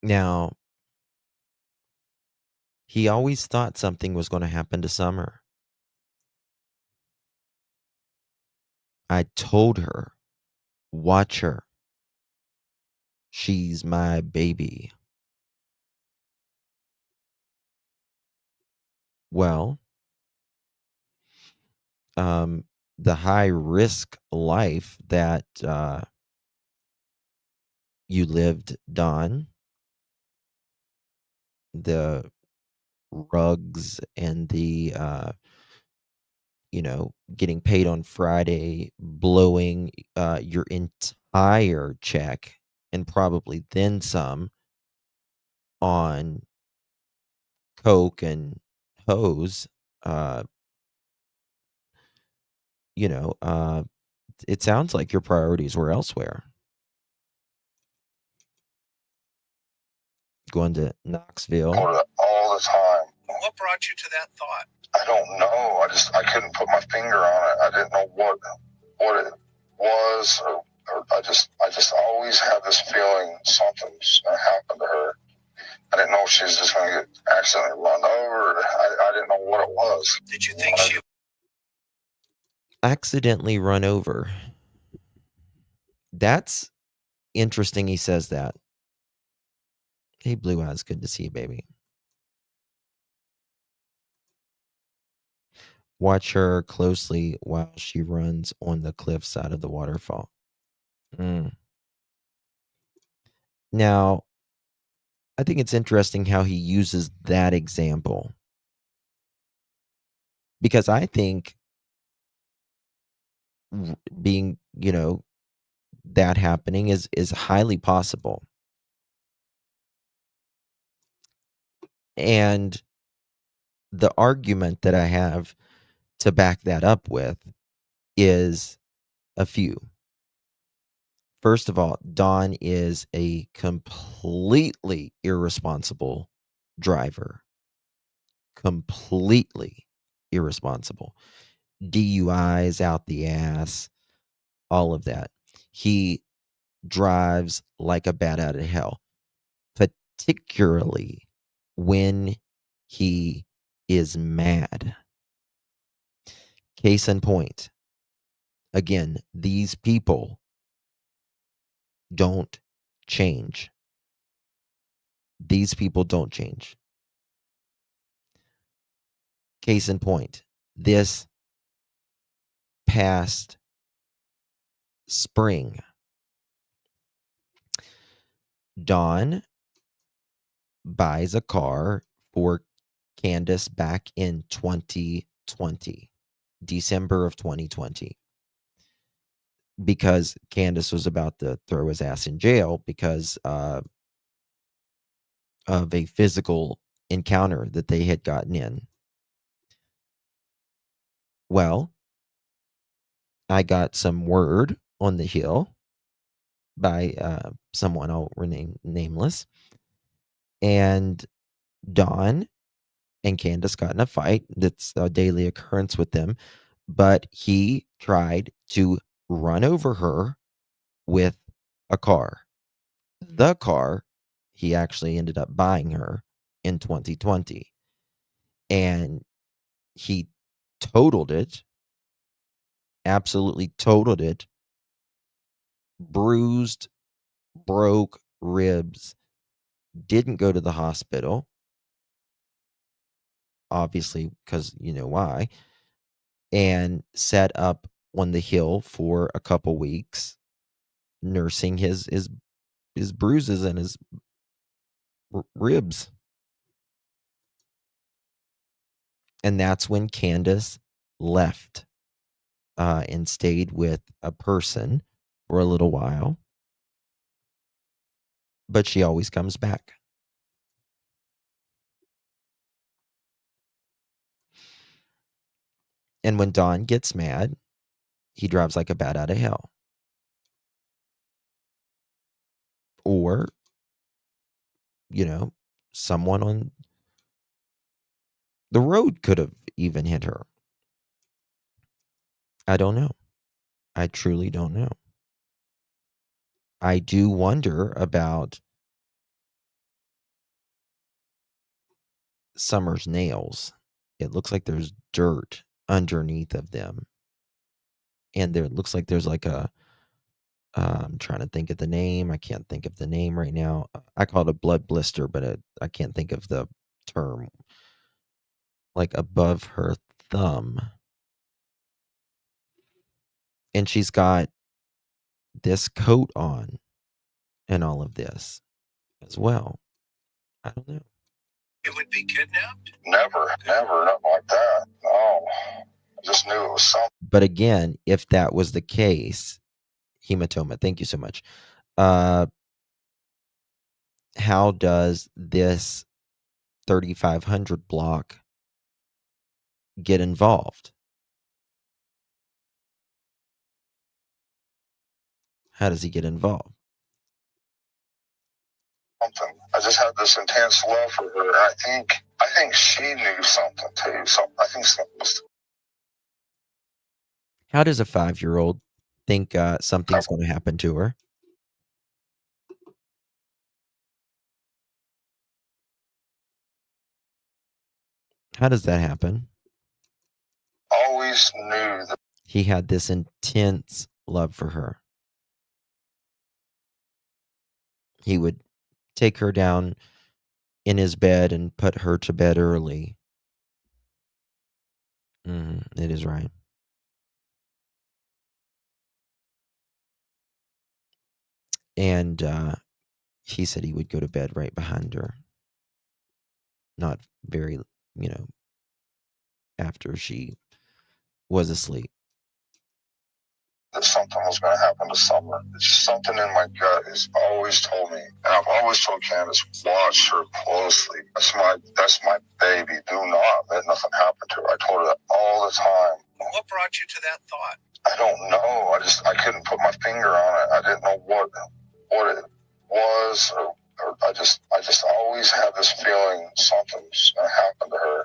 Now, he always thought something was going to happen to Summer. I told her, watch her. She's my baby. Well, the high risk life that you lived, Don, the rugs and the getting paid on Friday, blowing your entire check and probably then some on coke and hose. It sounds like your priorities were elsewhere. Going to Knoxville. All the time. What brought you to that thought? I don't know. I couldn't put my finger on it. I didn't know what it was, or I just always had this feeling something's gonna happen to her. I didn't know if she was just gonna get accidentally run over. I didn't know what it was. Did you think she Accidentally run over? That's interesting he says that. Hey, Blue Eyes, good to see you, baby. Watch her closely while she runs on the cliffside of the waterfall. Now, I think it's interesting how he uses that example. Because I think being, that happening is highly possible. And the argument that I have to back that up with is a few. First of all, Don is a completely irresponsible driver. Completely irresponsible. DUIs out the ass, all of that. He drives like a bat out of hell, particularly when he is mad. Case in point, again, these people don't change. These people don't change. Case in point, this past spring, Don buys a car for Candace back in 2020, December of 2020, because Candace was about to throw his ass in jail because of a physical encounter that they had gotten in. Well, I got some word on the hill by someone I'll rename nameless, and Don and Candace got in a fight. That's a daily occurrence with them, but he tried to run over her with a car. The car he actually ended up buying her in 2020, and he totaled it, absolutely totaled it, bruised, broke ribs, didn't go to the hospital, obviously, because you know why, and sat up on the hill for a couple weeks, nursing his bruises and his ribs. And that's when Candace left and stayed with a person for a little while. But she always comes back. And when Don gets mad, he drives like a bat out of hell. Or, someone on the road could have even hit her. I don't know. I truly don't know. I do wonder about Summer's nails. It looks like there's dirt underneath of them. And there looks like there's like I'm trying to think of the name. I can't think of the name right now. I call it a blood blister, but I can't think of the term. Like above her thumb. And she's got this coat on and all of this as well. I don't know. It would be kidnapped? Never, nothing like that. No. I just knew it was something. But again, if that was the case, hematoma, thank you so much. How does this 3500 block get involved? How does he get involved? Something. I just had this intense love for her. I think she knew something too. So I think something was. How does a 5-year-old think something's going to happen to her? How does that happen? Always knew that He had this intense love for her. He would take her down in his bed and put her to bed early. It is right. And he said he would go to bed right behind her. Not very, after she was asleep. that something was going to happen to Summer. It's something in my gut has always told me, and I've always told Candace, watch her closely. That's my baby. Do not let nothing happen to her. I told her that all the time. What brought you to that thought? I don't know. I couldn't put my finger on it. I didn't know what it was, or I just always had this feeling something's going to happen to her.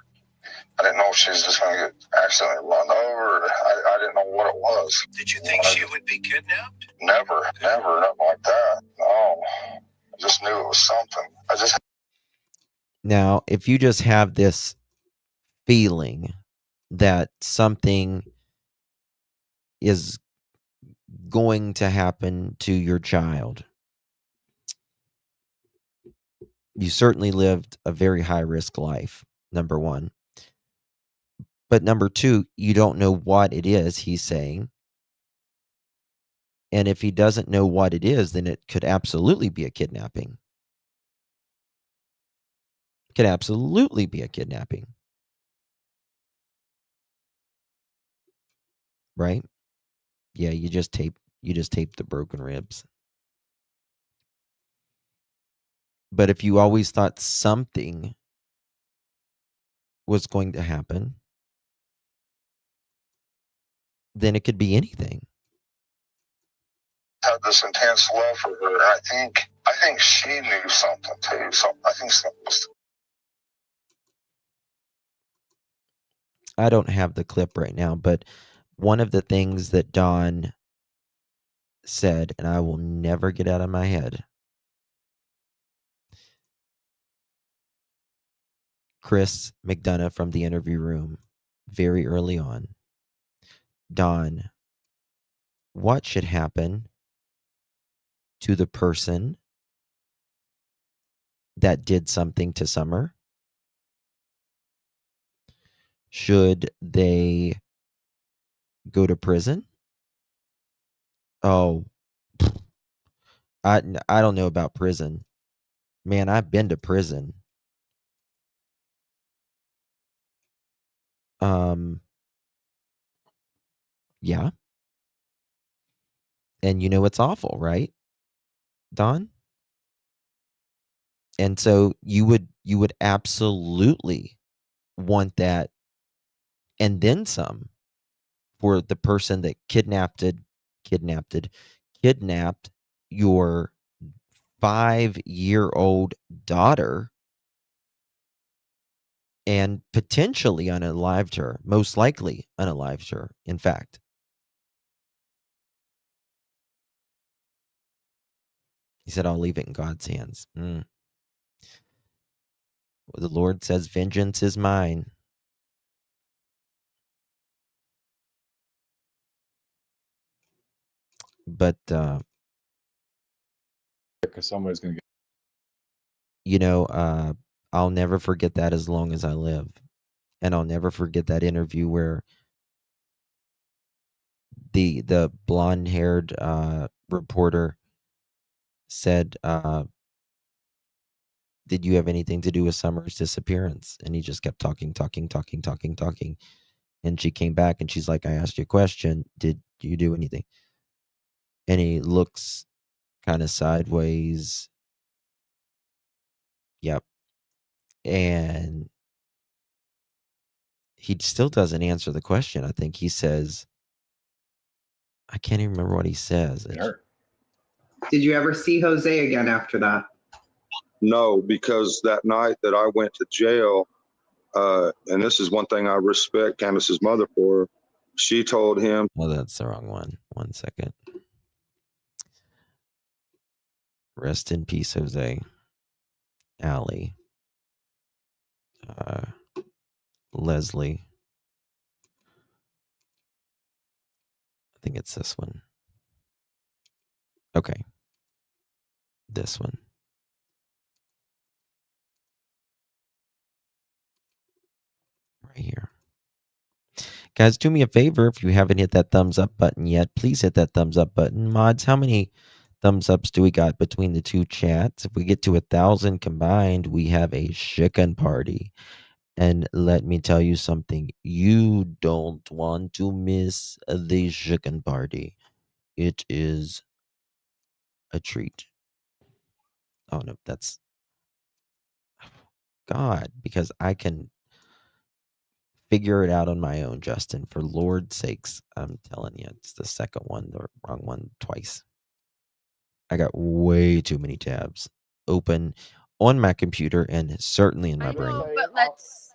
I didn't know if she was just going to get accidentally run over. I didn't know what it was. Did you think she would be kidnapped? Never, nothing like that. No, I just knew it was something. Now, if you just have this feeling that something is going to happen to your child, you certainly lived a very high risk life, number one. But number two, you don't know what it is he's saying. And if he doesn't know what it is, then it could absolutely be a kidnapping. It could absolutely be a kidnapping. Right? Yeah, you just tape the broken ribs. But if you always thought something was going to happen, then it could be anything. Had this intense love for her. I think she knew something too. So I think something was. I don't have the clip right now, but one of the things that Don said, and I will never get out of my head. Chris McDonough from the interview room, very early on. Don, what should happen to the person that did something to Summer? Should they go to prison? Oh, I don't know about prison. Man, I've been to prison. Yeah. And it's awful, right, Don? And so you would absolutely want that and then some. for the person that kidnapped your 5-year-old daughter and potentially unalived her, most likely unalived her, in fact. He said, I'll leave it in God's hands. Well, the Lord says, vengeance is mine. But, because somebody's going to get. I'll never forget that as long as I live. And I'll never forget that interview where the blonde-haired reporter said, did you have anything to do with Summer's disappearance? And he just kept talking. And she came back and she's like, I asked you a question. Did you do anything? And he looks kind of sideways. Yep. And he still doesn't answer the question. I think he says, I can't even remember what he says. Did you ever see Jose again after that? No, because that night that I went to jail, and this is one thing I respect Candace's mother for, she told him. Well, that's the wrong one. 1 second. Rest in peace, Jose. Allie. Leslie. I think it's this one. Okay. This one. Right here. Guys, do me a favor. If you haven't hit that thumbs up button yet, please hit that thumbs up button. Mods, how many thumbs ups do we got between the two chats? If we get to 1,000 combined, we have a chicken party. And let me tell you something. You don't want to miss the chicken party. It is a treat. Oh, no, that's... God, because I can figure it out on my own, Justin. For Lord's sakes, I'm telling you, it's the second one, the wrong one twice. I got way too many tabs open on my computer and certainly in my brain. But let's.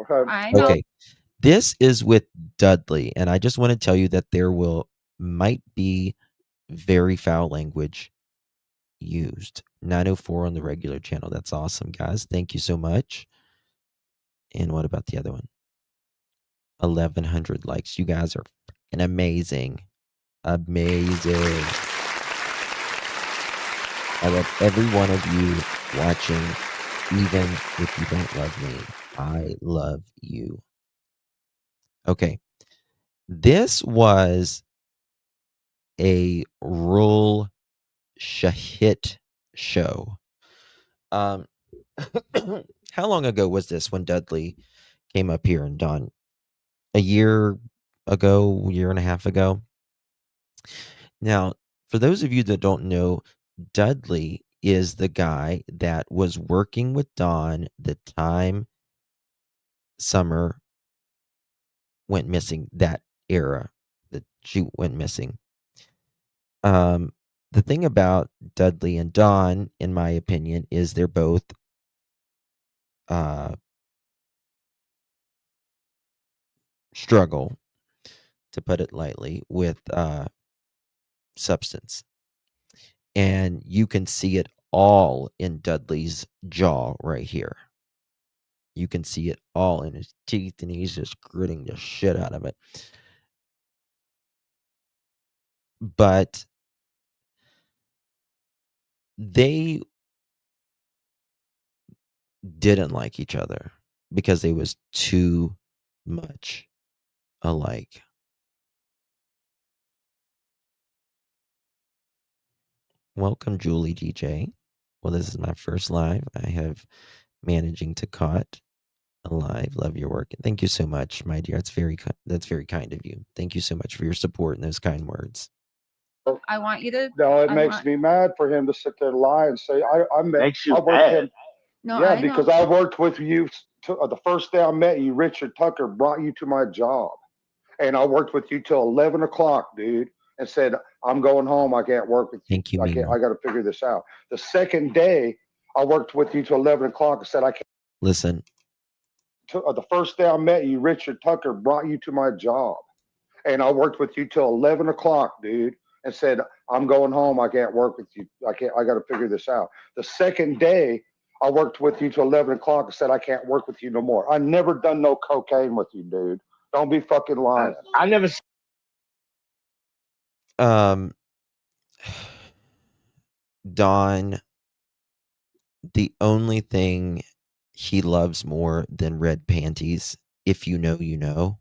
I know. Okay, this is with Dudley, and I just want to tell you that there might be very foul language used. 904 on the regular channel. That's awesome, guys. Thank you so much. And what about the other one? 1,100 likes. You guys are fucking amazing. Amazing. I love every one of you watching, even if you don't love me. I love you. Okay. This was a rural shahit show. How long ago was this when Dudley came up here and Don? A year ago, year and a half ago. Now, for those of you that don't know, Dudley is the guy that was working with Dawn the time Summer went missing, that era that she went missing. The thing about Dudley and Dawn, in my opinion, is they're both struggle, to put it lightly, with substance. And you can see it all in Dudley's jaw right here. You can see it all in his teeth, and he's just gritting the shit out of it. But they didn't like each other because they was too much alike. Welcome, Julie DJ. Well, this is my first live. I have managing to caught alive. Love your work. Thank you so much, my dear. That's very kind of you. Thank you so much for your support and those kind words. I want you to. No, it makes me mad for him to sit there and lie and say, I met. Makes you I worked mad. him. No, Yeah, I because know. I worked with you the first day I met you. Richard Tucker brought you to my job, and I worked with you till 11 o'clock, dude, and said, I'm going home. I can't work with you. Thank you, I Mima. got to figure this out. The second day, I worked with you till 11 o'clock and said, I can't. Listen, The first day I met you, Richard Tucker brought you to my job, and I worked with you till 11 o'clock, dude, and said, I'm going home. I can't work with you. I got to figure this out. The second day, I worked with you till 11 o'clock and said, I can't work with you no more. I never done no cocaine with you, dude. Don't be fucking lying. I never. Don, the only thing he loves more than red panties, if you know, you know.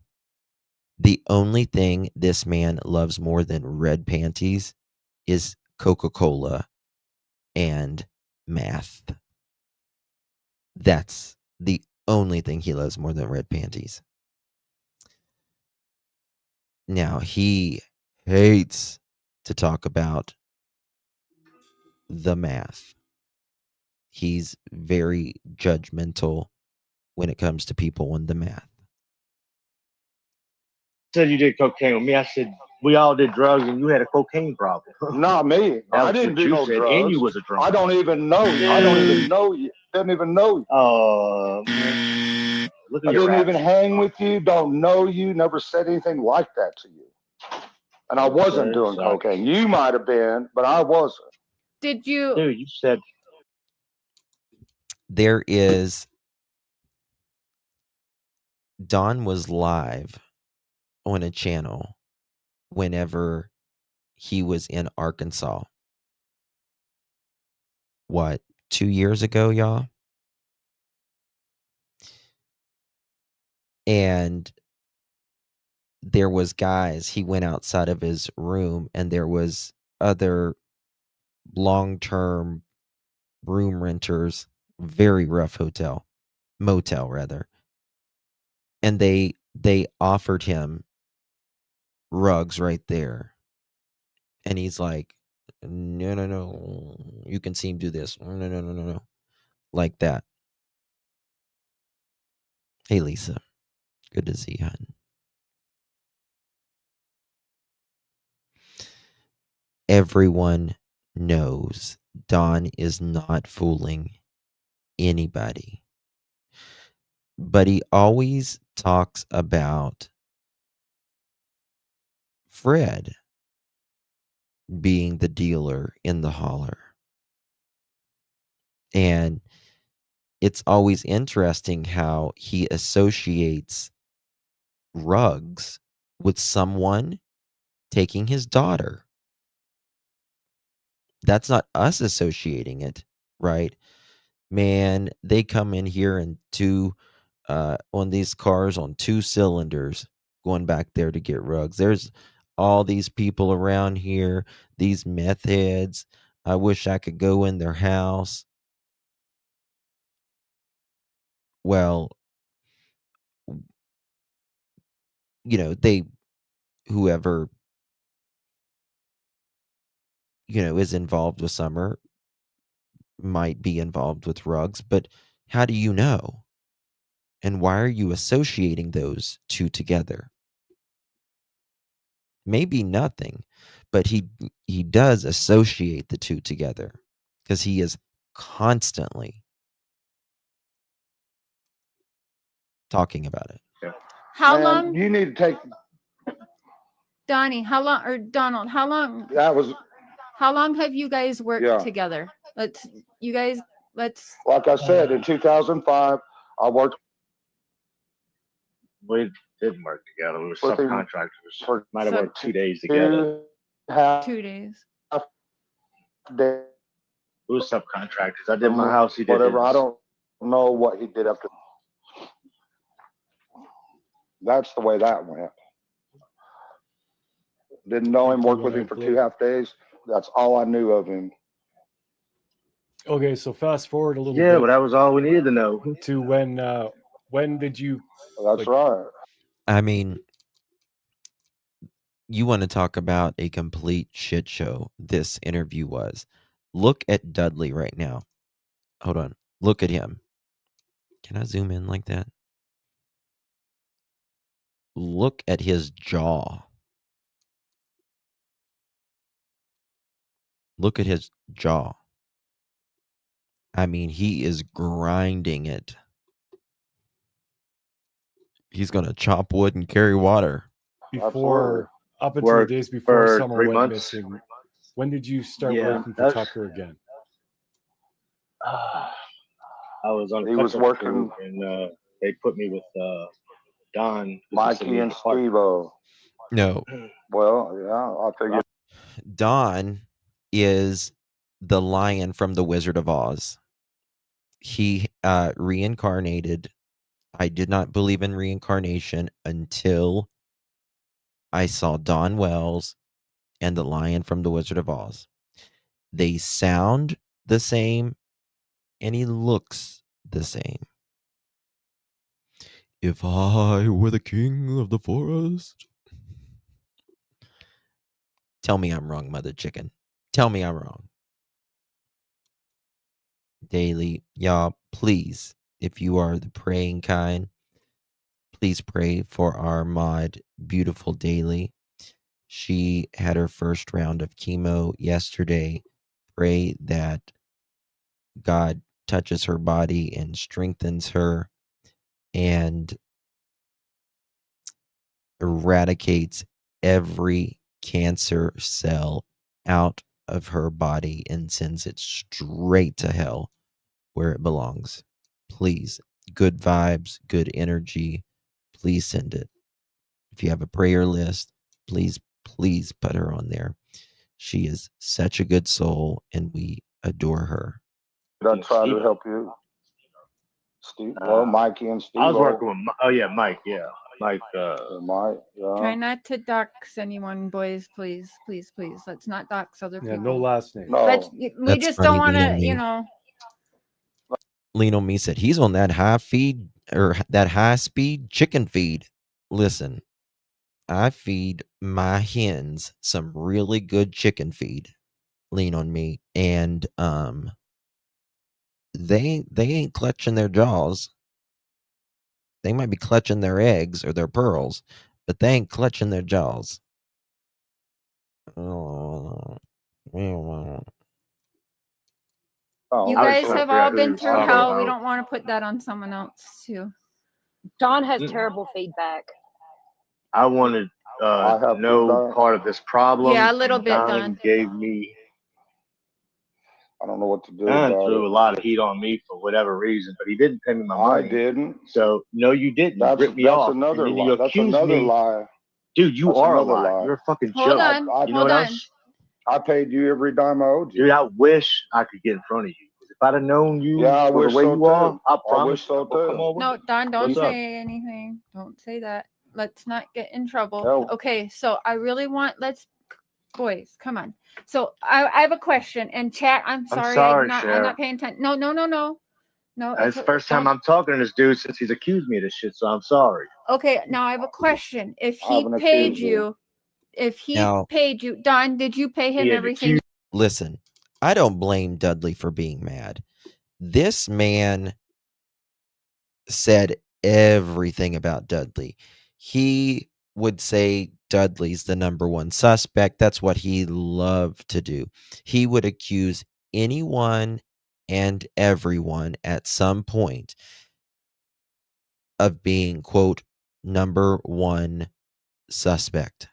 The only thing this man loves more than red panties is Coca-Cola and math. That's the only thing he loves more than red panties. Now, he hates to talk about the math. He's very judgmental when it comes to people on the math. Said you did cocaine with me. I said we all did drugs, and you had a cocaine problem. Not me. I didn't do no drugs. And you was a drunk. I don't even know you. I don't even know you. Didn't even know you. Man. Look at I your didn't raps. even hang with you. Don't know you. Never said anything like that to you. And I wasn't doing cocaine. You might have been, but I wasn't. Did you? Dude, you said There is. Don was live on a channel whenever he was in Arkansas. What, 2 years ago, y'all? And there was guys, he went outside of his room and there was other long-term room renters, very rough motel rather. And they offered him rugs right there. And he's like, no, you can see him do this. No. Like that. Hey, Lisa. Good to see you, hon. Everyone knows Don is not fooling anybody. But he always talks about Fred being the dealer in the holler. And it's always interesting how he associates rugs with someone taking his daughter. That's not us associating it, right? Man, they come in here and on these cars on 2 cylinders going back there to get rugs. There's all these people around here, these meth heads. I wish I could go in their house. Well, whoever, is involved with Summer might be involved with rugs, but how do you know? And why are you associating those two together? Maybe nothing, but he does associate the two together because he is constantly talking about it. How Man, long, you need to take Donnie? How long, or Donald? How long? that was How long have you guys worked together? Let's. like I said in 2005. I worked. we didn't work together. We were With him subcontractors. Might have worked 2 days together. 2 days. Day, We were subcontractors. I did my house. He did whatever. his. I don't know what he did up to. That's the way that went. Didn't know him. Worked with him for 2.5 days. That's all I knew of him. Okay, so fast forward a little bit. Yeah, but that was all we needed to know. To when did you? That's right. I mean, you want to talk about a complete shit show this interview was. Look at Dudley right now. Hold on. Look at him. Can I zoom in like that? Look at his jaw. Look at his jaw. I mean, he is grinding it. He's going to chop wood and carry water. Before, up until the Worked days before for Summer 3 went months. missing, when did you start Yeah, working for that's- Tucker again? I was on He was cut-up working- crew, and they put me with Don, who's the Mikey city and department. Steve-O. No. Well, yeah, I figured. Don is the lion from The Wizard of Oz. He reincarnated. I did not believe in reincarnation until I saw Don Wells and the lion from The Wizard of Oz. They sound the same, and he looks the same. If I were the king of the forest. Tell me I'm wrong, Mother Chicken. Tell me I'm wrong. Daily, y'all, please, if you are the praying kind, please pray for our mod, Beautiful Daily. She had her first round of chemo yesterday. Pray that God touches her body and strengthens her and eradicates every cancer cell out of her body and sends it straight to hell where it belongs. Please, good vibes, good energy. Please send it. If you have a prayer list, please put her on there. She is such a good soul and we adore her. Did I try to help you? Steve, well, Mikey and Steve. I was working with, Mike, yeah. Mike, Mike, yeah. Try not to dox anyone, boys, please, please, please. Let's not dox other people. Yeah, no last name. We That's just funny, don't want to, Lean you on Me. know. Lean on Me said he's on that high feed or that high speed chicken feed. Listen, I feed my hens some really good chicken feed. Lean on Me, and they ain't clutching their jaws. They might be clutching their eggs or their pearls, but they ain't clutching their jaws. You guys have all been through hell. We don't want to put that on someone else, too. Don has terrible feedback. I wanted no part of this problem. Yeah, a little bit, Don Don. gave me. I don't know what to do Don about threw it. a lot of heat on me for whatever reason, but he didn't pay me my money. I didn't. So no, you didn't. That's, You ripped me that's off. another and then lie. you That's accused another me. lie. Dude, you That's are a another lie. lie. You're a fucking Hold joke. on. You know Hold what on. else? I paid you every dime I owed you. Dude, I wish I could get in front of you. If I'd have known you Yeah, I for the wish way so you too. are, I I promise wish so you, I'll come too. over. No, Don, don't What's up? say anything. Don't say that. Let's not get in trouble. No. Okay, so I really want, boys, come on. So I have a question. And chat, I'm sorry, I'm not Sheriff. paying attention. No. No, It's the first time I'm talking to this dude since he's accused me of this shit, so I'm sorry. Okay, now I have a question. If I he haven't paid accused you. you, Don, did you pay him He had everything? Listen, I don't blame Dudley for being mad. This man said everything about Dudley. He would say Dudley's the number one suspect. That's what he loved to do. He would accuse anyone and everyone at some point of being, quote, number one suspect.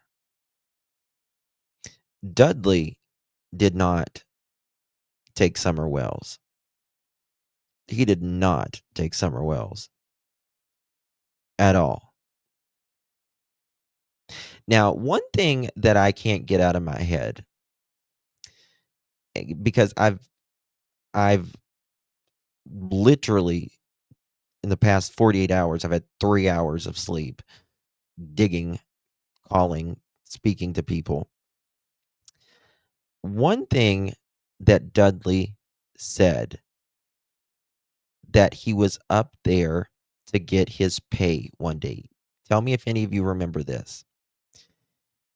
Dudley did not take Summer Wells. He did not take Summer Wells at all. Now, one thing that I can't get out of my head, because I've literally in the past 48 hours, I've had 3 hours of sleep, digging, calling, speaking to people. One thing that Dudley said, that he was up there to get his pay one day. Tell me if any of you remember this.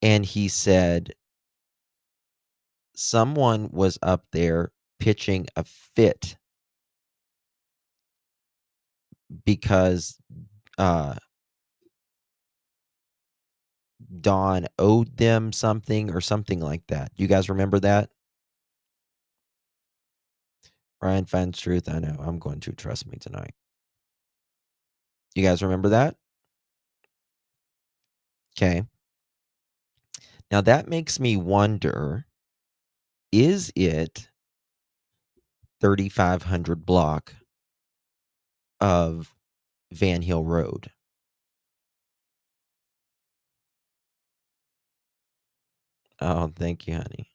And he said someone was up there pitching a fit because Dawn owed them something or something like that. You guys remember that? Ryan finds truth. I know. I'm going to trust me tonight. You guys remember that? Okay. Now that makes me wonder, is it 3500 block of Van Hill Road? Oh, thank you, honey.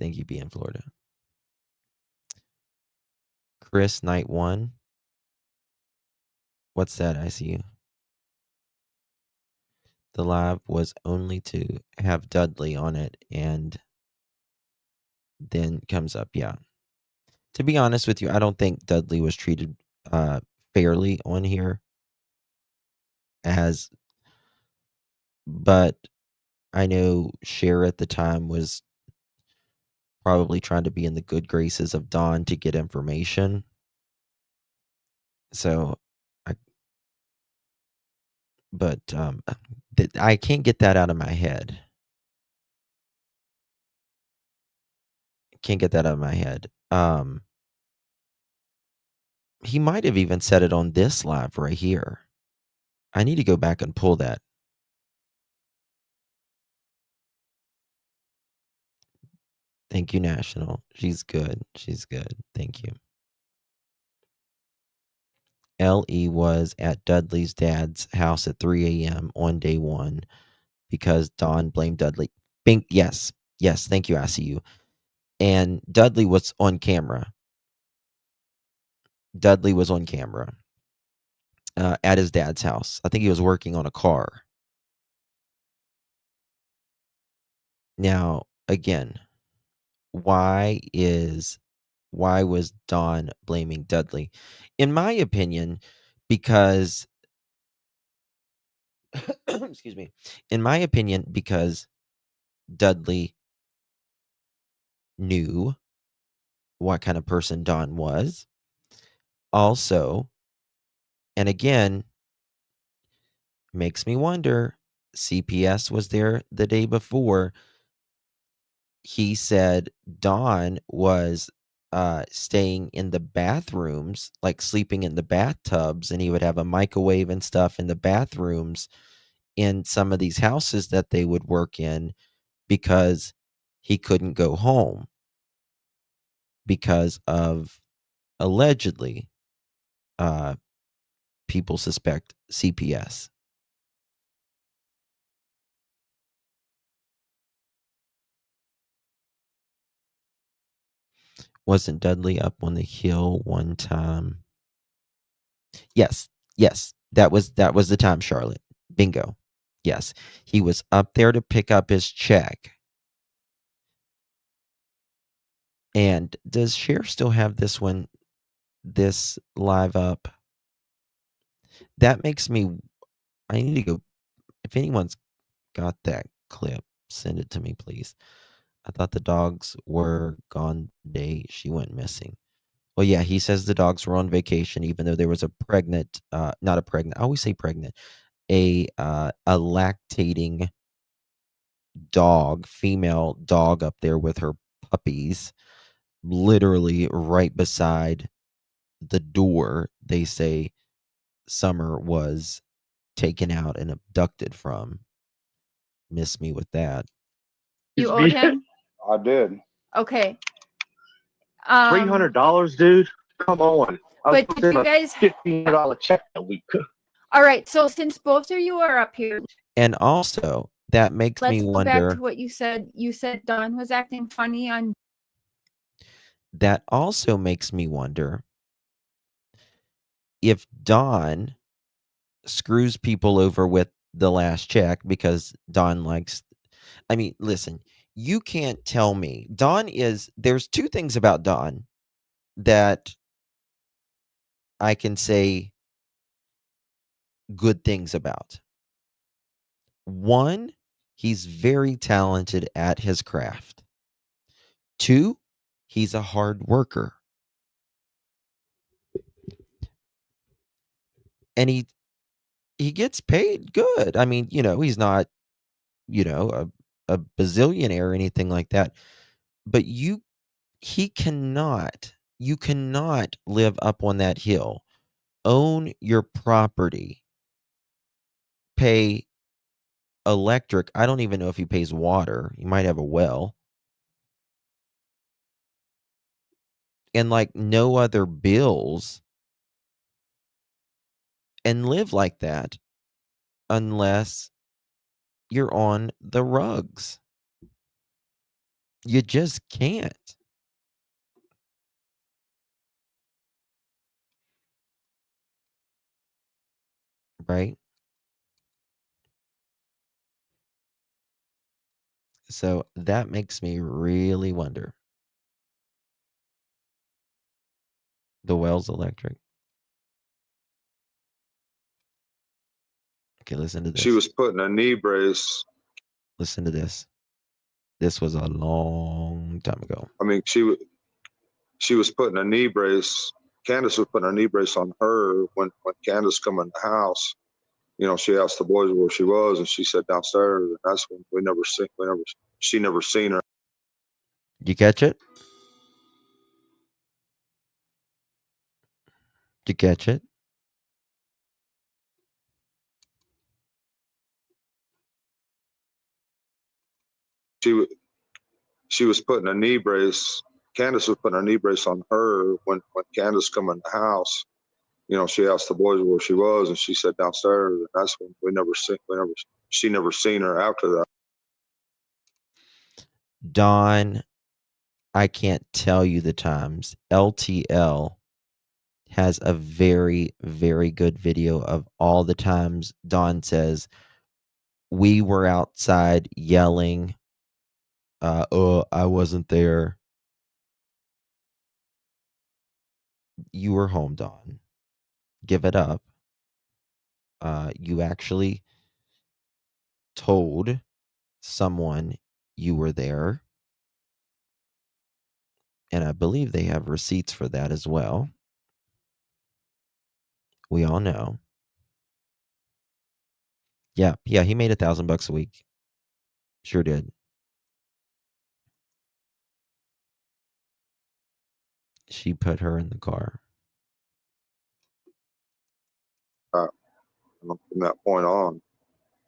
Thank you, be in Florida. Chris, night one. What's that? I see you. The live was only to have Dudley on it, and then comes up. Yeah. To be honest with you, I don't think Dudley was treated fairly on here, but I know Cher at the time was probably trying to be in the good graces of Dawn to get information. So, I can't get that out of my head. Can't get that out of my head. He might have even said it on this live right here. I need to go back and pull that. Thank you, National. She's good. She's good. Thank you. L.E. was at Dudley's dad's house at 3 a.m. on day one because Dawn blamed Dudley. Bink, yes. Yes, thank you, I see you. And Dudley was on camera. Dudley was on camera at his dad's house. I think he was working on a car. Now, again, why was Dawn blaming Dudley? In my opinion, because excuse me. In my opinion, because Dudley knew what kind of person Dawn was. Also, and again, makes me wonder, CPS was there the day before. He said Dawn was staying in the bathrooms, like sleeping in the bathtubs, and he would have a microwave and stuff in the bathrooms in some of these houses that they would work in because he couldn't go home because of allegedly people suspect CPS. Wasn't Dudley up on the hill one time? Yes, yes. That was the time, Charlotte. Bingo. Yes. He was up there to pick up his check. And does Cher still have this live up? That makes me, I need to go, if anyone's got that clip, send it to me, please. I thought the dogs were gone the day she went missing. Well, yeah, he says the dogs were on vacation, even though there was a not a pregnant, I always say pregnant, a lactating dog, female dog up there with her puppies, literally right beside the door they say Summer was taken out and abducted from. Miss me with that. You owed him? I did. Okay. $300, dude. Come on. But did you guys $1,500 check that week? All right, so since both of you are up here, And also, that makes let's me go wonder. back to what you said. You said Dawn was acting funny on. That also makes me wonder if Dawn screws people over with the last check because Dawn likes. I mean, listen, you can't tell me. There's two things about Dawn that I can say good things about. One, he's very talented at his craft. Two, he's a hard worker. And he gets paid good. I mean, he's not, a bazillionaire or anything like that. But you cannot live up on that hill, own your property, pay electric. I don't even know if he pays water. He might have a well. And like no other bills, and live like that unless you're on the rugs. You just can't. Right? So that makes me really wonder. The well's electric. Okay, listen to this. She was putting a knee brace. Listen to this. This was a long time ago. I mean, she was putting a knee brace. Candace was putting a knee brace on her when Candace come in the house. She asked the boys where she was, and she said downstairs. And that's when she never seen her. You catch it? Did you catch it? She was putting a knee brace. Candace was putting a knee brace on her when Candace come in the house. She asked the boys where she was, and she said downstairs. And that's when she never seen her after that. Dawn, I can't tell you the times. LTL has a very, very good video of all the times Dawn says, we were outside yelling, oh, I wasn't there. You were home, Dawn. Give it up. You actually told someone you were there. And I believe they have receipts for that as well. We all know. Yeah, he made $1,000 a week. Sure did. She put her in the car. From that point on,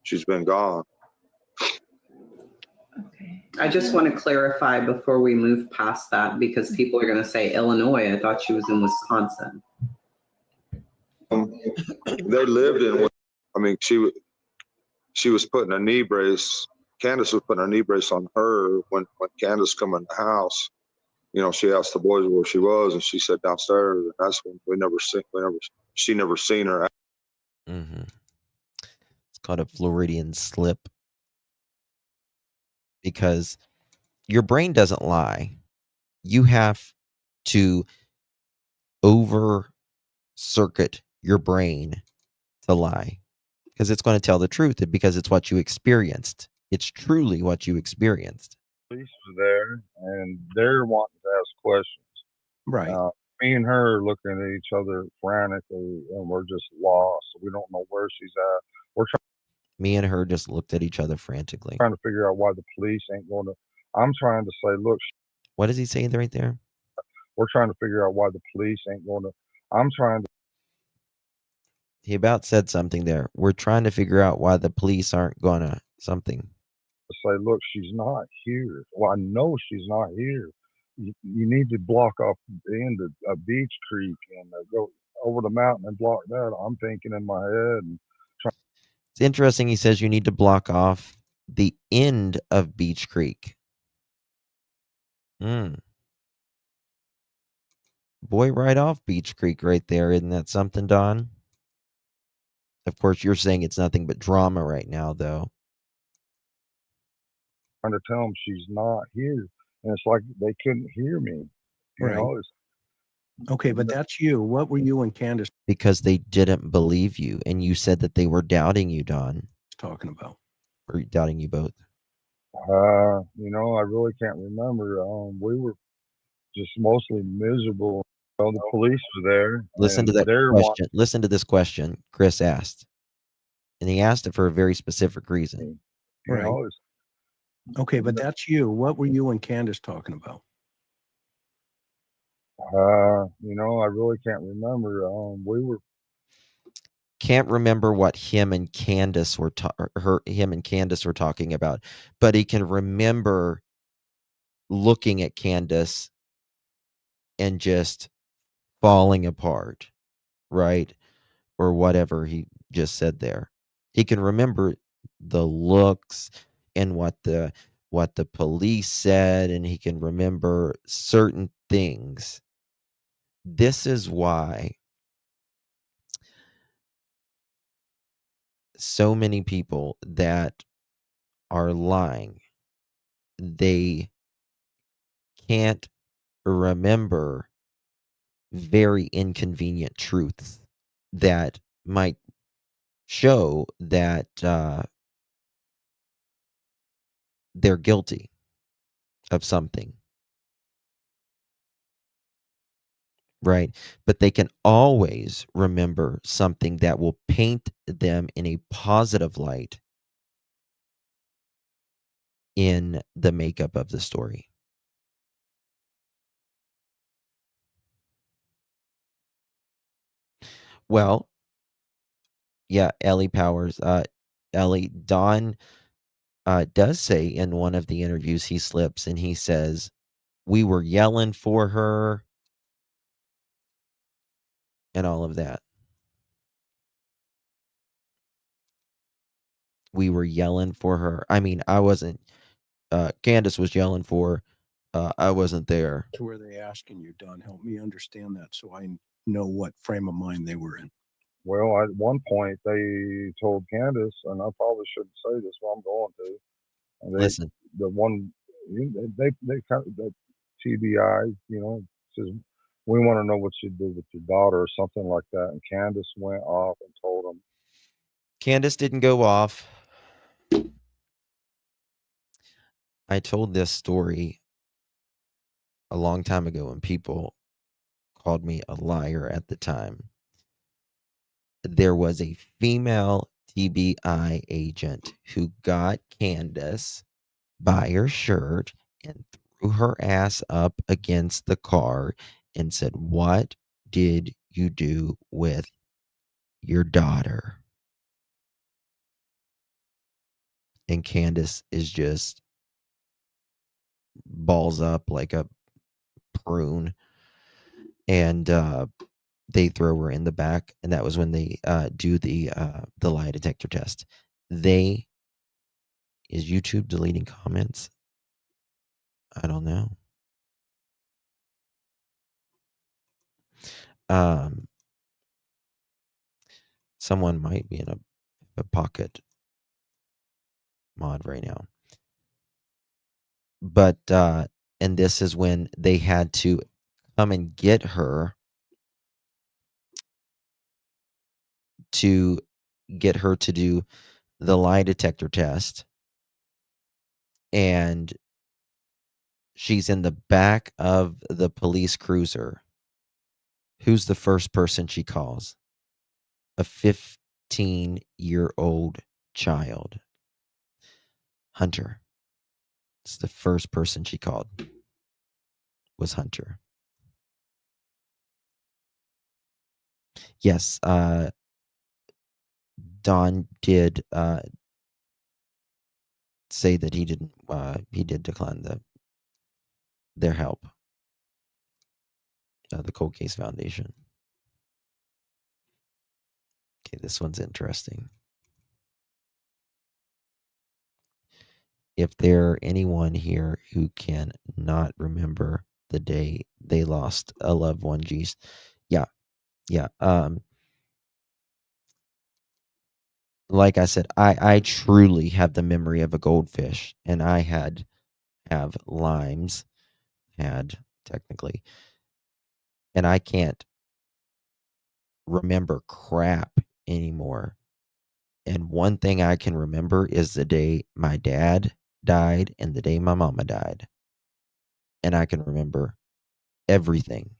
she's been gone. I just want to clarify before we move past that, because people are going to say Illinois. I thought she was in Wisconsin. They lived in. I mean, she was putting a knee brace. Candace was putting a knee brace on her when Candace come in the house. She asked the boys where she was, and she said downstairs. And that's when she never seen her. Mm-hmm. It's called a Floridian slip, because your brain doesn't lie. You have to over circuit your brain to lie, because it's going to tell the truth, because it's what you experienced. It's truly what you experienced. Police was there, and they're wanting to ask questions. Right. Me and her are looking at each other frantically, and we're just lost. We don't know where she's at. We're Me and her just looked at each other frantically. trying to figure out why the police ain't going to. I'm trying to say, look. What does he say right there? We're trying to figure out why the police ain't going to. I'm trying to. He about said something there. We're trying to figure out why the police aren't going to something. Say, look, she's not here. Well, I know she's not here. You need to block off the end of Beech Creek and go over the mountain and block that. I'm thinking in my head. And it's interesting. He says you need to block off the end of Beech Creek. Boy, right off Beech Creek right there. Isn't that something, Don? Of course, you're saying it's nothing but drama right now, though. Trying to tell them she's not here. And it's like they couldn't hear me. Right. Okay, but that's you. What were you and Candace because they didn't believe you, and you said that they were doubting you, Don? Talking about? Or doubting you both? I really can't remember. We were just mostly miserable. Well, the police were there. Listen to that question. Listen to this question Chris asked. And he asked it for a very specific reason. You Right. know, Okay, but that's you. What were you and Candace talking about? you know, I really can't remember. We were Can't remember what him and Candace were talking about, but he can remember looking at Candace and just falling apart, right? Or whatever he just said there. He can remember the looks and what the police said, and he can remember certain things. This is why so many people that are lying, they can't remember very inconvenient truths that might show that they're guilty of something, right? But they can always remember something that will paint them in a positive light in the makeup of the story. Well, yeah, Ellie Powers, Ellie, Don does say in one of the interviews, he slips and he says, we were yelling for her and all of that. We were yelling for her. I mean, I wasn't, Candace was yelling for her. I wasn't there. To where they asking you, Don, help me understand that so I know what frame of mind they were in. Well, at one point they told Candace, and I probably shouldn't say this, but I'm going to. And Listen. The one they kind of the TBI, you know, says we want to know what you did with your daughter or something like that. And Candace went off and told them. Candace didn't go off. I told this story a long time ago and people called me a liar at the time. There was a female TBI agent who got Candace by her shirt and threw her ass up against the car and said, "What did you do with your daughter?" And Candace is just balls up like a prune. And they throw her in the back, and that was when they do the lie detector test. Is YouTube deleting comments? I don't know. Someone might be in a pocket mod right now. But and this is when they had to come and get her to do the lie detector test. And she's in the back of the police cruiser. Who's the first person she calls? A 15-year-old child. Hunter. It's the first person she called. Was Hunter. Yes, Don did say that he did decline their help. The Cold Case Foundation. Okay, this one's interesting. If there anyone here who can not remember the day they lost a loved one, geez. Yeah. Like I said, I truly have the memory of a goldfish, and I have Lyme's, technically, and I can't remember crap anymore. And one thing I can remember is the day my dad died and the day my mama died. And I can remember everything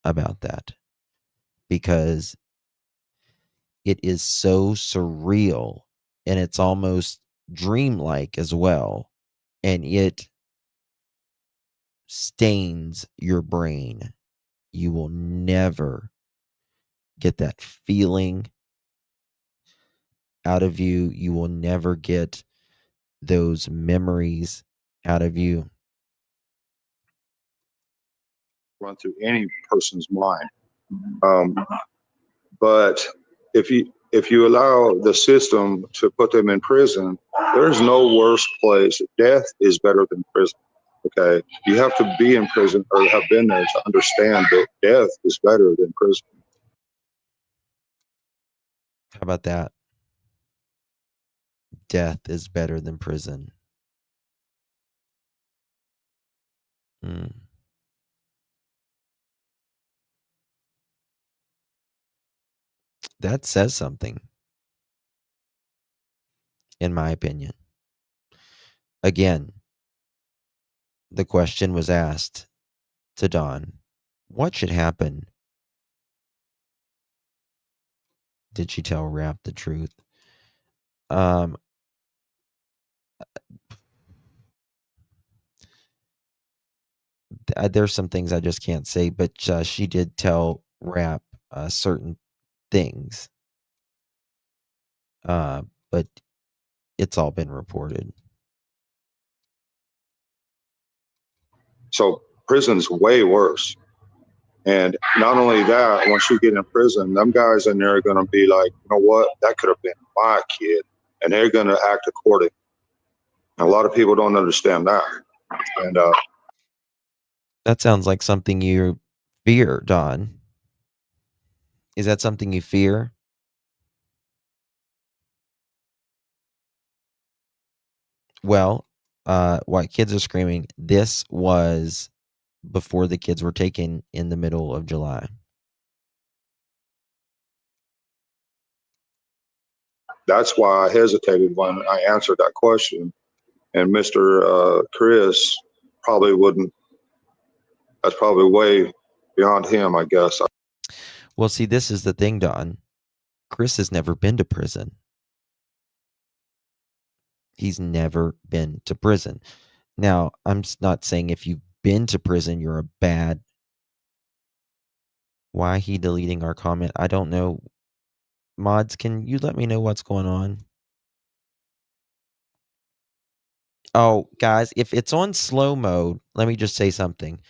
about that because It is so surreal, and it's almost dreamlike as well. And it stains your brain. You will never get that feeling out of you. You will never get those memories out of you. Run through any person's mind. But if you allow the system to put them in prison, there's no worse place. Death is better than prison. Okay, you have to be in prison or have been there to understand that death is better than prison. How about that? Death is better than prison. Mm. That says something, in my opinion. Again, the question was asked to Dawn, what should happen? Did she tell Rap the truth? There's some things I just can't say, but she did tell Rap certain things. But it's all been reported. So prison's way worse. And not only that, once you get in prison, them guys in there are going to be like, you know what, that could have been my kid. And they're going to act according. And a lot of people don't understand that. And that sounds like something you fear, Don. Is that something you fear? Well, while kids are screaming, this was before the kids were taken in the middle of July. that's why I hesitated when I answered that question. And Mr. Chris probably wouldn't. That's probably way beyond him, I guess. Well, see, this is the thing, Don. Chris has never been to prison. He's never been to prison. Now, I'm not saying if you've been to prison, you're a bad. Why he deleting our comment? I don't know. Mods, can you let me know what's going on? Oh, guys, if it's on slow mode, let me just say something.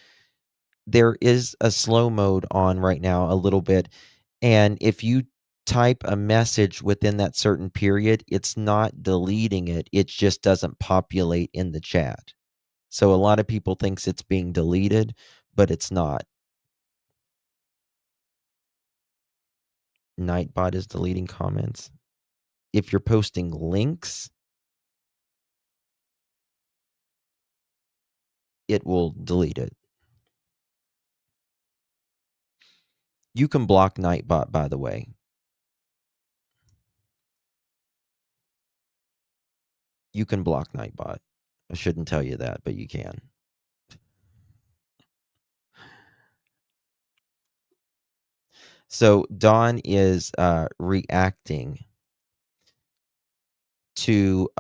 There is a slow mode on right now a little bit. And if you type a message within that certain period, it's not deleting it. It just doesn't populate in the chat. So a lot of people thinks it's being deleted, but it's not. Nightbot is deleting comments. If you're posting links, it will delete it. You can block Nightbot, by the way. You can block Nightbot. I shouldn't tell you that, but you can. So Don is reacting to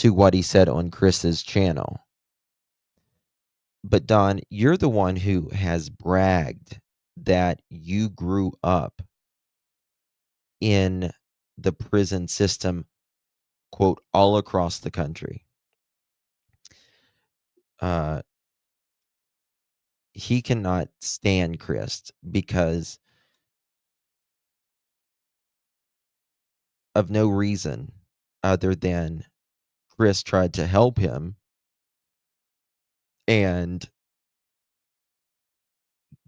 what he said on Chris's channel. But Don, you're the one who has bragged that you grew up in the prison system, quote, all across the country. He cannot stand Chris because of no reason other than Chris tried to help him and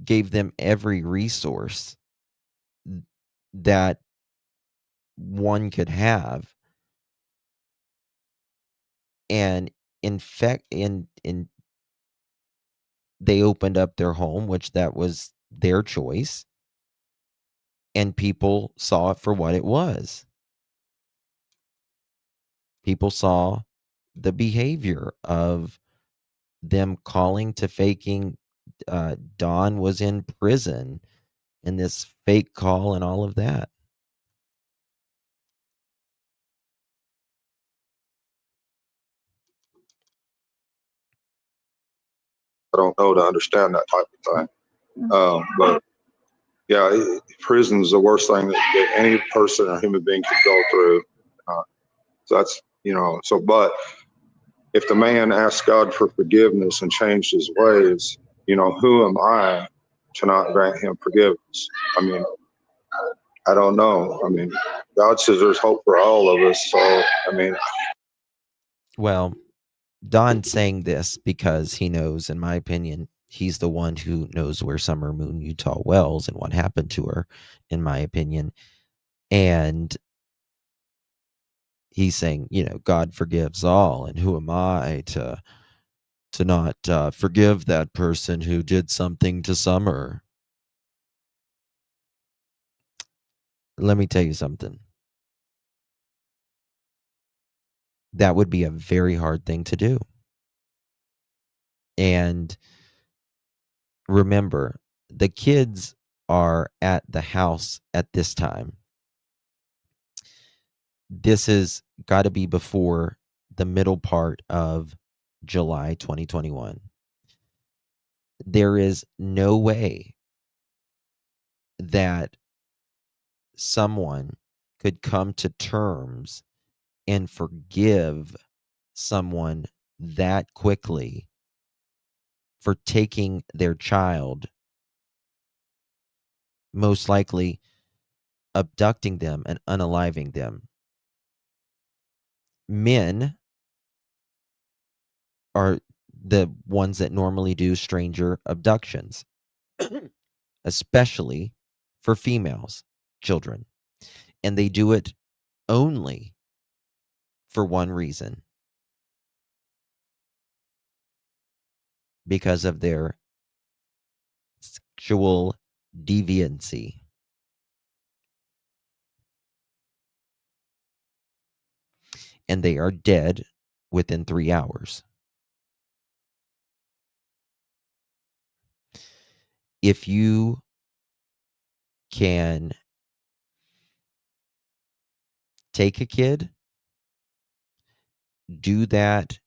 gave them every resource that one could have. And in fact, they opened up their home, which that was their choice, and people saw it for what it was. People saw the behavior of them calling to faking Don was in prison and this fake call and all of that. I don't know to understand that type of thing. But yeah, prison's the worst thing that any person or human being could go through. So that's, but if the man asked God for forgiveness and changed his ways, who am I to not grant him forgiveness? I mean, I don't know. I mean, God says there's hope for all of us. So, I mean, Well, Don's saying this because he knows, in my opinion, he's the one who knows where Summer Moon Utah Wells and what happened to her, in my opinion. And he's saying, God forgives all, and who am I to not forgive that person who did something to Summer? Let me tell you something. That would be a very hard thing to do. And remember, the kids are at the house at this time. This has got to be before the middle part of July 2021. There is no way that someone could come to terms and forgive someone that quickly for taking their child, most likely abducting them and unaliving them. Men are the ones that normally do stranger abductions, especially for females, children. And they do it only for one reason: because of their sexual deviancy. And they are dead within 3 hours. If you can take a kid, do that,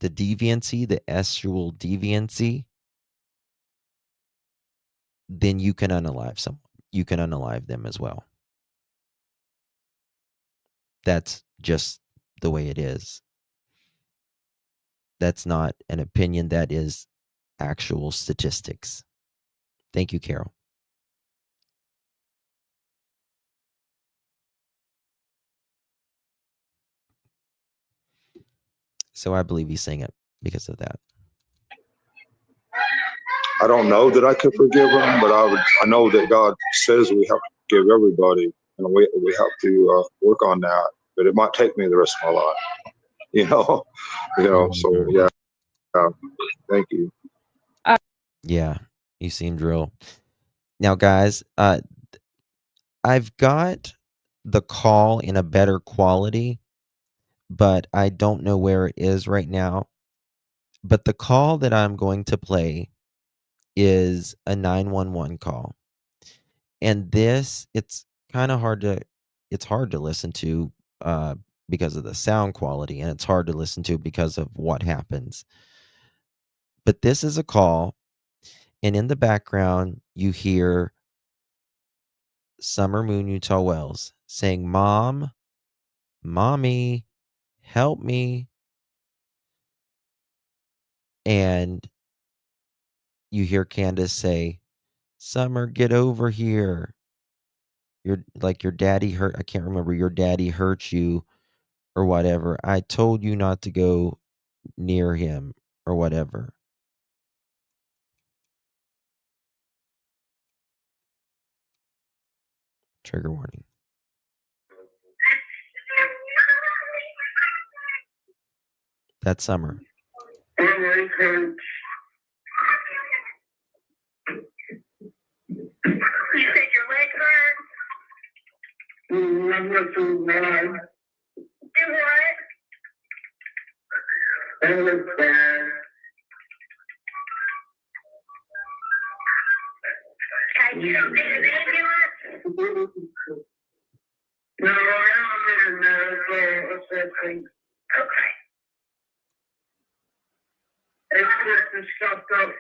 the deviancy, the sexual deviancy, then you can unalive someone. You can unalive them as well. That's just the way it is. That's not an opinion. That is actual statistics. Thank you, Carol. So I believe he's saying it because of that. I don't know that I could forgive him, but I know that God says we have to forgive everybody, and we have to work on that. But it might take me the rest of my life, So yeah, thank you. Yeah, you seemed real. Now, guys, I've got the call in a better quality, but I don't know where it is right now. But the call that I'm going to play is a 911 call. And it's kind of hard to listen to because of the sound quality, and it's hard to listen to because of what happens. But this is a call, and in the background, you hear Summer Moon Utah Wells saying, "Mom, Mommy, help me." And you hear Candace say, "Summer, get over here. Your daddy hurt. I can't remember. Your daddy hurt you or whatever. I told you not to go near him or whatever." Trigger warning. That's Summer. You said your leg hurt? I'm not too bad. Do what? It was bad. I No, I'm in okay. It's just the stuff up.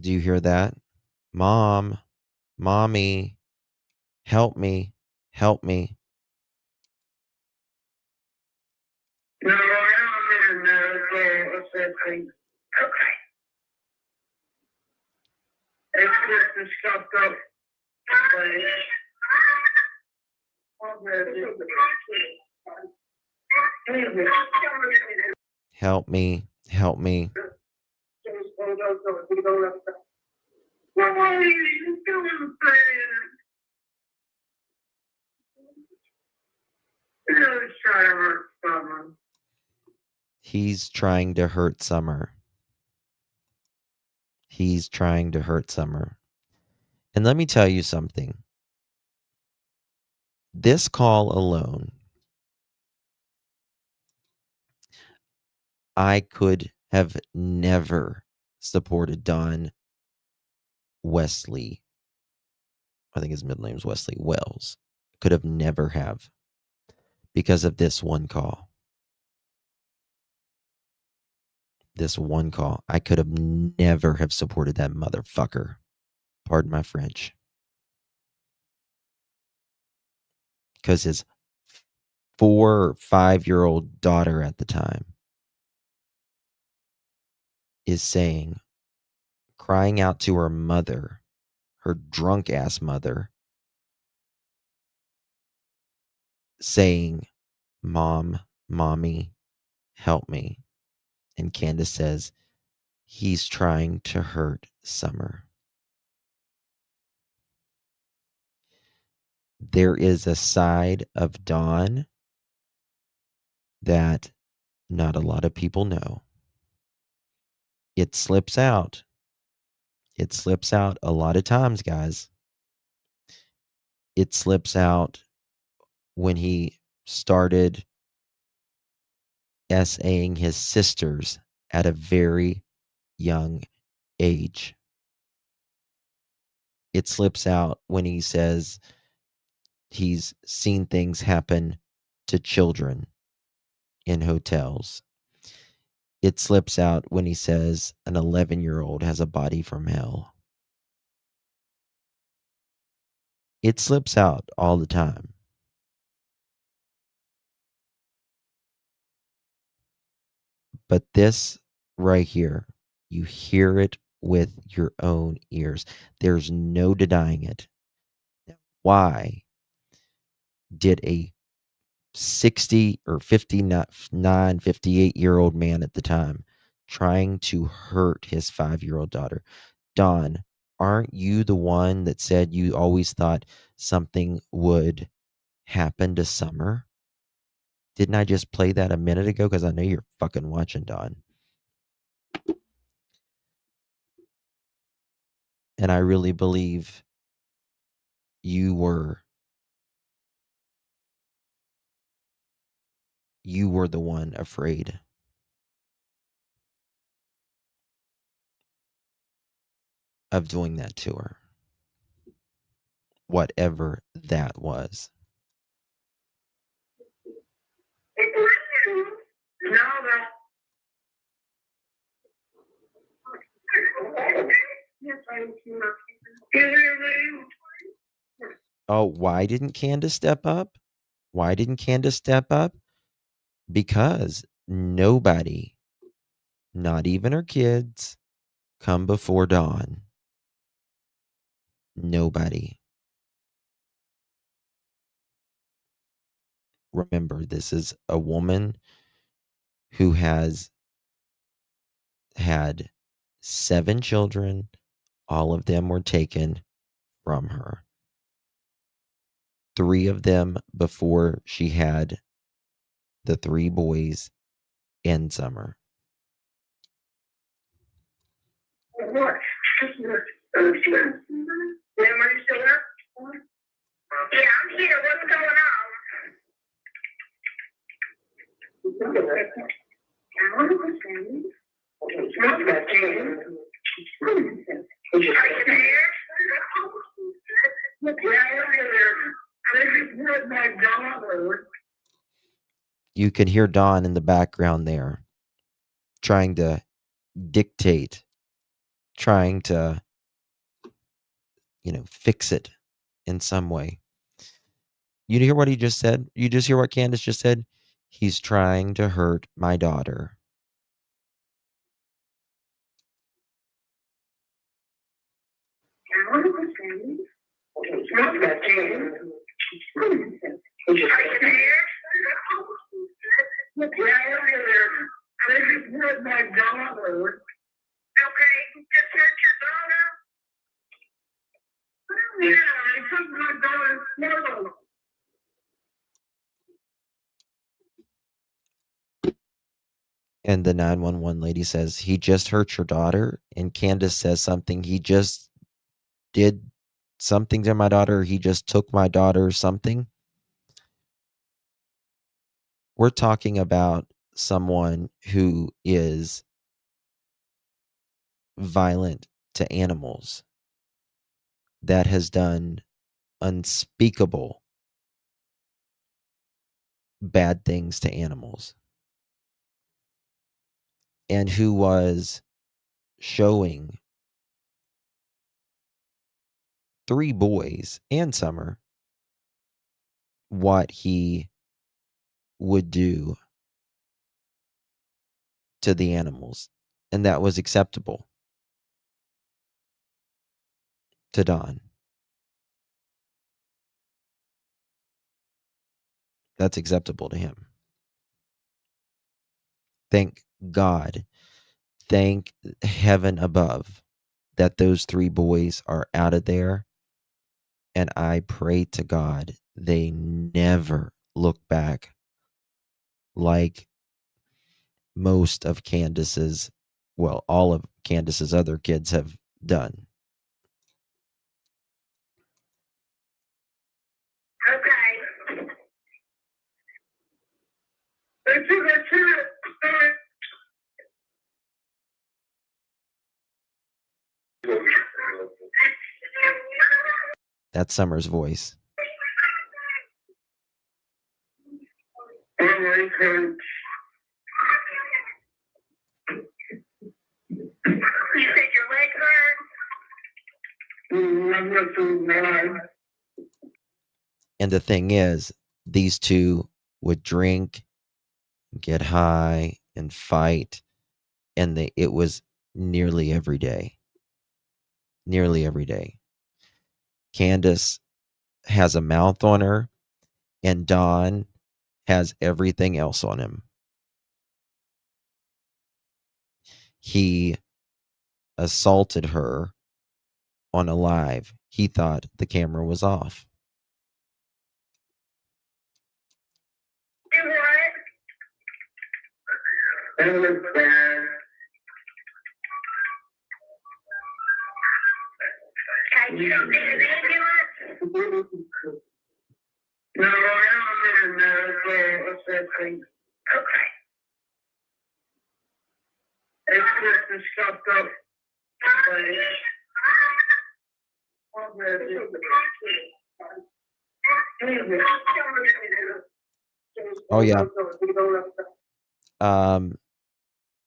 Do you hear that? Mom, mommy, help me, help me. No, I'm in okay. It's just the stuff up. Help me, help me. He's trying to hurt Summer. He's trying to hurt Summer. And let me tell you something. This call alone, I could have never supported Don Wesley. I think his middle name is Wesley Wells. Could have never have, because of this one call. This one call. I could have never have supported that motherfucker. Pardon my French. Because his 4 or 5-year-old daughter at the time is saying, crying out to her mother, her drunk ass mother, saying, Mom, mommy, help me. And Candace says, he's trying to hurt Summer. There is a side of Dawn that not a lot of people know. It slips out. It slips out a lot of times, guys. It slips out when he started SAing his sisters at a very young age. It slips out when he says he's seen things happen to children in hotels. It slips out when he says an 11-year-old has a body from hell. It slips out all the time. But this right here, you hear it with your own ears. There's no denying it. Why did a 60 or 59, 58-year-old man at the time trying to hurt his 5-year-old daughter? Don, aren't you the one that said you always thought something would happen to Summer? Didn't I just play that a minute ago? Because I know you're fucking watching, Don. And I really believe you were the one afraid of doing that to her. Whatever that was. Oh, why didn't Candace step up? Why didn't Candace step up? Because nobody, not even her kids, come before Dawn. Nobody. Remember, this is a woman who has had 7 children. All of them were taken from her. 3 of them before she had the 3 boys in Summer. What? Ma'am, are you still there? Yeah, I'm here. What's going on? You could hear Don in the background there trying to dictate, trying to, fix it in some way. You hear what he just said? You just hear what Candace just said? He's trying to hurt my daughter. And the 911 lady says, he just hurt your daughter. And Candace says something, he just did something to my daughter. He just took my daughter something. We're talking about someone who is violent to animals, that has done unspeakable bad things to animals, and who was showing 3 boys and Summer what he would do to the animals, and that was acceptable to Don. That's acceptable to him. Thank God, thank heaven above that those 3 boys are out of there, and I pray to God they never look back like most of Candace's, well, all of Candace's other kids have done. That's Summer's voice. And the thing is, these two would drink, get high, and fight, and it was nearly every day. Nearly every day. Candace has a mouth on her, and Don has everything else on him. He assaulted her on a live. He thought the camera was off. Oh yeah.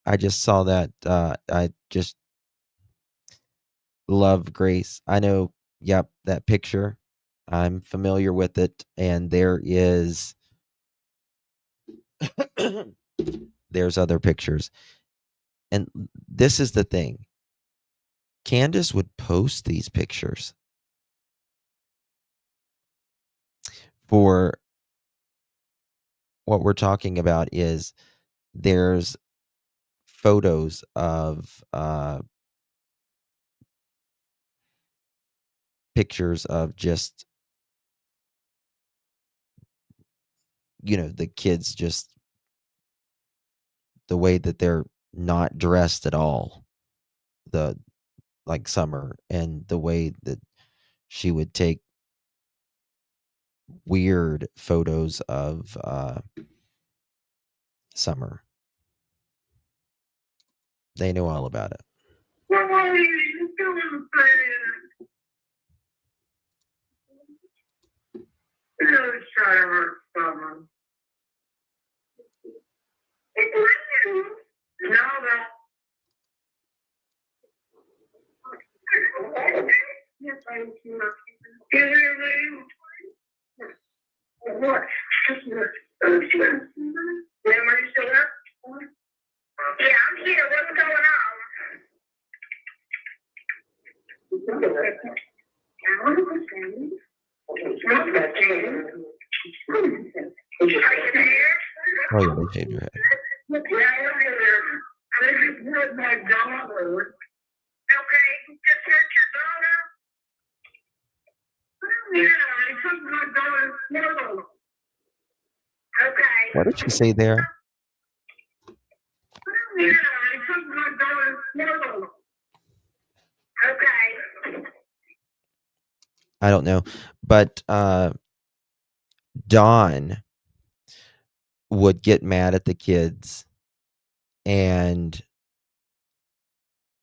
I just saw that. I just love Grace. I know. Yep, that picture. I'm familiar with it, and there is. There's other pictures, and this is the thing. Candace would post these pictures for what we're talking about. Is there's photos of pictures of just the kids, just the way that they're not dressed at all, the like Summer, and the way that she would take weird photos of Summer. They know all about it. Oh yeah, they shaved your head. What did she say there? I don't know, but Dawn would get mad at the kids and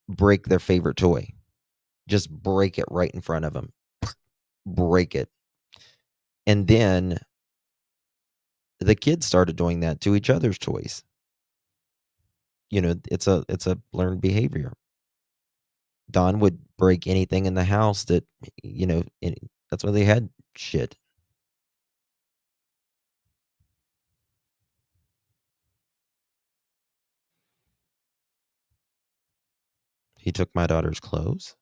break their favorite toy. Just break it right in front of them. Break it. And then the kids started doing that to each other's toys. You know, it's a learned behavior. Dawn would break anything in the house that, you know, that's why they had shit. He took my daughter's clothes.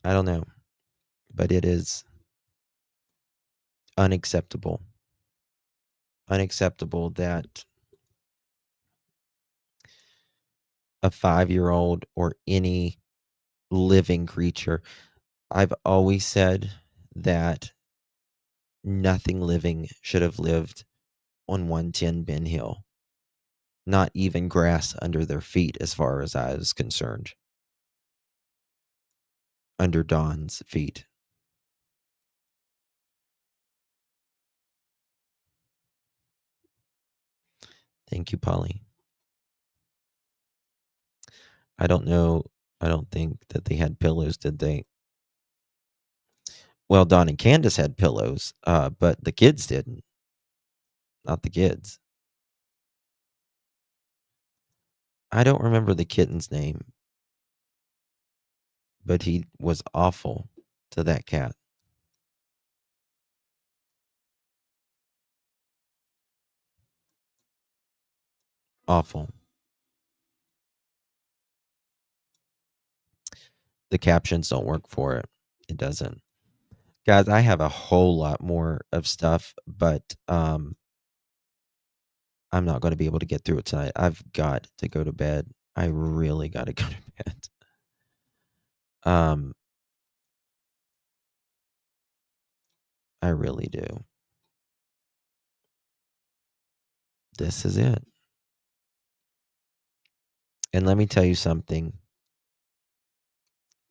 I don't know, but it is unacceptable. Unacceptable that a 5-year-old or any living creature. I've always said that nothing living should have lived on 110 Ben Hill. Not even grass under their feet, as far as I was concerned. Under Dawn's feet. Thank you, Polly. I don't know. I don't think that they had pillows, did they? Well, Dawn and Candace had pillows, but the kids didn't. Not the kids. I don't remember the kitten's name, but he was awful to that cat. Awful. The captions don't work for it. It doesn't. Guys, I have a whole lot more of stuff, but I'm not going to be able to get through it tonight. I've got to go to bed. I really got to go to bed. I really do. This is it. And let me tell you something.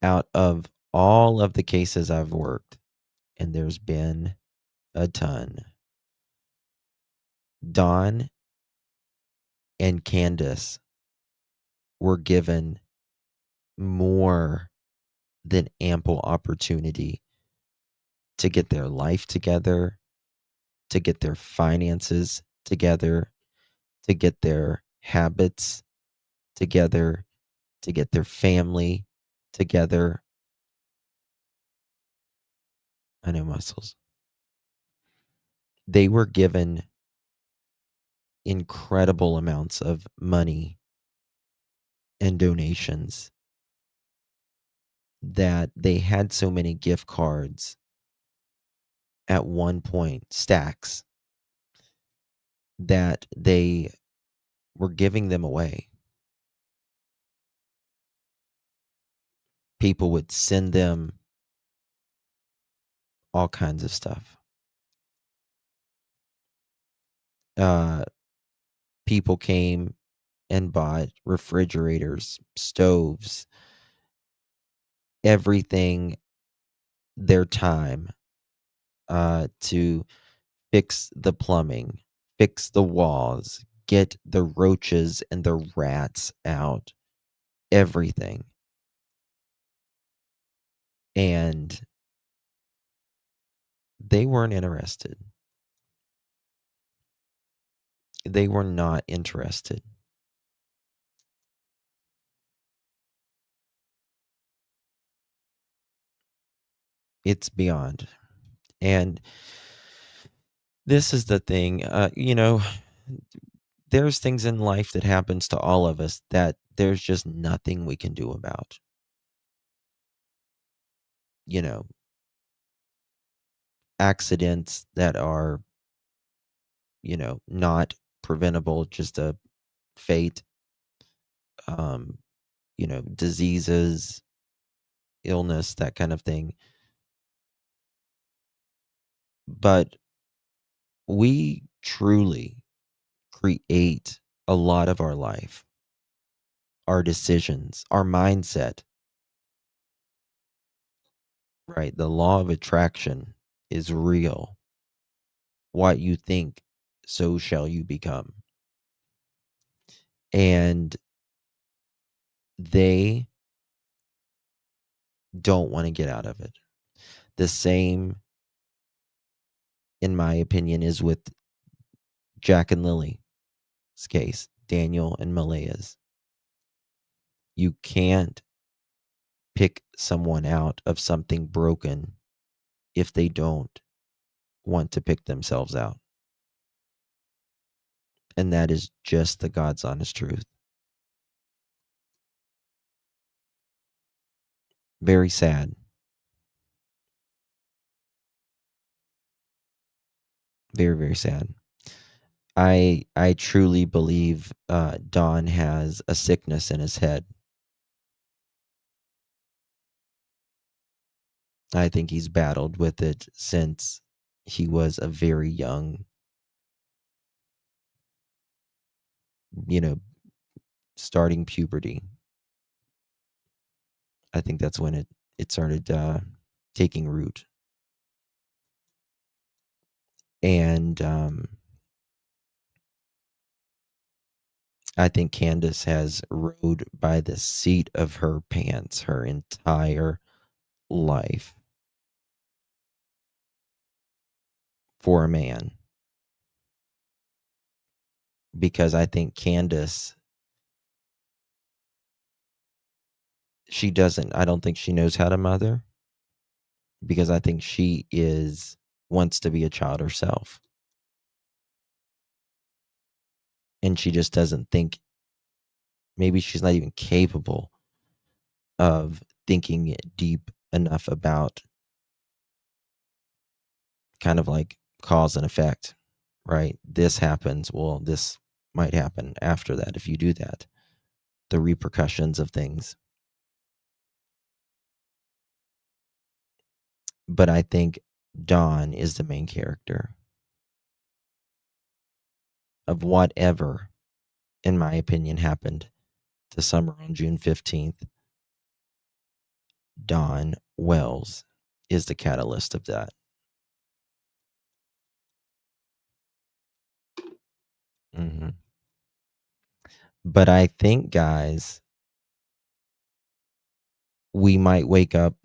Out of all of the cases I've worked, and there's been a ton, Dawn and Candace were given more than ample opportunity to get their life together, to get their finances together, to get their habits together, to get their family together. I know muscles. They were given incredible amounts of money and donations that they had so many gift cards at one point, stacks, that they were giving them away. People would send them all kinds of stuff. People came and bought refrigerators, stoves, everything, their time to fix the plumbing, fix the walls, get the roaches and the rats out, everything. And they weren't interested. They were not interested. It's beyond. And this is the thing, there's things in life that happens to all of us that there's just nothing we can do about. Accidents that are, not preventable, just a fate, diseases, illness, that kind of thing. But we truly create a lot of our life, our decisions, our mindset. Right? The law of attraction is real. What you think, so shall you become. And they don't want to get out of it. The same, in my opinion, is with Jack and Lily's case, Daniel and Malaya's. You can't pick someone out of something broken if they don't want to pick themselves out. And that is just the God's honest truth. Very sad. Very, very sad. I truly believe Don has a sickness in his head. I think he's battled with it since he was a very young, starting puberty. I think that's when it started taking root. And I think Candace has rode by the seat of her pants her entire life for a man. Because I think Candace, I don't think she knows how to mother. Because I think she wants to be a child herself. And she just doesn't think, maybe she's not even capable of thinking deep enough about kind of like cause and effect, right? This happens, well, this might happen after that if you do that. The repercussions of things. But I think Dawn is the main character of whatever, in my opinion, happened to Summer on June 15th. Dawn Wells is the catalyst of that. Mm-hmm. But I think, guys, we might wake up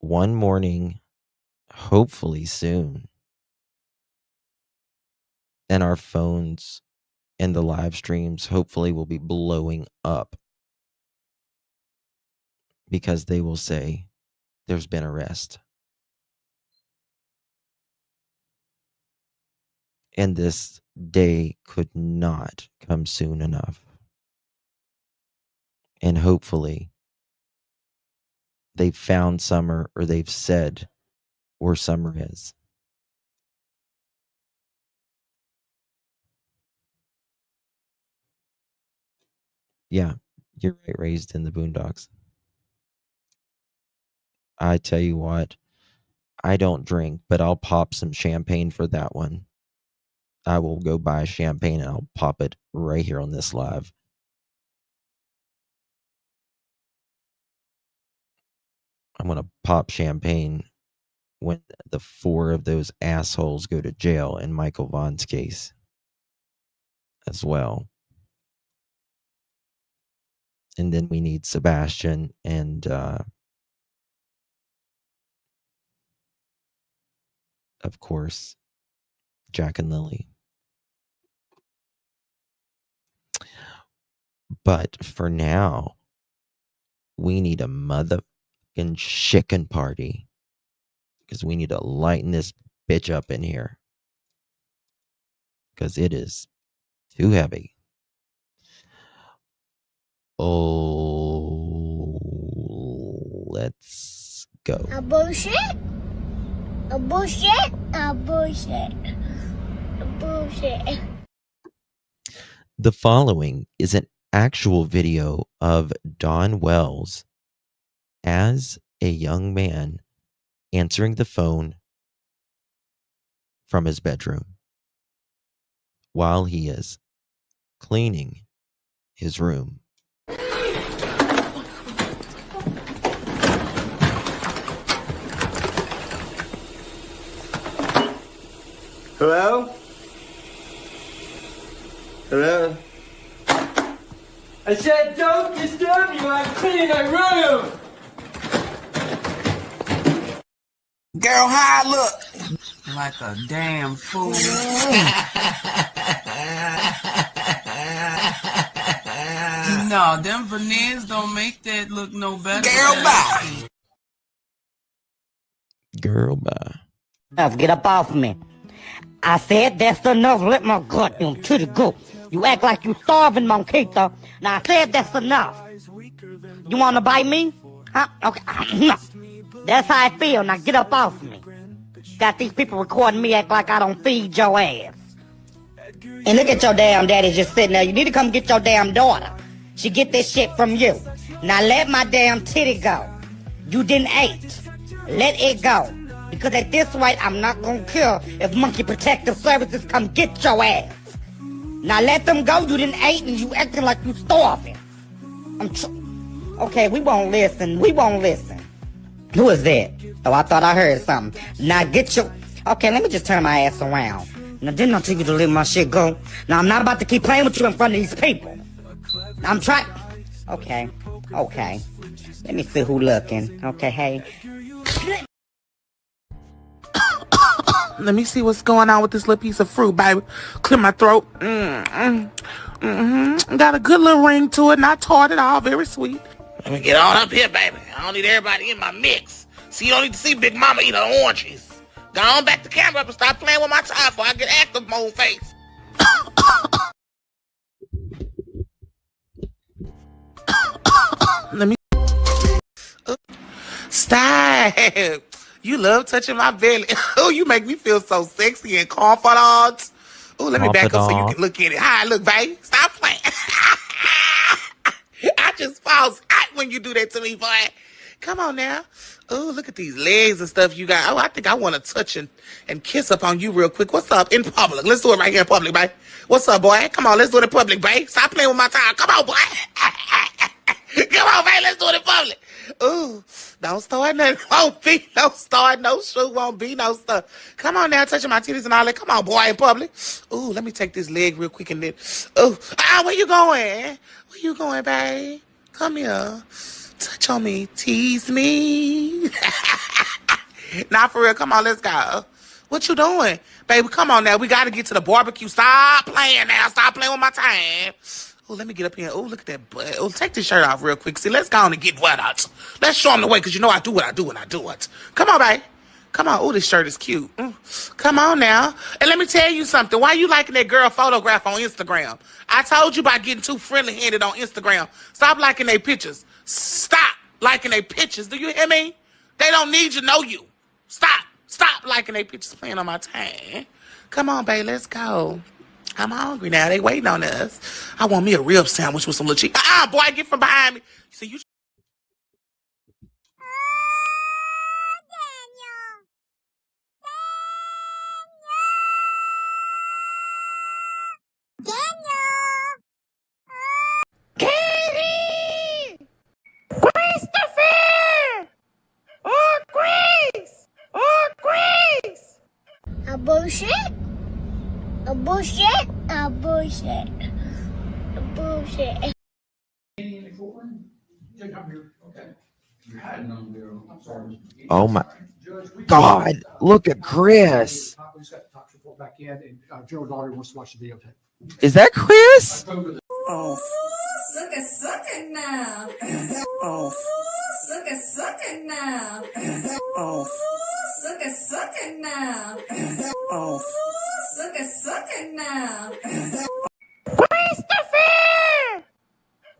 one morning, hopefully soon, and our phones and the live streams hopefully will be blowing up because they will say there's been arrest. And this day could not come soon enough. And hopefully they've found Summer, or they've said where Summer is. Yeah, you're right, raised in the boondocks. I tell you what, I don't drink, but I'll pop some champagne for that one. I will go buy champagne and I'll pop it right here on this live. I'm going to pop champagne when the 4 of those assholes go to jail in Michael Vaughn's case as well. And then we need Sebastian and of course, Jack and Lily. But for now, we need a motherfucking chicken party. Because we need to lighten this bitch up in here. Because it is too heavy. Oh, let's go. A bullshit. A bullshit. A bullshit. A bullshit. The following is an actual video of Don Wells as a young man answering the phone from his bedroom while he is cleaning his room. Hello? Hello? I said don't disturb you, I'm cleaning my room! Girl, how I look? Like a damn fool. No, them veneers don't make that look no better. Girl, bye. Girl, bye. Get up off me. I said that's enough. Let my goddamn titty go. You act like you starving, Monquito. Now I said that's enough. You want to bite me? Huh? Okay. That's how I feel. Now get up off me. Got these people recording me act like I don't feed your ass. And look at your damn daddy just sitting there. You need to come get your damn daughter. She get this shit from you. Now let my damn titty go. You didn't eat. Let it go. Because at this rate, I'm not gonna care if Monkey Protective Services come get your ass. Now let them go. You didn't eat and you acting like you starving. Okay, we won't listen. We won't listen. Who is that? Oh, I thought I heard something. Now get your... Okay, let me just turn my ass around. Now, didn't I tell you to let my shit go? Now, I'm not about to keep playing with you in front of these people. I'm trying... Okay. Okay. Let me see who looking. Okay, hey. Let me see what's going on with this little piece of fruit, baby. Clear my throat. Got a good little ring to it, not tart at all. Very sweet. Let me get on up here, baby. I don't need everybody in my mix. See, you don't need to see Big Mama eat her oranges. Go on back to camera up and stop playing with my time before I get active mode face. Let me... Stop. You love touching my belly. Oh, you make me feel so sexy and confident. Oh, let me back up so you can look at it. Hi, look, babe. Stop playing. I just fall out when you do that to me, boy. Come on now. Oh, look at these legs and stuff you got. Oh, I think I want to touch and kiss up on you real quick. What's up? In public. Let's do it right here in public, babe. What's up, boy? Come on, let's do it in public, babe. Stop playing with my time. Come on, boy. Come on, babe. Let's do it in public. Ooh, don't start nothing. Won't be no start, no shoe, won't be no stuff. Come on now, touching my titties and all that. Come on, boy, in public. Ooh, let me take this leg real quick and then. Ooh, where you going? Where you going, babe? Come here. Touch on me. Tease me. Nah, for real. Come on, let's go. What you doing? Baby, come on now. We got to get to the barbecue. Stop playing now. Stop playing with my time. Oh, let me get up here. Oh, look at that butt. Oh, take this shirt off real quick. See, let's go on and get wet out. Let's show them the way, because you know I do what I do when I do it. Come on, babe. Come on. Oh, this shirt is cute. Come on now. And let me tell you something. Why you liking that girl photograph on Instagram? I told you about getting too friendly-handed on Instagram. Stop liking their pictures. Stop liking their pictures. Do you hear me? They don't need you, know you. Stop. Stop liking their pictures playing on my time. Come on, babe. Let's go. I'm hungry now. They waiting on us. I want me a rib sandwich with some little cheese. Boy, get from behind me. See, you... Katie! Christopher! Oh, Grace! Oh, bullshit. Bullshit. Bullshit. Oh my God! Look at Chris. Is that Chris? Oh. Suck it now. Oh. Suck it now. Oh. Suck it now. Oh. Suck it now. Christopher!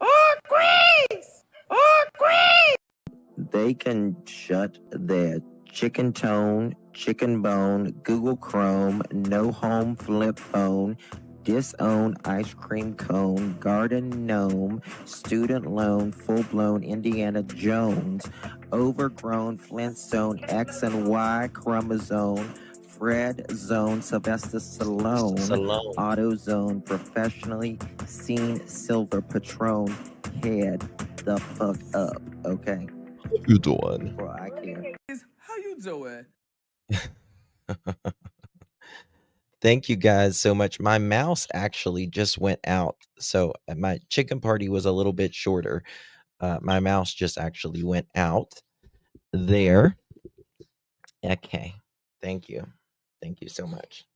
Oh, Grace! Oh, Grace! They can shut their chicken tone, chicken bone, Google Chrome, no home flip phone, disown ice cream cone, garden gnome, student loan, full-blown Indiana Jones, overgrown Flintstone, X and Y chromosome, Fred Zone, Sylvester Stallone, AutoZone, professionally seen silver Patron, head the fuck up, okay? You doing? Well, I can't. How you doing? Thank you guys so much. My mouse actually just went out. So my chicken party was a little bit shorter. My mouse just actually went out there. Okay. Thank you. Thank you so much.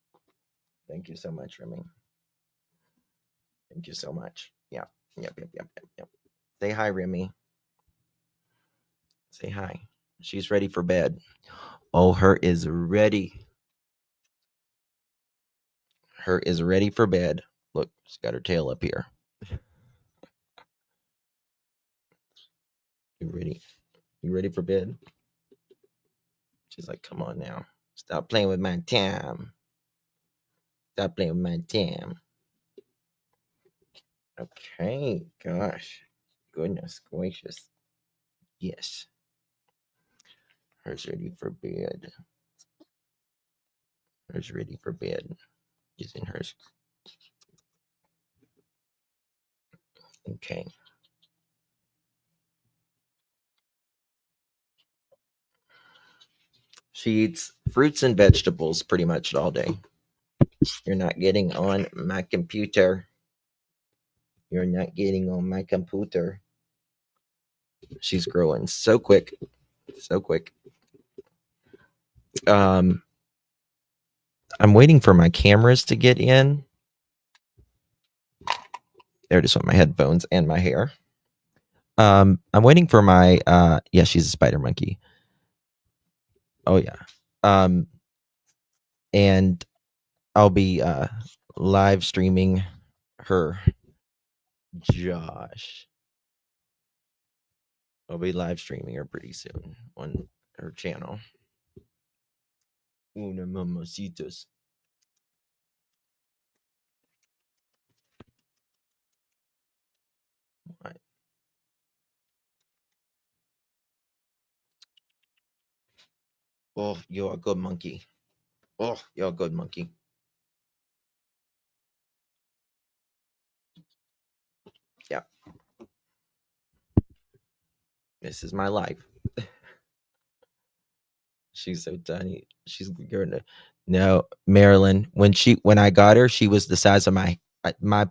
Thank you so much, Remy. Thank you so much. Yeah. Yep. Say hi, Remy. Say hi. She's ready for bed. Oh, her is ready. Her is ready for bed. Look, she's got her tail up here. You ready? You ready for bed? She's like, come on now. Stop playing with my time. Stop playing with my time. Okay, gosh. Goodness gracious. Yes. Her's ready for bed. Her's ready for bed. Using hers. Okay. She eats fruits and vegetables pretty much all day. You're not getting on my computer. You're not getting on my computer. She's growing so quick. So quick. I'm waiting for my cameras to get in. There it is with my headphones and my hair. I'm waiting for my yeah, she's a spider monkey. Oh yeah. And I'll be live streaming her. Josh. I'll be live streaming her pretty soon on her channel. Una mamacitas. What? Oh, you're a good monkey. Oh, you're a good monkey. Yeah. This is my life. She's so tiny. She's gonna no, Marilyn. When I got her, she was the size of my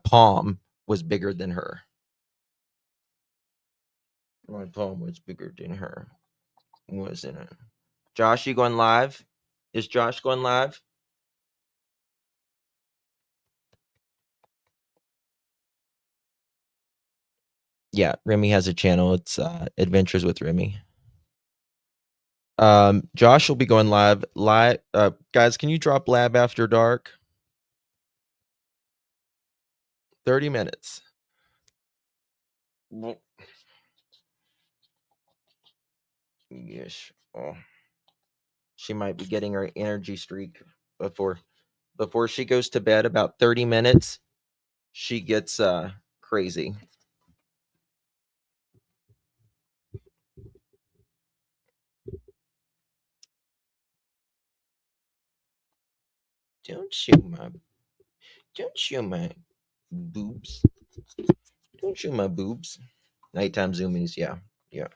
palm was bigger than her. My palm was bigger than her. Wasn't it? Josh, you going live? Is Josh going live? Yeah, Remy has a channel. It's Adventures with Remy. Josh will be going live. Guys, can you drop Lab After Dark? 30 minutes. Yes. Oh. She might be getting her energy streak before she goes to bed. About 30 minutes, she gets crazy. Don't show my boobs. Don't show my boobs. Nighttime zoomies, yeah. Yep.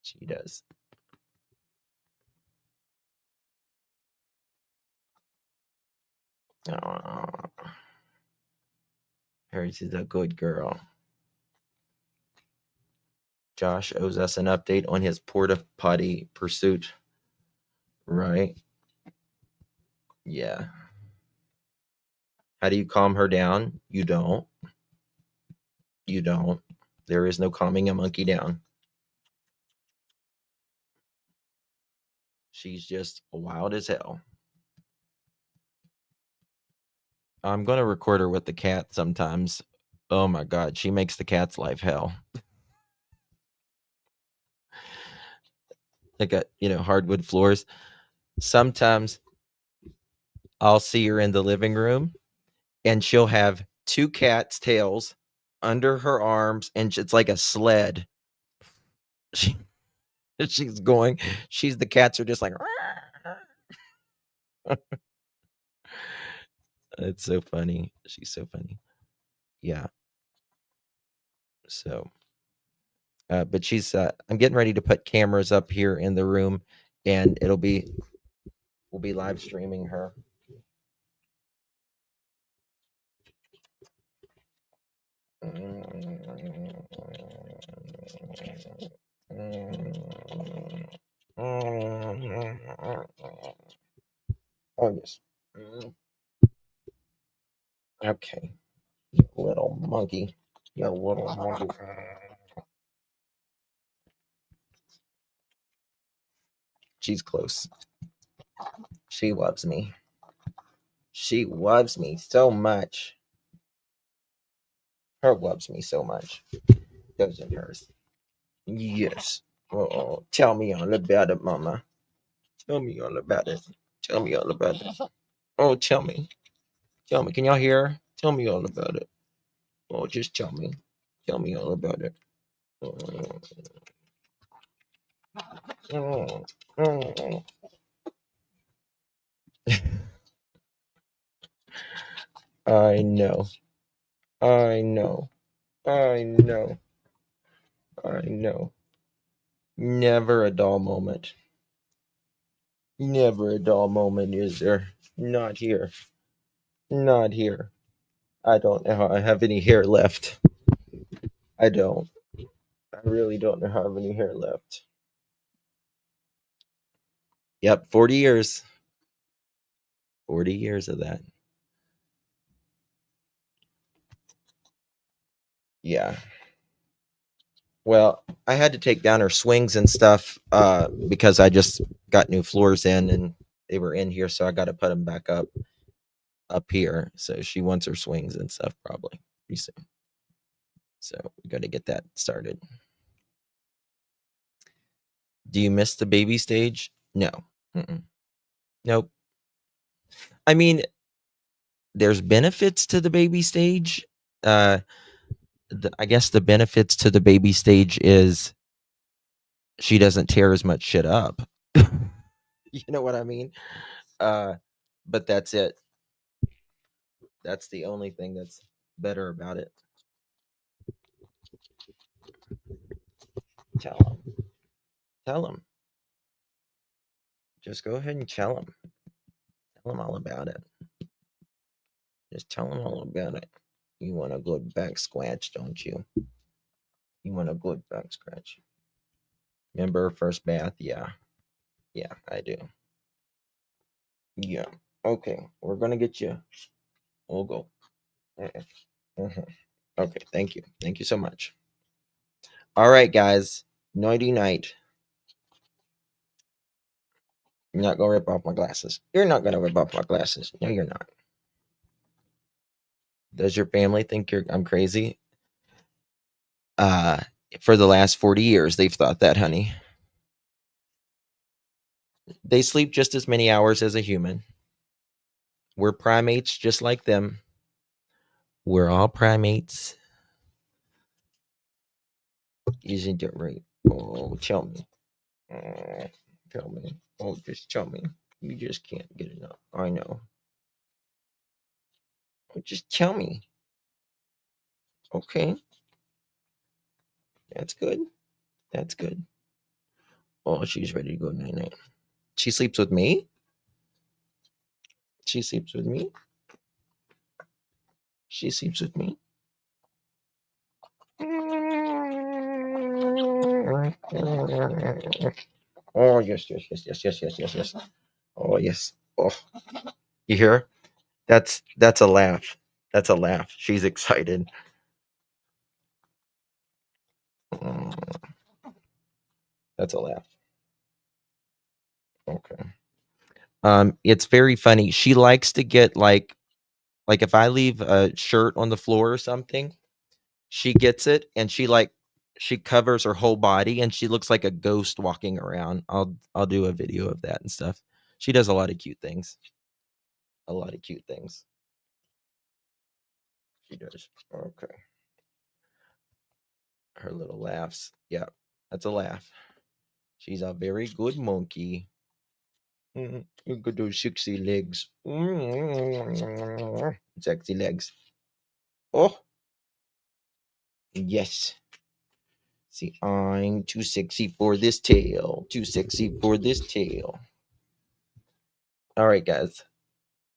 She does. Oh, Harry's a good girl. Josh owes us an update on his porta potty pursuit. Right? Yeah. How do you calm her down? You don't. You don't. There is no calming a monkey down. She's just wild as hell. I'm going to record her with the cat sometimes. Oh my God. She makes the cat's life hell. They got, hardwood floors. Sometimes I'll see her in the living room and she'll have two cats' tails under her arms and it's like a sled. She's going. The cats are just like. It's so funny. She's so funny. Yeah. So, but she's. I'm getting ready to put cameras up here in the room, and we'll be live streaming her. Oh yes. Okay. You little monkey. You little monkey. She's close. She loves me. She loves me so much. Her loves me so much. Doesn't hers? Yes. Oh, tell me all about it, Mama. Tell me all about it. Tell me all about it. Oh, tell me. Tell me. Can y'all hear? Tell me all about it. Oh, just tell me. Tell me all about it. I know. I know. I know. I know. Never a dull moment. Never a dull moment, is there? Not here. Not here. I don't know how I have any hair left. I don't. I really don't know how I have any hair left. Yep, 40 years. 40 years of that. Yeah. Well, I had to take down her swings and stuff because I just got new floors in and they were in here, so I got to put them back up here. So she wants her swings and stuff probably pretty soon. So we got to get that started. Do you miss the baby stage? No. Mm-mm. Nope. I mean, there's benefits to the baby stage. I guess the benefits to the baby stage is she doesn't tear as much shit up. You know what I mean? But that's it. That's the only thing that's better about it. Tell them. Tell them. Just go ahead and tell them. Tell them all about it. Just tell them all about it. You want a good back scratch, don't you? You want a good back scratch. Remember first bath? Yeah. Yeah, I do. Yeah. Okay. We're going to get you. We'll go. Mm-hmm. Okay. Thank you. Thank you so much. All right, guys. Nighty night. You're not going to rip off my glasses. You're not going to rip off my glasses. No, you're not. Does your family think I'm crazy? For the last 40 years, they've thought that, honey. They sleep just as many hours as a human. We're primates just like them. We're all primates. Isn't it right? Oh, tell me. Tell me. Oh, just tell me. You just can't get enough. I know. Oh, just tell me. Okay. That's good. That's good. Oh, she's ready to go night-night. She sleeps with me? She sleeps with me? She sleeps with me. Oh, yes, yes, yes, yes, yes, yes, yes, yes. Oh, yes. Oh, you hear her? That's a laugh. That's a laugh. She's excited. That's a laugh. Okay. It's very funny. She likes to get like if I leave a shirt on the floor or something, she gets it and she covers her whole body and she looks like a ghost walking around. I'll do a video of that and stuff. She does a lot of cute things. A lot of cute things. She does. Okay. Her little laughs. Yeah, that's a laugh. She's a very good monkey. Look at those sexy legs. Sexy legs. Oh, yes. See, I'm too sexy for this tail. Too sexy for this tail. All right, guys.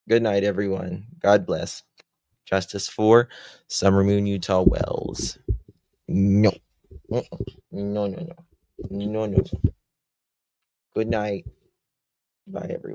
Good night, everyone. God bless. Justice for Summer Moon Utah Wells. No. No, no, no. No, no. Good night. Bye, everyone.